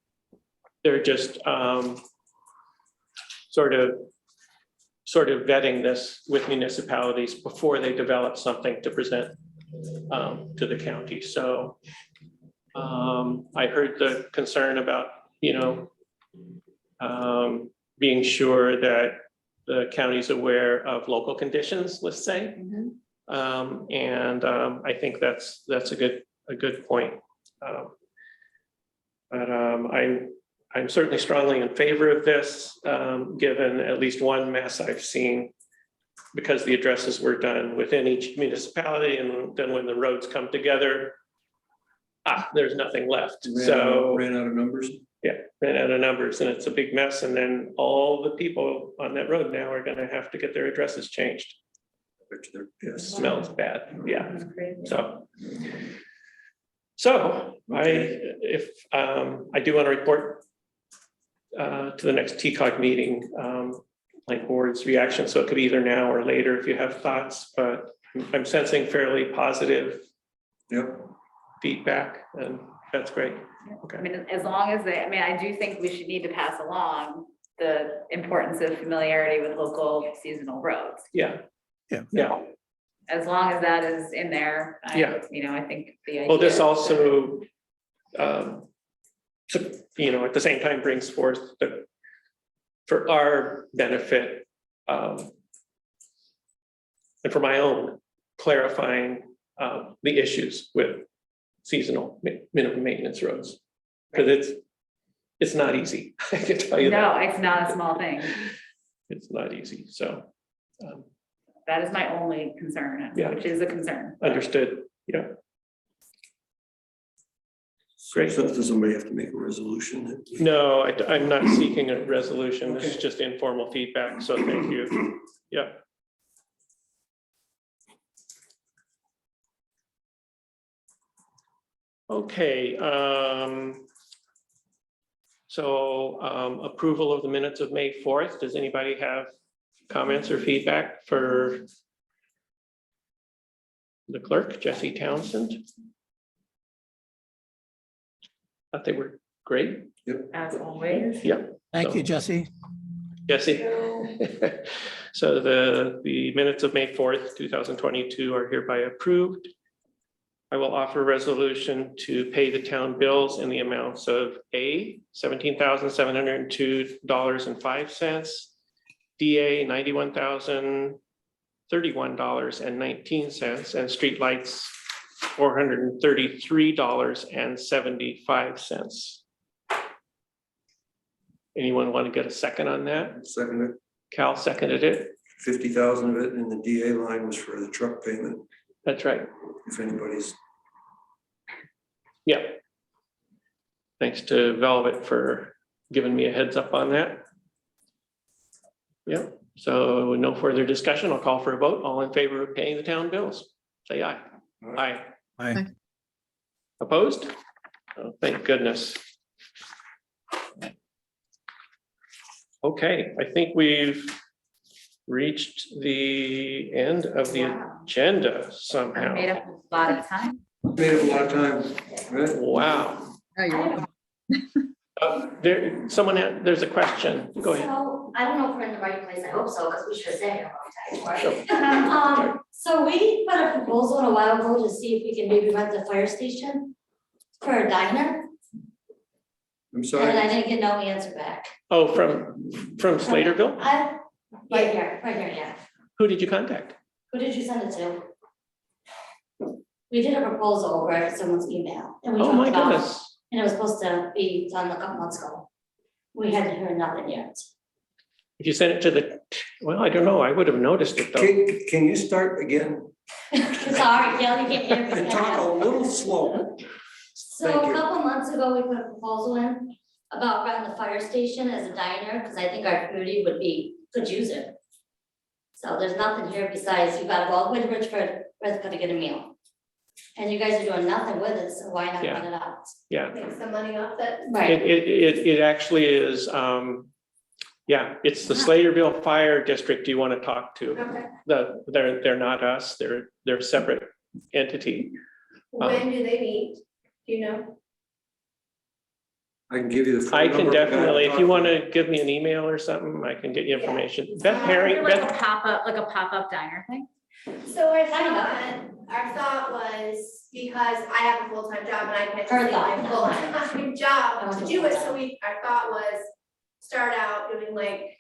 sort of vetting this with municipalities before they develop something to present to the county. So I heard the concern about, you know, being sure that the county's aware of local conditions, let's say. I think that's a good point. I'm certainly strongly in favor of this, given at least one mess I've seen, because the addresses were done within each municipality, and then when the roads come together, there's nothing left. Ran out of numbers. Yeah, ran out of numbers, and it's a big mess. And then all the people on that road now are gonna have to get their addresses changed. It smells bad, yeah. So I do want to report to the next TCOG meeting, like board's reaction. So it could be either now or later if you have thoughts, but I'm sensing fairly positive feedback, and that's great. I mean, as long as I do think we should need to pass along the importance of familiarity with local seasonal roads. Yeah. As long as that is in there, you know, I think the idea. Well, this also, you know, at the same time brings forth for our benefit, and for my own clarifying the issues with seasonal minimum maintenance roads, because it's not easy. I can tell you that. No, it's not a small thing. It's not easy. So. That is my only concern, which is a concern. Understood, yeah. Great. So does somebody have to make a resolution? No, I'm not seeking a resolution. This is just informal feedback, so thank you. Yeah. Okay. Approval of the minutes of May 4th. Does anybody have comments or feedback for the clerk, Jesse Townsend? Thought they were great. As always. Yep. Thank you, Jesse. Jesse. So the minutes of May 4th, 2022 are hereby approved. I will offer a resolution to pay the town bills in the amounts of A, $17,702.05, DA $91,031.19, and streetlights $433.75. Anyone want to get a second on that? Second it. Cal seconded it. 50,000 of it in the DA line was for the truck payment. That's right. If anybody's. Yeah. Thanks to Velvet for giving me a heads up on that. Yep. So no further discussion. I'll call for a vote. All in favor of paying the town bills, say aye. Aye. Aye. Opposed? Oh, thank goodness. Okay, I think we've reached the end of the agenda I somehow. made up a lot of time. Made up a lot of time, right? Wow. Oh, you're welcome. There's a question. Go ahead. So, I don't know if we're in the right place, I hope so, because we should have said it a long time. Sure. So we put a proposal a while ago to see if we can maybe rent the fire station for a diner, I'm and I sorry. didn't get no answer back. Oh, from Slaterville? Right here, yeah. Who did you contact? Who did you send it to? We did a proposal over someone's email and we Oh, dropped my it off. goodness. And it was supposed to be done a couple months ago. We hadn't heard nothing yet. If you send it to the, well, I don't know, I would have noticed it though. Can you start again Sorry, Gail, you can't hear me. and talk a little slower? So Thank a you. couple months ago, we put a proposal in about running the fire station as a diner, because I think our community could use it. So there's nothing here besides you gotta go all the way to Richford, to get a meal. And you guys are doing nothing with it, so why not Yeah. run it out? Yeah, Make some money off it. Right, it actually is, yeah, it's the Sladeville Fire District you want to talk to. Okay. They're not us, they're a separate entity. When do they meet? Do you know? I can give you the. phone I can number of the guy to definitely, if talk you to. want to give me an email or something, I can get you information. Beth Is Herring, it like a Beth, pop-up diner thing? So our thought was, because I have a full-time job and I can't Her take my thought. full-time job to do it, so our thought was start out doing like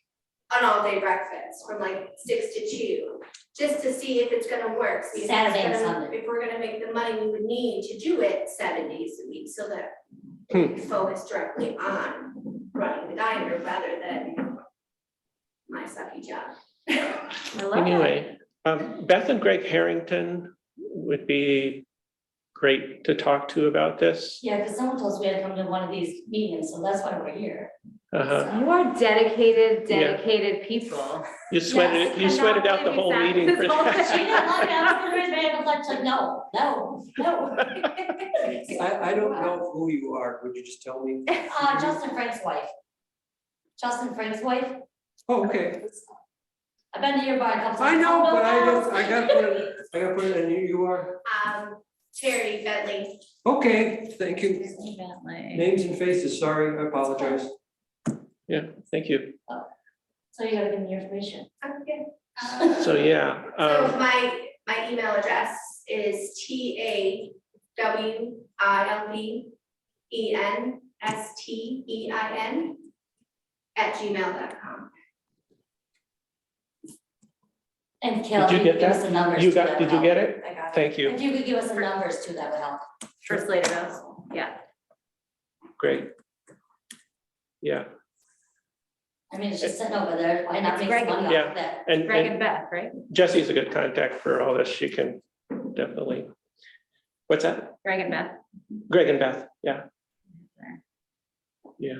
an all-day breakfast from like 6 to 2, just to see if it's gonna work. See if it's Saturday and gonna- Sunday. If we're gonna make the money we would need to do it 7 days a week, so that Hmm. we can focus directly on running the diner rather than my sucky job. I love it. anyway, Beth and Greg Harrington would be great to talk to about this. yeah, because someone told us we had to come to one of these meetings, so that's why we're here. Uh-huh. You are dedicated Yeah. people. You sweated, you I sweated cannot out the believe we whole sat meeting for this whole that. She didn't like it, I was gonna raise my hand, I was like, no. I don't know who you are. Would you just tell me? Justin Frank's wife. Justin Frank's wife, Oh, okay. I've been to your bar a couple I times. know, Oh, but no. I gotta put it in, you are. Terry Bentley. Okay, thank you. Bentley. Names and faces, sorry, I apologize. Yeah, thank you. So you gotta give me your information. Okay. So, yeah, So my email address is TAWILDENSTEIN And Kelly, Did you get give us that? the numbers. You too, got, that did would you help. get it? I got it. Thank you. If you could give us the numbers too, that would help. For Sladeville, yeah. Great. Yeah, I mean, it's just sitting over there, why not It's make Greg some and money Beth. off of that? and, Greg and and Beth, right? Jesse's a good contact for all this. She can definitely. What's that? Greg and Beth. Greg and Beth, yeah. Yeah.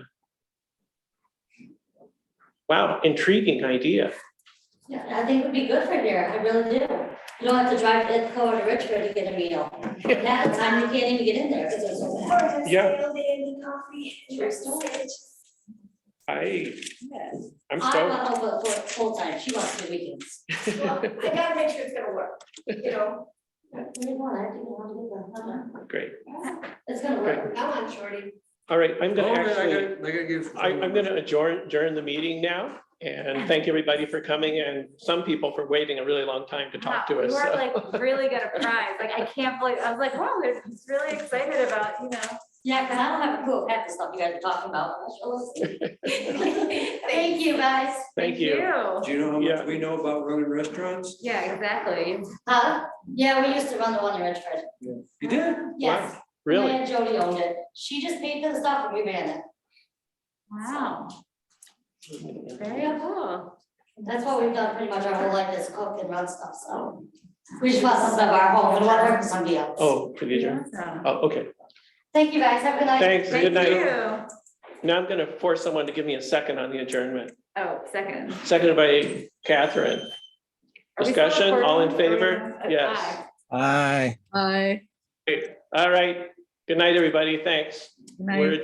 Wow, intriguing idea. Yeah, I think it would be good for here, I really do. You don't have to drive to Ithaca or to Richmond to get a meal. And half the time you can't even get in there because there's so bad. Yeah. I'm I stoked. want over for full time, she wants to do weekends. Well, I gotta make sure it's gonna work, you know, What do you want? I didn't want to get Great. It's gonna work. I'm on shorty. All right, I'm Oh, gonna I actually, gotta give. I'm gonna adjourn the meeting now. And thank everybody for coming and some people for waiting a really long time to talk to Wow, us. We were so. like really got a prize. Like, I can't believe, I was like, wow, they're just really excited about, Yeah, because I don't have a clue of half the stuff you guys are talking about. Thank you, guys. Thank you. Do you know how Yeah. much we know about running restaurants? Yeah, exactly. Yeah, we used to run the one in Richford. You did? Yes. Wow, really? My Aunt Jody owned it. She just paid for the stuff and we ran it. Wow. Very cool. That's what we've done pretty much our whole life is cook and run stuff, so. We just want something of our home, we don't want to work for somebody else. Oh, for the adjourn? Awesome. Oh, okay. Thank you, guys. Have a good night. Thanks. Thank Good night. you. Now I'm gonna force someone to give me a second on the adjournment. Oh, second. Seconded by Catherine. Are we still Discussion, all in recording? favor? Yes. Aye. Aye. Bye. All right. Good night, everybody. Thanks. Night. We're